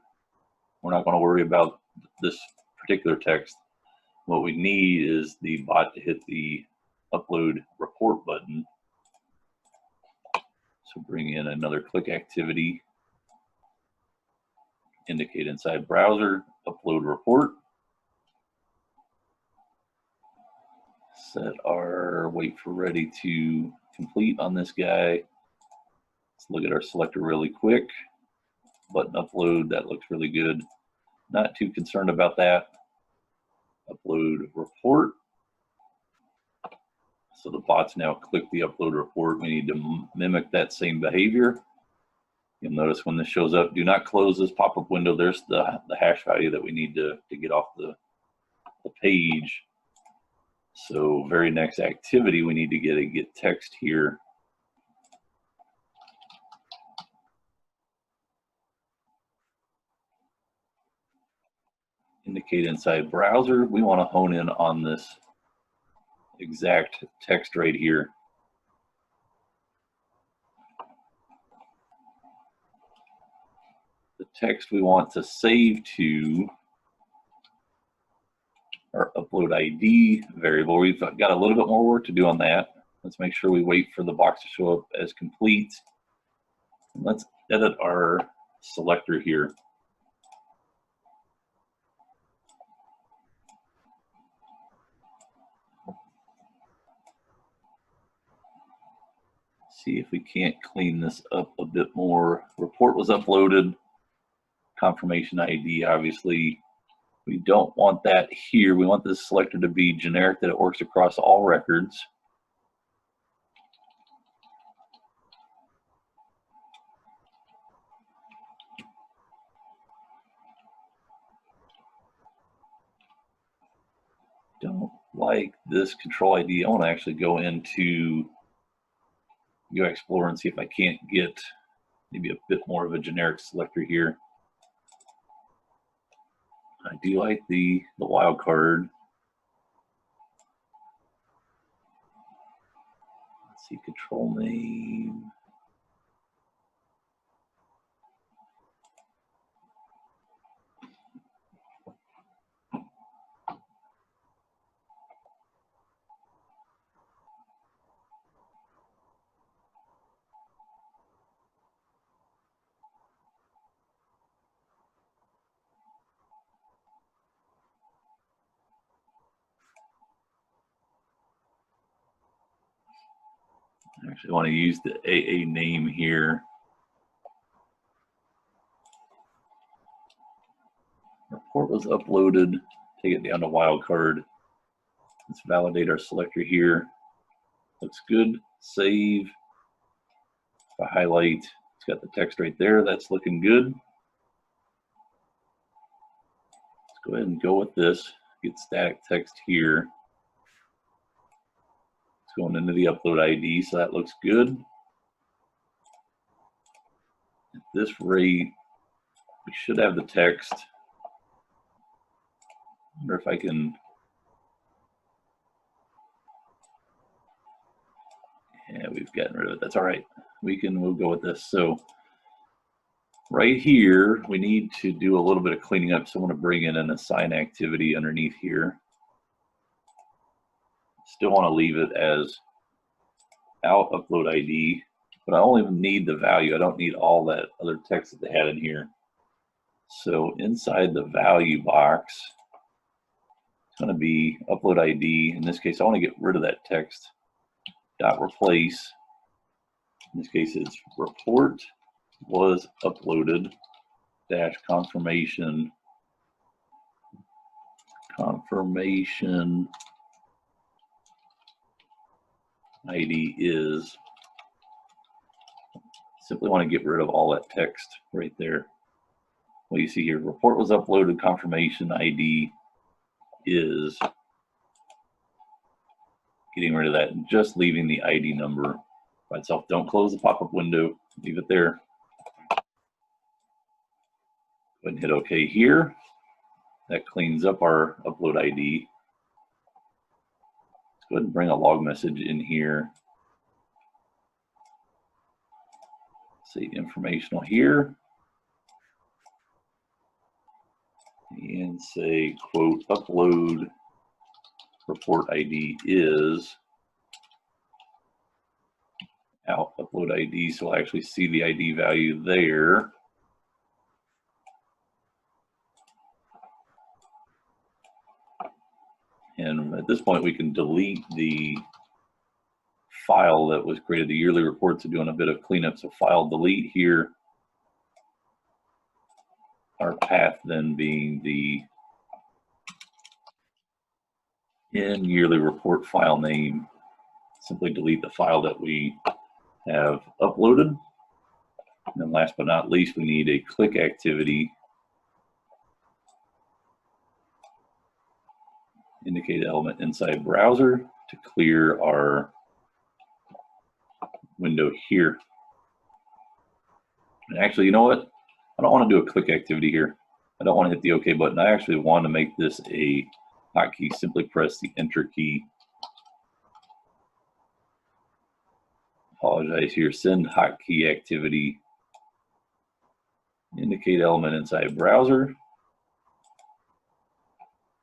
We're not going to worry about this particular text. What we need is the bot to hit the upload report button. So bring in another click activity, indicate inside browser, upload report. Set our wait for ready to complete on this guy. Let's look at our selector really quick. Button upload, that looks really good. Not too concerned about that. Upload report. So the bots now click the upload report. We need to mimic that same behavior. You'll notice when this shows up, do not close this pop-up window. There's the hash value that we need to get off the page. So very next activity, we need to get a get text here. Indicate inside browser. We want to hone in on this exact text right here. The text we want to save to our upload ID variable. We've got a little bit more work to do on that. Let's make sure we wait for the box to show up as complete. Let's edit our selector here. See if we can't clean this up a bit more. Report was uploaded. Confirmation ID, obviously. We don't want that here. We want this selector to be generic, that it works across all records. Don't like this control ID. I want to actually go into UI Explorer and see if I can't get maybe a bit more of a generic selector here. I do like the wildcard. Let's see, control name. I actually want to use the AA name here. Report was uploaded. Take it down to wildcard. Let's validate our selector here. Looks good. Save. If I highlight, it's got the text right there. That's looking good. Let's go ahead and go with this. Get static text here. It's going into the upload ID, so that looks good. At this rate, we should have the text. I wonder if I can. Yeah, we've gotten rid of it. That's all right. We'll go with this. So right here, we need to do a little bit of cleaning up. So I'm going to bring in an assign activity underneath here. Still want to leave it as out upload ID, but I only need the value. I don't need all that other text that they had in here. So inside the value box, it's going to be upload ID. In this case, I want to get rid of that text. Dot replace. In this case, it's report was uploaded dash confirmation ID is. Simply want to get rid of all that text right there. What you see here, report was uploaded, confirmation ID is. Getting rid of that and just leaving the ID number by itself. Don't close the pop-up window, leave it there. Go ahead and hit OK here. That cleans up our upload ID. Let's go ahead and bring a log message in here. Say informational here. And say, quote, upload report ID is out upload ID. So we'll actually see the ID value there. And at this point, we can delete the file that was created, the yearly report, to doing a bit of cleanup. So file delete here. Our path then being the in yearly report file name. Simply delete the file that we have uploaded. And then last but not least, we need a click activity. Indicate element inside browser to clear our window here. And actually, you know what? I don't want to do a click activity here. I don't want to hit the OK button. I actually want to make this a hotkey. Simply press the Enter key. Apologize here. Send hotkey activity. Indicate element inside browser.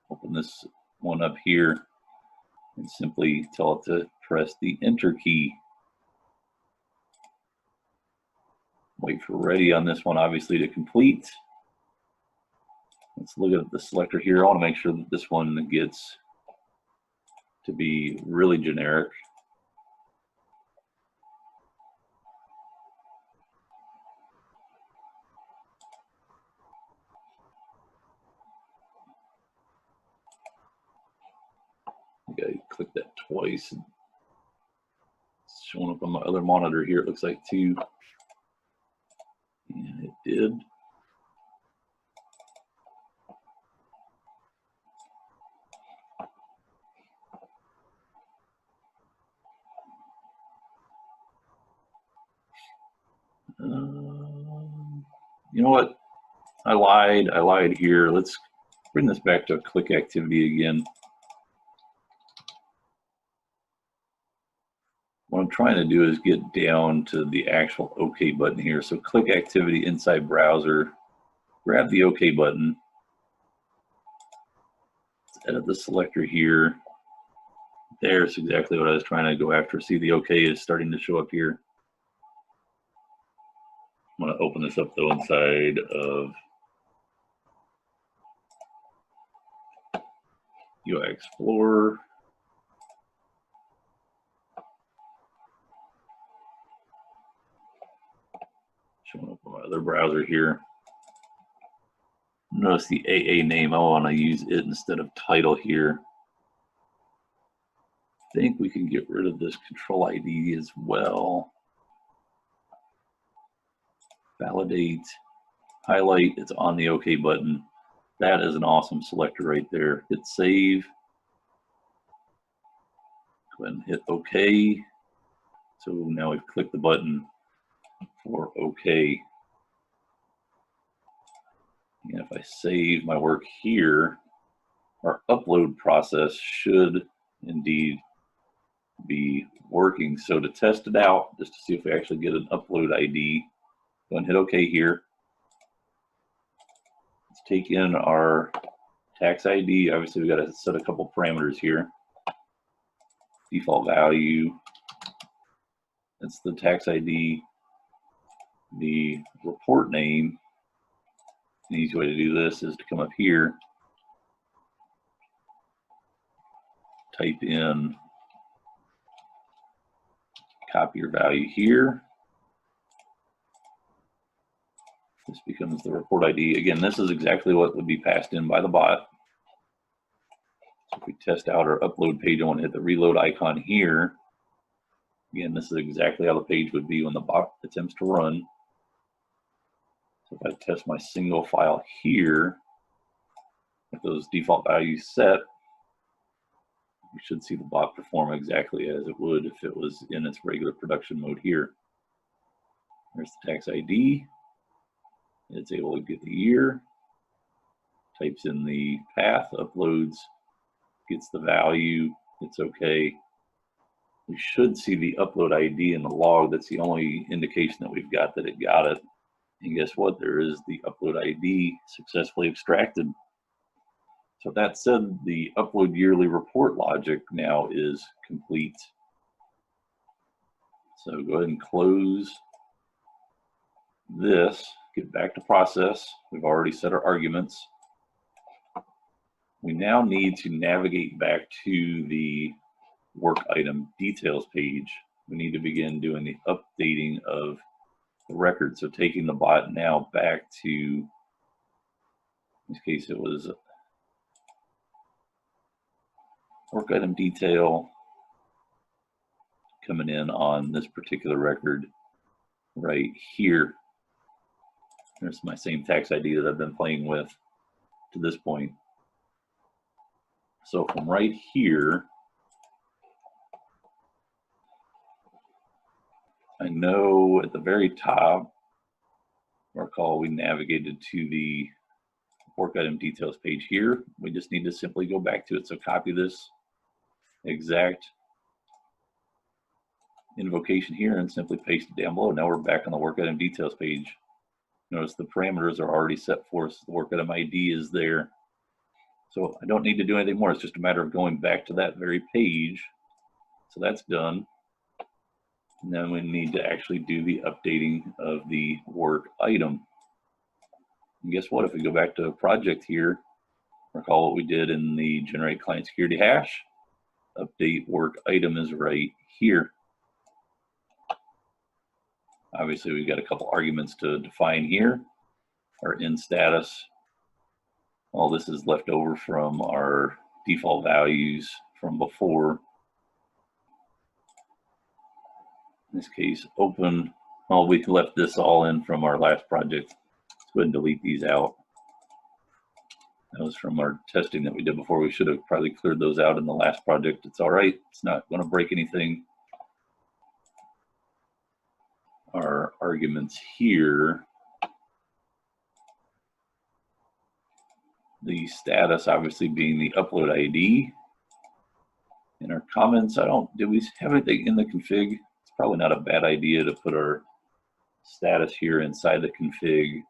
Open this one up here and simply tell it to press the Enter key. Wait for ready on this one, obviously, to complete. Let's look at the selector here. I want to make sure that this one gets to be really generic. Okay, click that twice. It's showing up on my other monitor here, it looks like too. And it did. You know what? I lied here. Let's bring this back to a click activity again. What I'm trying to do is get down to the actual OK button here. So click activity inside browser, grab the OK button. Let's edit the selector here. There's exactly what I was trying to go after. See, the OK is starting to show up here. I'm going to open this up though inside of UI Explorer. Showing up on my other browser here. Notice the AA name. I want to use it instead of title here. I think we can get rid of this control ID as well. Validate, highlight, it's on the OK button. That is an awesome selector right there. Hit save. Go ahead and hit OK. So now we've clicked the button for OK. And if I save my work here, our upload process should indeed be working. So to test it out, just to see if we actually get an upload ID, go and hit OK here. Let's take in our tax ID. Obviously, we got to set a couple parameters here. Default value, that's the tax ID. The report name, an easy way to do this is to come up here, type in, copy your value here. This becomes the report ID. Again, this is exactly what would be passed in by the bot. So if we test out our upload page, I want to hit the reload icon here. Again, this is exactly how the page would be when the bot attempts to run. So if I test my single file here, with those default values set, we should see the bot perform exactly as it would if it was in its regular production mode here. There's the tax ID. It's able to get the year. types in the path, uploads, gets the value, it's okay. We should see the upload ID in the log. That's the only indication that we've got that it got it. And guess what? There is the upload ID successfully extracted. So that said, the upload yearly report logic now is complete. So go ahead and close this, get back to process. We've already set our arguments. We now need to navigate back to the work item details page. We need to begin doing the updating of the record. So taking the bot now back to, in this case, it was work item detail coming in on this particular record right here. There's my same tax ID that I've been playing with to this point. So from right here, I know at the very top, recall we navigated to the work item details page here. We just need to simply go back to it. So copy this exact invocation here and simply paste it down below. Now we're back on the work item details page. Notice the parameters are already set for us. The work item ID is there. So I don't need to do anything more. It's just a matter of going back to that very page. So that's done. And then we need to actually do the updating of the work item. And guess what? If we go back to a project here, recall what we did in the generate client security hash, update work item is right here. Obviously, we've got a couple arguments to define here. Our in status, all this is left over from our default values from before. In this case, open. Well, we left this all in from our last project. Let's go ahead and delete these out. That was from our testing that we did before. We should have probably cleared those out in the last project. It's all right. It's not going to break anything. Our arguments here, the status obviously being the upload ID. In our comments, did we have anything in the config? It's probably not a bad idea to put our status here inside the config.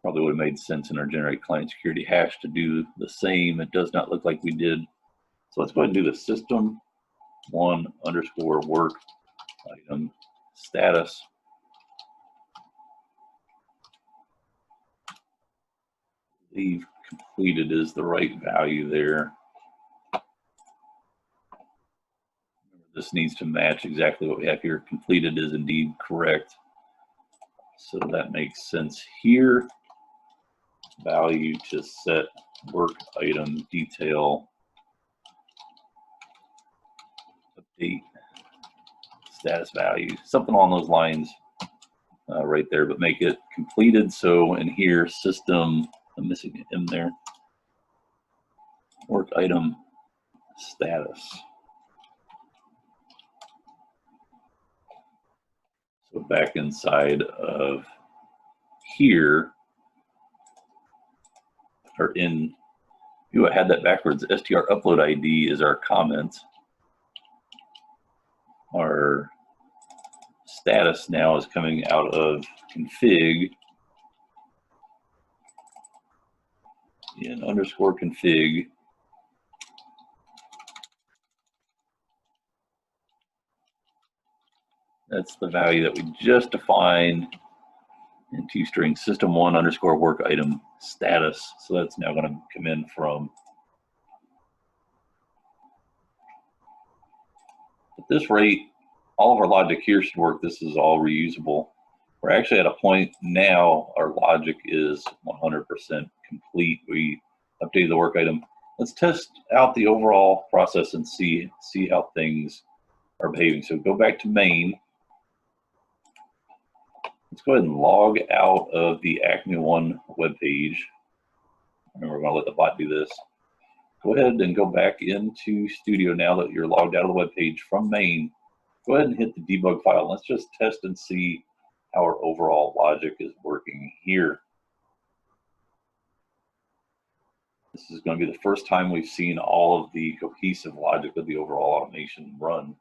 Probably would have made sense in our generate client security hash to do the same. It does not look like we did. So let's go ahead and do the system1_work item status. Leave completed is the right value there. This needs to match exactly what we have here. Completed is indeed correct. So that makes sense here. Value to set work item detail update status value, something along those lines right there, but make it completed. So in here, system, I'm missing an M there, work item status. So back inside of here, or in, I had that backwards, str upload ID is our comment. Our status now is coming out of config in _config. That's the value that we just defined in toString system1_work item status. So that's now going to come in from. At this rate, all of our logic here should work. This is all reusable. We're actually at a point now, our logic is 100% complete. We updated the work item. Let's test out the overall process and see how things are behaving. So go back to main. Let's go ahead and log out of the Acme One web page. And we're going to let the bot do this. Go ahead and go back into Studio now that you're logged out of the web page from main. Go ahead and hit the debug file. Let's just test and see how our overall logic is working here. This is going to be the first time we've seen all of the cohesive logic of the overall automation run.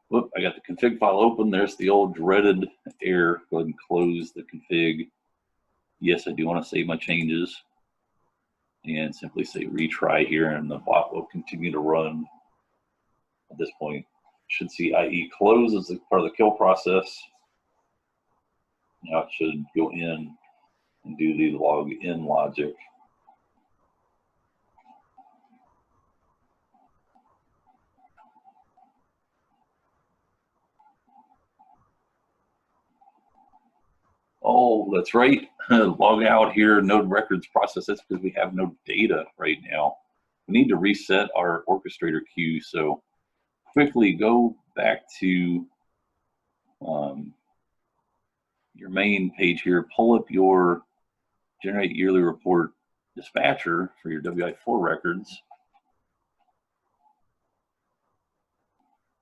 Whoop, I got the config file open. There's the old dreaded error. Go ahead and close the config. Yes, I do want to save my changes. And simply say retry here, and the bot will continue to run. At this point, you should see IE close as part of the kill process. Now it should go in and do the log in logic. Oh, that's right. Log out here, node records process. That's because we have no data right now. We need to reset our orchestrator queue. So quickly go back to your main page here, pull up your generate yearly report dispatcher for your WI4 records.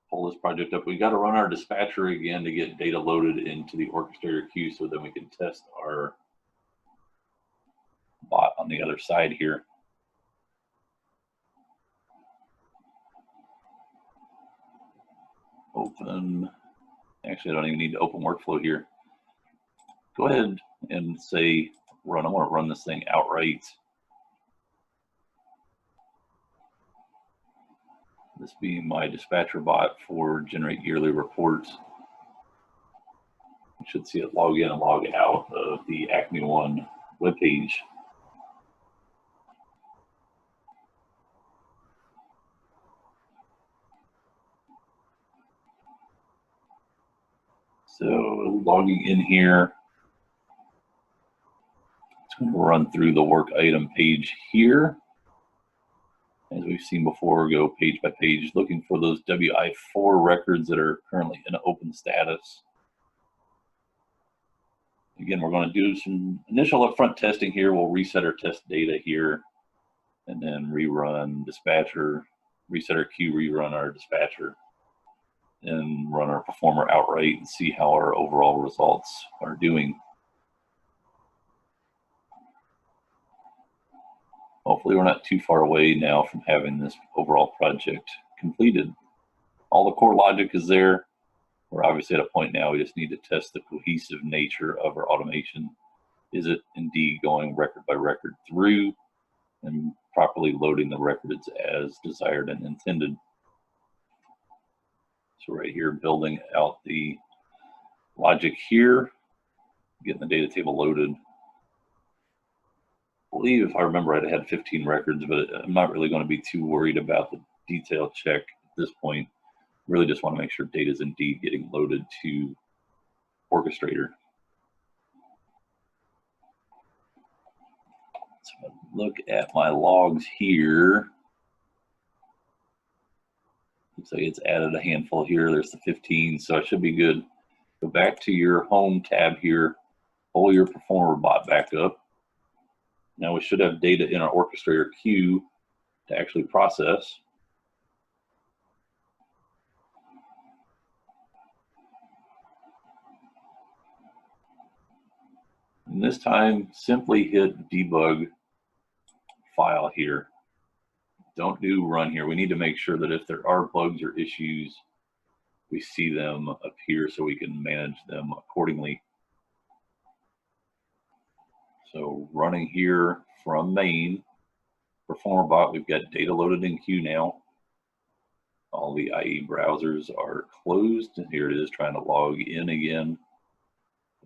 Pull this project up. We got to run our dispatcher again to get data loaded into the orchestrator queue so then we can test our bot on the other side here. Open, actually I don't even need to open workflow here. Go ahead and say run. I want to run this thing outright. This being my dispatcher bot for generate yearly reports. You should see it log in and log out of the Acme One webpage. So logging in here, it's going to run through the work item page here. As we've seen before, go page by page, looking for those WI4 records that are currently in open status. Again, we're going to do some initial upfront testing here. We'll reset our test data here, and then rerun dispatcher, reset our queue, rerun our dispatcher, and run our performer outright and see how our overall results are doing. Hopefully we're not too far away now from having this overall project completed. All the core logic is there. We're obviously at a point now we just need to test the cohesive nature of our automation. Is it indeed going record by record through and properly loading the records as desired and intended? So right here, building out the logic here, getting the data table loaded. I believe, if I remember right, I had 15 records, but I'm not really going to be too worried about the detail check at this point. Really just want to make sure data is indeed getting loaded to Orchestrator. So look at my logs here. Looks like it's added a handful here. There's the 15, so it should be good. Go back to your home tab here, pull your performer bot back up. Now we should have data in our orchestrator queue to actually process. And this time, simply hit debug file here. Don't do run here. We need to make sure that if there are bugs or issues, we see them appear so we can manage them accordingly. So running here from main, performer bot, we've got data loaded in queue now. All the IE browsers are closed. And here it is trying to log in again.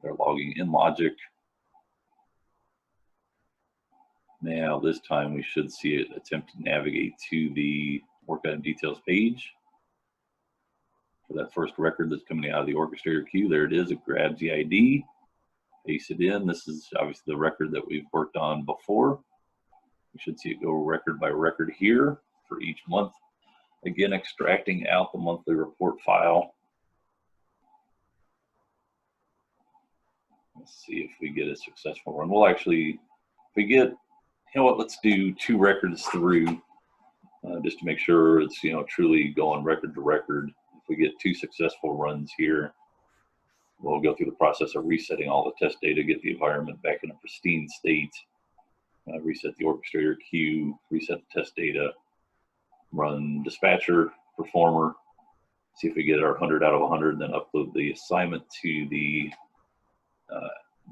They're logging in logic. Now this time we should see it attempt to navigate to the work item details page. For that first record that's coming out of the orchestrator queue, there it is. It grabs the ID, pastes it in. This is obviously the record that we've worked on before. We should see it go record by record here for each month. Again, extracting out the monthly report file. Let's see if we get a successful run. We'll actually, if we get, you know what, let's do 2 records through just to make sure it's, you know, truly going record to record. If we get 2 successful runs here, we'll go through the process of resetting all the test data, get the environment back in a pristine state, reset the orchestrator queue, reset the test data, run dispatcher, performer, see if we get our 100 out of 100, then upload the assignment to the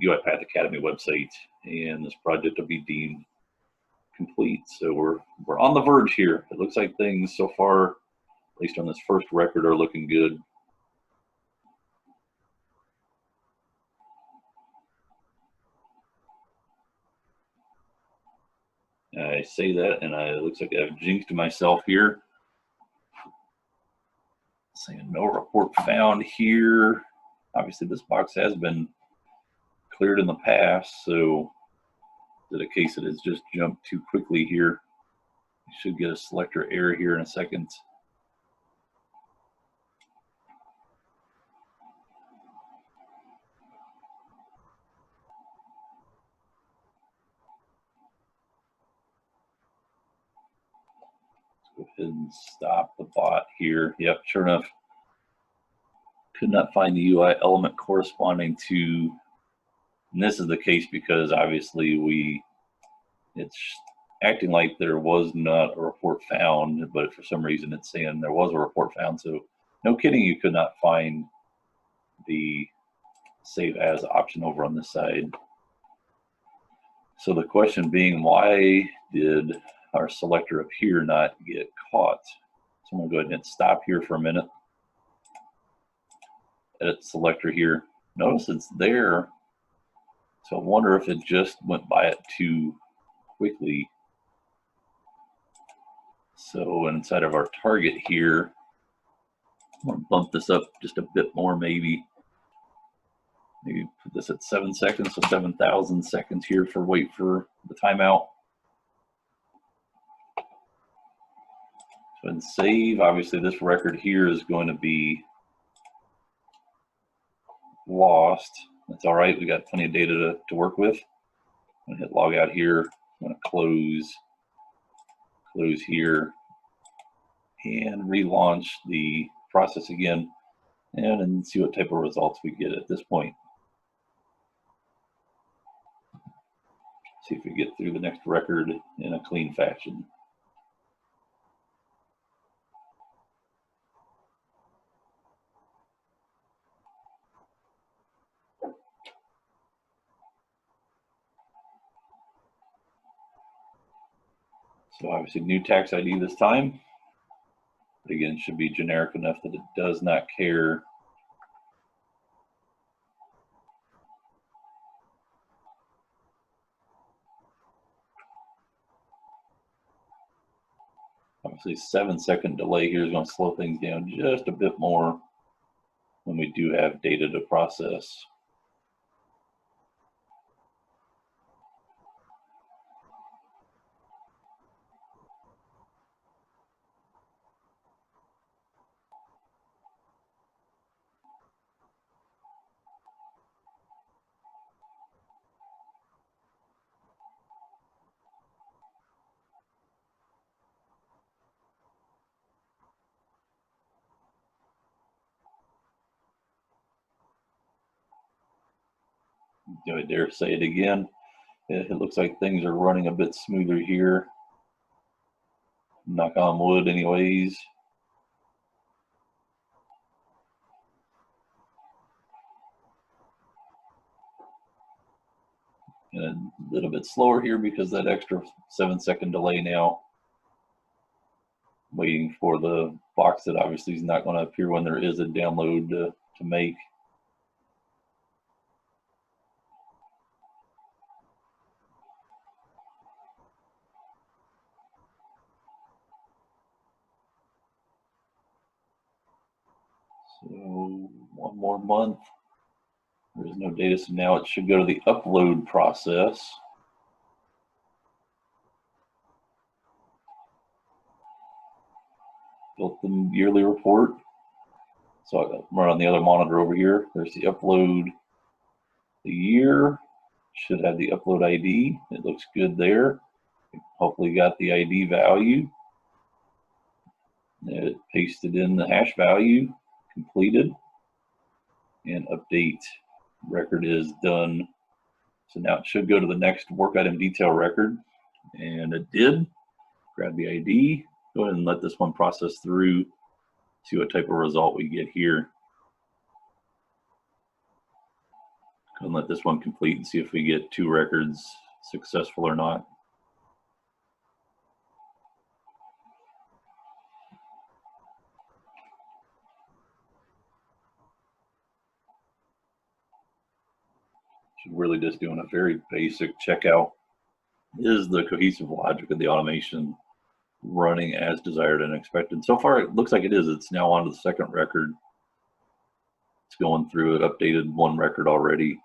UiPath Academy website, and this project will be deemed complete. So we're on the verge here. It looks like things so far, at least on this first record, are looking good. I say that, and it looks like I've jinxed myself here. Saying no report found here. Obviously, this box has been cleared in the past, so is it a case that it's just jumped too quickly here? You should get a selector error here in a second. Go ahead and stop the bot here. Yep, sure enough, could not find the UI element corresponding to, and this is the case because obviously it's acting like there was not a report found, but for some reason it's saying there was a report found. So no kidding, you could not find the save as option over on this side. So the question being, why did our selector up here not get caught? So I'm gonna go ahead and stop here for a minute. Edit selector here. Notice it's there. So I wonder if it just went by it too quickly. So inside of our target here, I'm gonna bump this up just a bit more, maybe put this at 7 seconds, so 7,000 seconds here for wait for the timeout. So and save. Obviously, this record here is going to be lost. That's all right. We got plenty of data to work with. I'm gonna hit log out here. I'm gonna close here, and relaunch the process again, and see what type of results we get at this point. See if we get through the next record in a clean fashion. So obviously new tax ID this time. But again, it should be generic enough that it does not care. Obviously 7-second delay here is going to slow things down just a bit more when we do have data to process. Do I dare say it again? It looks like things are running a bit smoother here. Knock on wood anyways. And a little bit slower here because that extra 7-second delay now. Waiting for the box that obviously is not going to appear when there is a download to make. So 1 more month. There is no data, so now it should go to the upload process. Built the yearly report. So I'm on the other monitor over here. There's the upload. The year should have the upload ID. It looks good there. Hopefully got the ID value. It pasted in the hash value, completed, and update record is done So now it should go to the next work item detail record, and it did. Grab the ID, go ahead and let this one process through, see what type of result we get here. Go and let this one complete and see if we get 2 records successful or not. So really just doing a very basic checkout. Is the cohesive logic of the automation running as desired and expected? So far, it looks like it is. It's now on to the second record. It's going through it, updated 1 record already.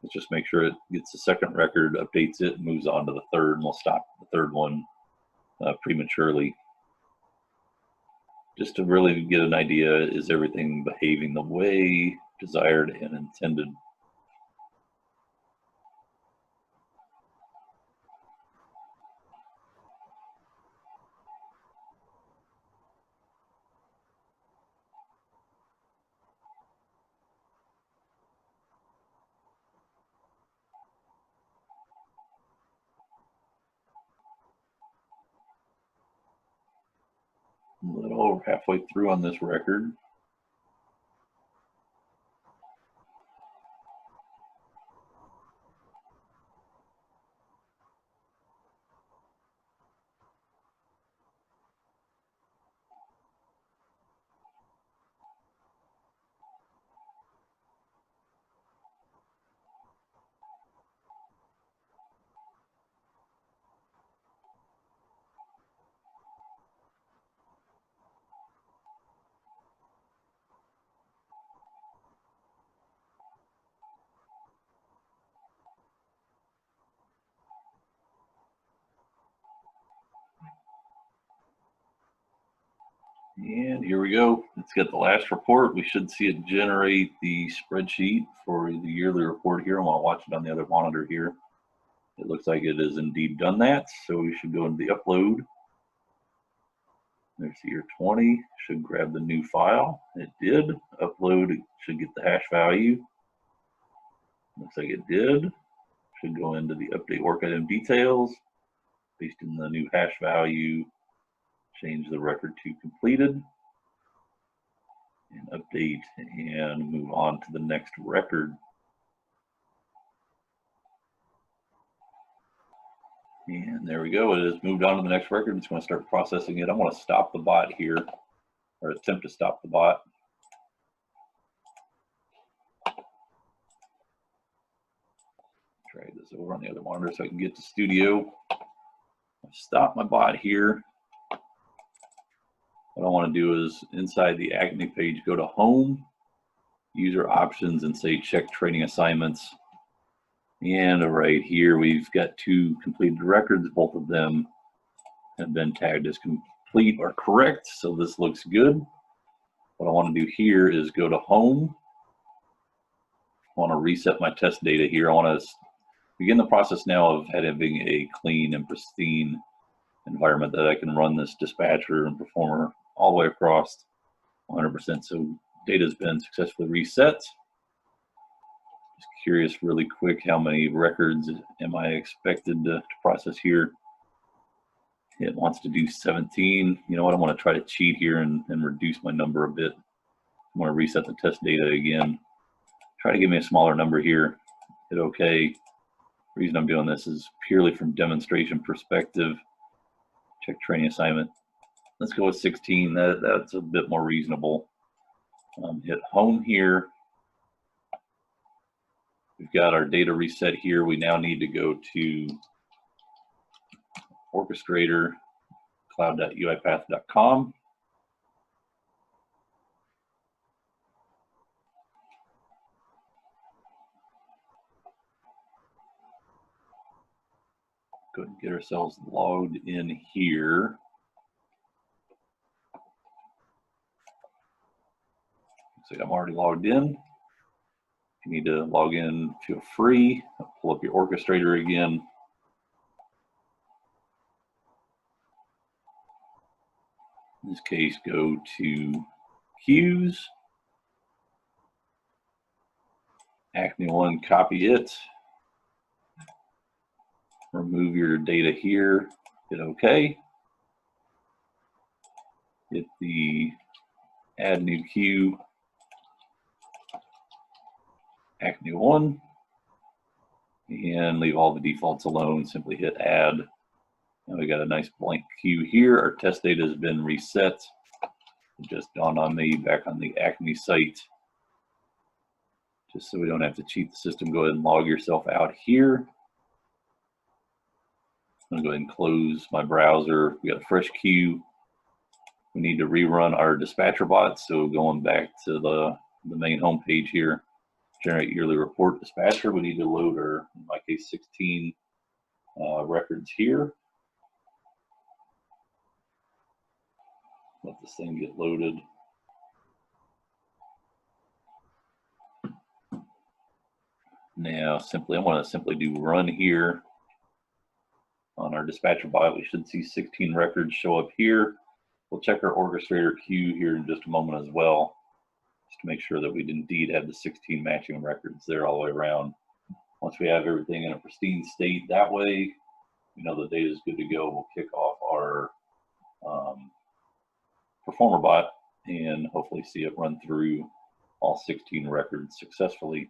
Let's just make sure it gets the second record, updates it, moves on to the third, and we'll stop the third one prematurely. Just to really get an idea, is everything behaving the way desired and intended? A little over halfway through on this record. And here we go. Let's get the last report. We should see it generate the spreadsheet for the yearly report here. I'm going to watch it on the other monitor here. It looks like it has indeed done that. So we should go into the upload. There's the year 20. Should grab the new file. It did. Upload. It should get the hash value. Looks like it did. Should go into the update work item details. Paste in the new hash value. Change the record to completed. And update and move on to the next record. And there we go. It has moved on to the next record. It's going to start processing it. I'm going to stop the bot here, or attempt to stop the bot. Try this over on the other monitor so I can get to Studio. Stop my bot here. What I want to do is inside the Acme page, go to Home, User Options, and say Check Training Assignments. And right here, we've got 2 completed records. Both of them have been tagged as complete or correct, so this looks good. What I want to do here is go to Home. I want to reset my test data here. I want to begin the process now of having a clean and pristine environment that I can run this dispatcher and performer all the way across 100%. So data has been successfully reset. Just curious really quick, how many records am I expected to process here? It wants to do 17. You know what, I want to try to cheat here and reduce my number a bit. I'm going to reset the test data again. Try to give me a smaller number here. Hit OK. The reason I'm doing this is purely from demonstration perspective. Check training assignment. Let's go with 16. That's a bit more reasonable. Hit Home here. We've got our data reset here. We now need to go to Orchestrator, cloud.uipath.com. Go ahead and get ourselves logged in here. Looks like I'm already logged in. If you need to log in, feel free. I'll pull up your Orchestrator again. In this case, go to Queues, Acme One, copy it, remove your data here, hit OK. Hit the add new queue, act new one, and leave all the defaults alone. Simply hit add. And we got a nice blank queue here. Our test data has been reset. It just dawned on me back on the Acme site. Just so we don't have to cheat the system, go ahead and log yourself out here. I'm gonna go ahead and close my browser. We got a fresh queue. We need to rerun our dispatcher bot. So going back to the main home page here, generate yearly report dispatcher, we need to load our, in my case, 16 records here. Let this thing get loaded. Now, I want to simply do run here on our dispatcher bot. We should see 16 records show up here. We'll check our orchestrator queue here in just a moment as well, just to make sure that we indeed have the 16 matching records there all the way around. Once we have everything in a pristine state, that way we know the data is good to go. We'll kick off our performer bot and hopefully see it run through all 16 records successfully.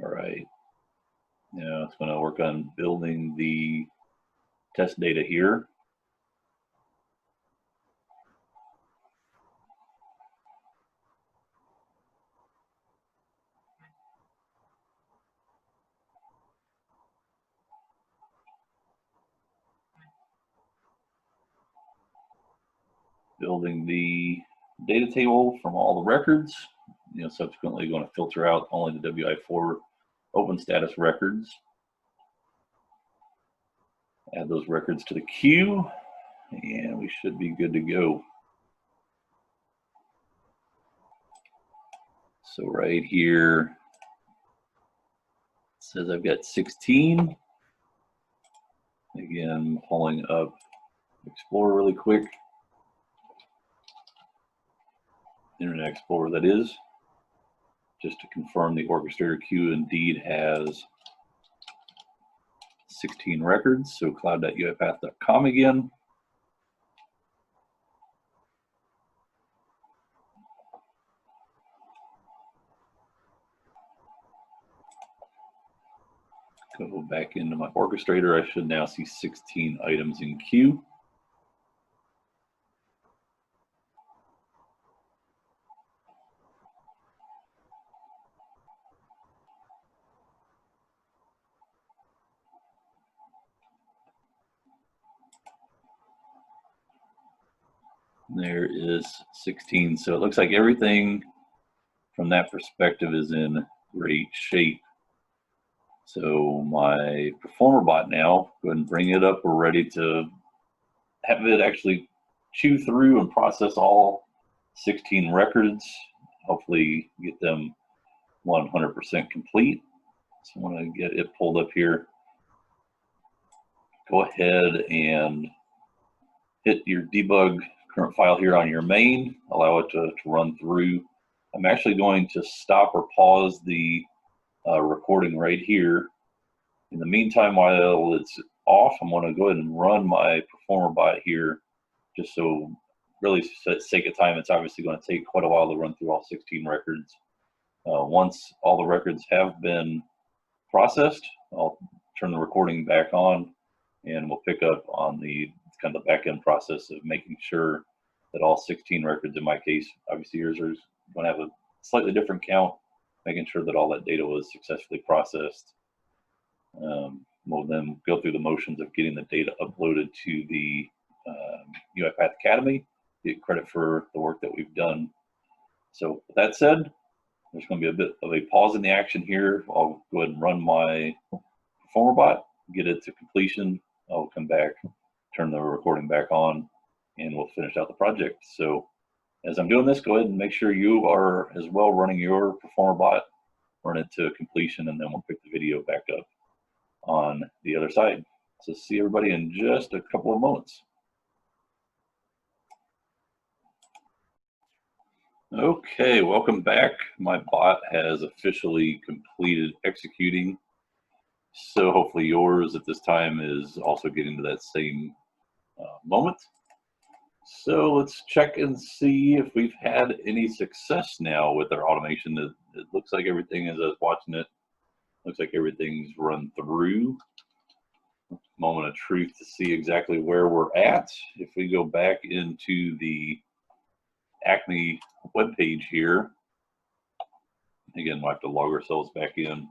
All right, now it's going to work on building the test data here. Building the data table from all the records, subsequently going to filter out only the WI4 open status records. Add those records to the queue, and we should be good to go. So right here, it says I've got 16. Again, pulling up Explorer really quick. Internet Explorer, that is, just to confirm the orchestrator queue indeed has 16 records. So cloud.uipath.com again. Go back into my orchestrator. I should now see 16 items in queue. There is 16. So it looks like everything from that perspective is in great shape. So my performer bot now, go ahead and bring it up. We're ready to have it actually chew through and process all 16 records, hopefully get them 100% complete. So I want to get it pulled up here. Go ahead and hit your debug current file here on your main, allow it to run through. I'm actually going to stop or pause the recording right here. In the meantime, while it's off, I'm going to go ahead and run my performer bot here, just so really for the sake of time, it's obviously going to take quite a while to run through all 16 records. Once all the records have been processed, I'll turn the recording back on and we'll pick up on the kind of the back end process of making sure that all 16 records, in my case, obviously yours are going to have a slightly different count, making sure that all that data was successfully processed. We'll then go through the motions of getting the data uploaded to the UiPath Academy, get credit for the work that we've done. So with that said, there's going to be a bit of a pause in the action here. I'll go ahead and run my performer bot, get it to completion. I'll come back, turn the recording back on and we'll finish out the project. So as I'm doing this, go ahead and make sure you are as well running your Performer bot, run it to completion, and then we'll pick the video back up on the other side. So see everybody in just a couple of moments. Okay, welcome back. My bot has officially completed executing. So hopefully yours at this time is also getting to that same moment. So let's check and see if we've had any success now with our automation. It looks like everything, as I was watching it, looks like everything's run through. Moment of truth to see exactly where we're at. If we go back into the Acme webpage here, again, we'll have to log ourselves back in.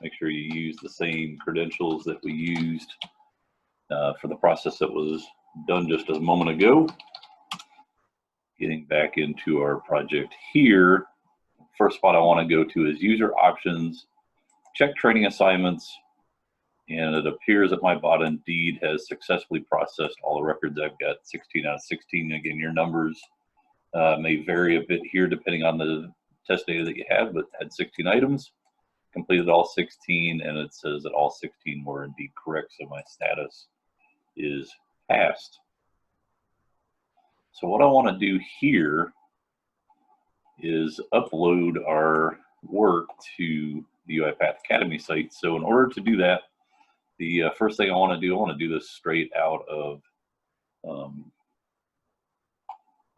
Make sure you use the same credentials that we used for the process that was done just a moment ago. Getting back into our project here, first spot I want to go to is user options, check training assignments, and it appears that my bot indeed has successfully processed all the records. I've got 16 out of 16. Again, your numbers may vary a bit here depending on the test data that you had, but had 16 items, completed all 16, and it says that all 16 were indeed correct, so my status is passed. So what I want to do here is upload our work to the UiPath Academy site. So in order to do that, the first thing I want to do this straight out of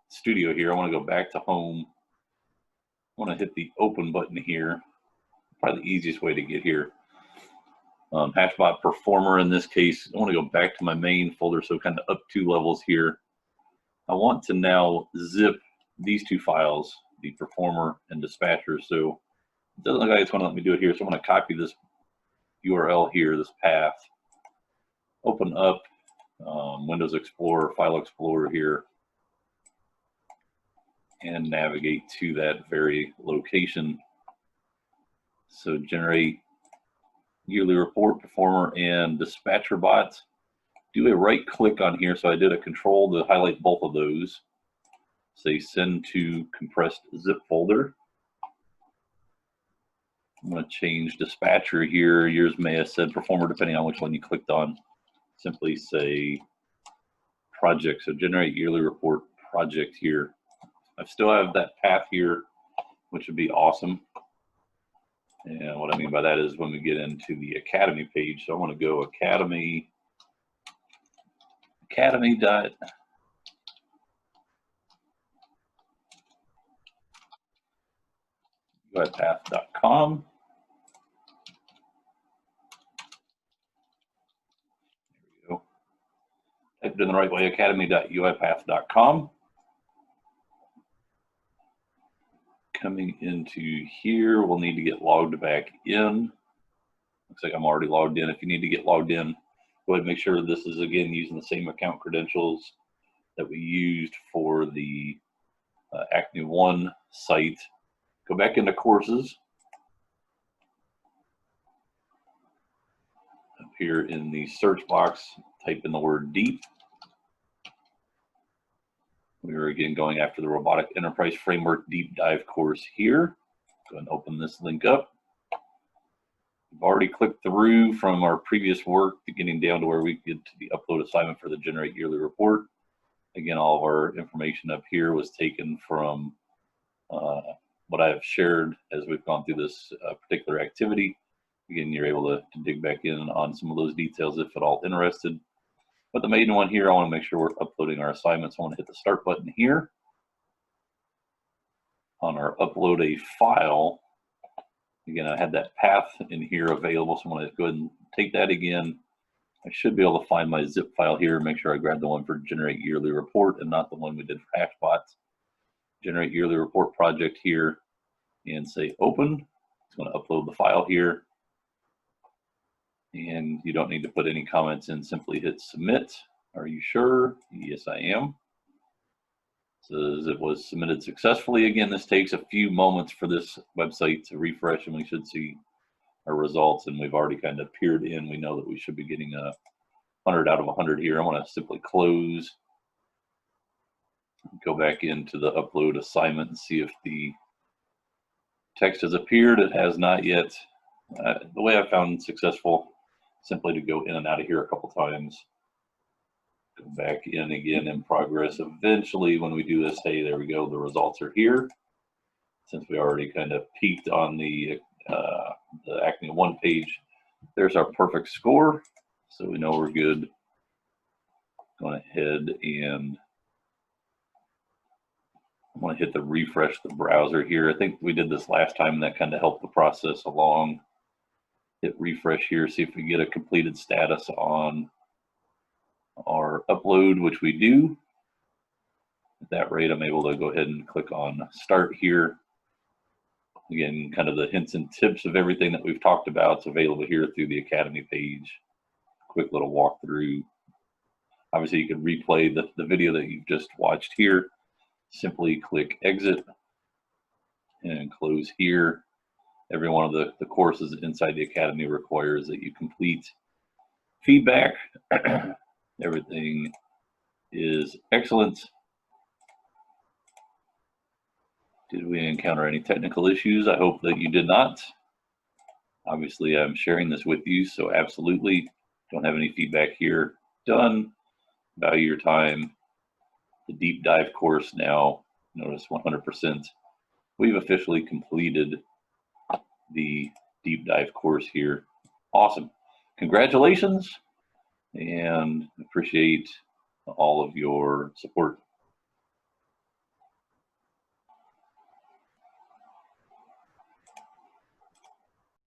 Studio here. I want to go back to home. I want to hit the open button here. Probably the easiest way to get here. HashBot Performer in this case. I want to go back to my main folder, so kind of up 2 levels here. I want to now zip these 2 files, the Performer and Dispatcher. So it doesn't look like it's going to let me do it here. So I'm going to copy this URL here, this path, open up Windows Explorer, File Explorer here, and navigate to that very location. So generate yearly report, Performer, and Dispatcher bots. Do a right click on here. So I did a control to highlight both of those. Say send to compressed zip folder. I'm going to change Dispatcher here. Yours may have said Performer depending on which one you clicked on. Simply say project. So generate yearly report project here. I still have that path here, which would be awesome. And what I mean by that is when we get into the Academy page, so I want to go academy.uipath.com. There we go. Typed it in the right way, academy.uipath.com. Coming into here, we'll need to get logged back in. Looks like I'm already logged in. If you need to get logged in, go ahead and make sure this is, again, using the same account credentials that we used for the Acme One site. Go back into courses. Up here in the search box, type in the word deep. We are again going after the Robotic Enterprise Framework Deep Dive course here. Go ahead and open this link up. We've already clicked through from our previous work to getting down to where we get to the upload assignment for the Generate Yearly Report. Again, all of our information up here was taken from what I have shared as we've gone through this particular activity. Again, you're able to dig back in on some of those details if at all interested. But the main one here, I want to make sure we're uploading our assignments. I want to hit the start button here. On our upload a file, again, I had that path in here available, so I'm going to go ahead and take that again. I should be able to find my zip file here and make sure I grab the one for Generate Yearly Report and not the one we did for HashBot. Generate Yearly Report project here and say open. It's going to upload the file here. And you don't need to put any comments in, simply hit submit. Are you sure? Yes, I am. Says it was submitted successfully. Again, this takes a few moments for this website to refresh and we should see our results, and we've already kind of peered in. We know that we should be getting 100 out of 100 here. I want to simply close, go back into the upload assignment and see if the text has appeared. It has not yet. The way I found successful, simply to go in and out of here a couple times. Go back in again in progress. Eventually, when we do this, hey, there we go. The results are here. Since we already kind of peeked on the Acne 1 page, there's our perfect score. So we know we're good. Going ahead and I want to hit the refresh the browser here. I think we did this last time and that kind of helped the process along. Hit refresh here, see if we get a completed status on our upload, which we do. At that rate, I'm able to go ahead and click on start here. Again, kind of the hints and tips of everything that we've talked about is available here through the Academy page. Quick little walkthrough. Obviously, you can replay the video that you've just watched here. Simply click exit and close here. Every one of the courses inside the Academy requires that you complete feedback. Everything is excellent. Did we encounter any technical issues? I hope that you did not. Obviously, I'm sharing this with you, so absolutely don't have any feedback here. Done. Value your time. The deep dive course now, notice 100%. We've officially completed the deep dive course here. Awesome. Congratulations, and appreciate all of your support.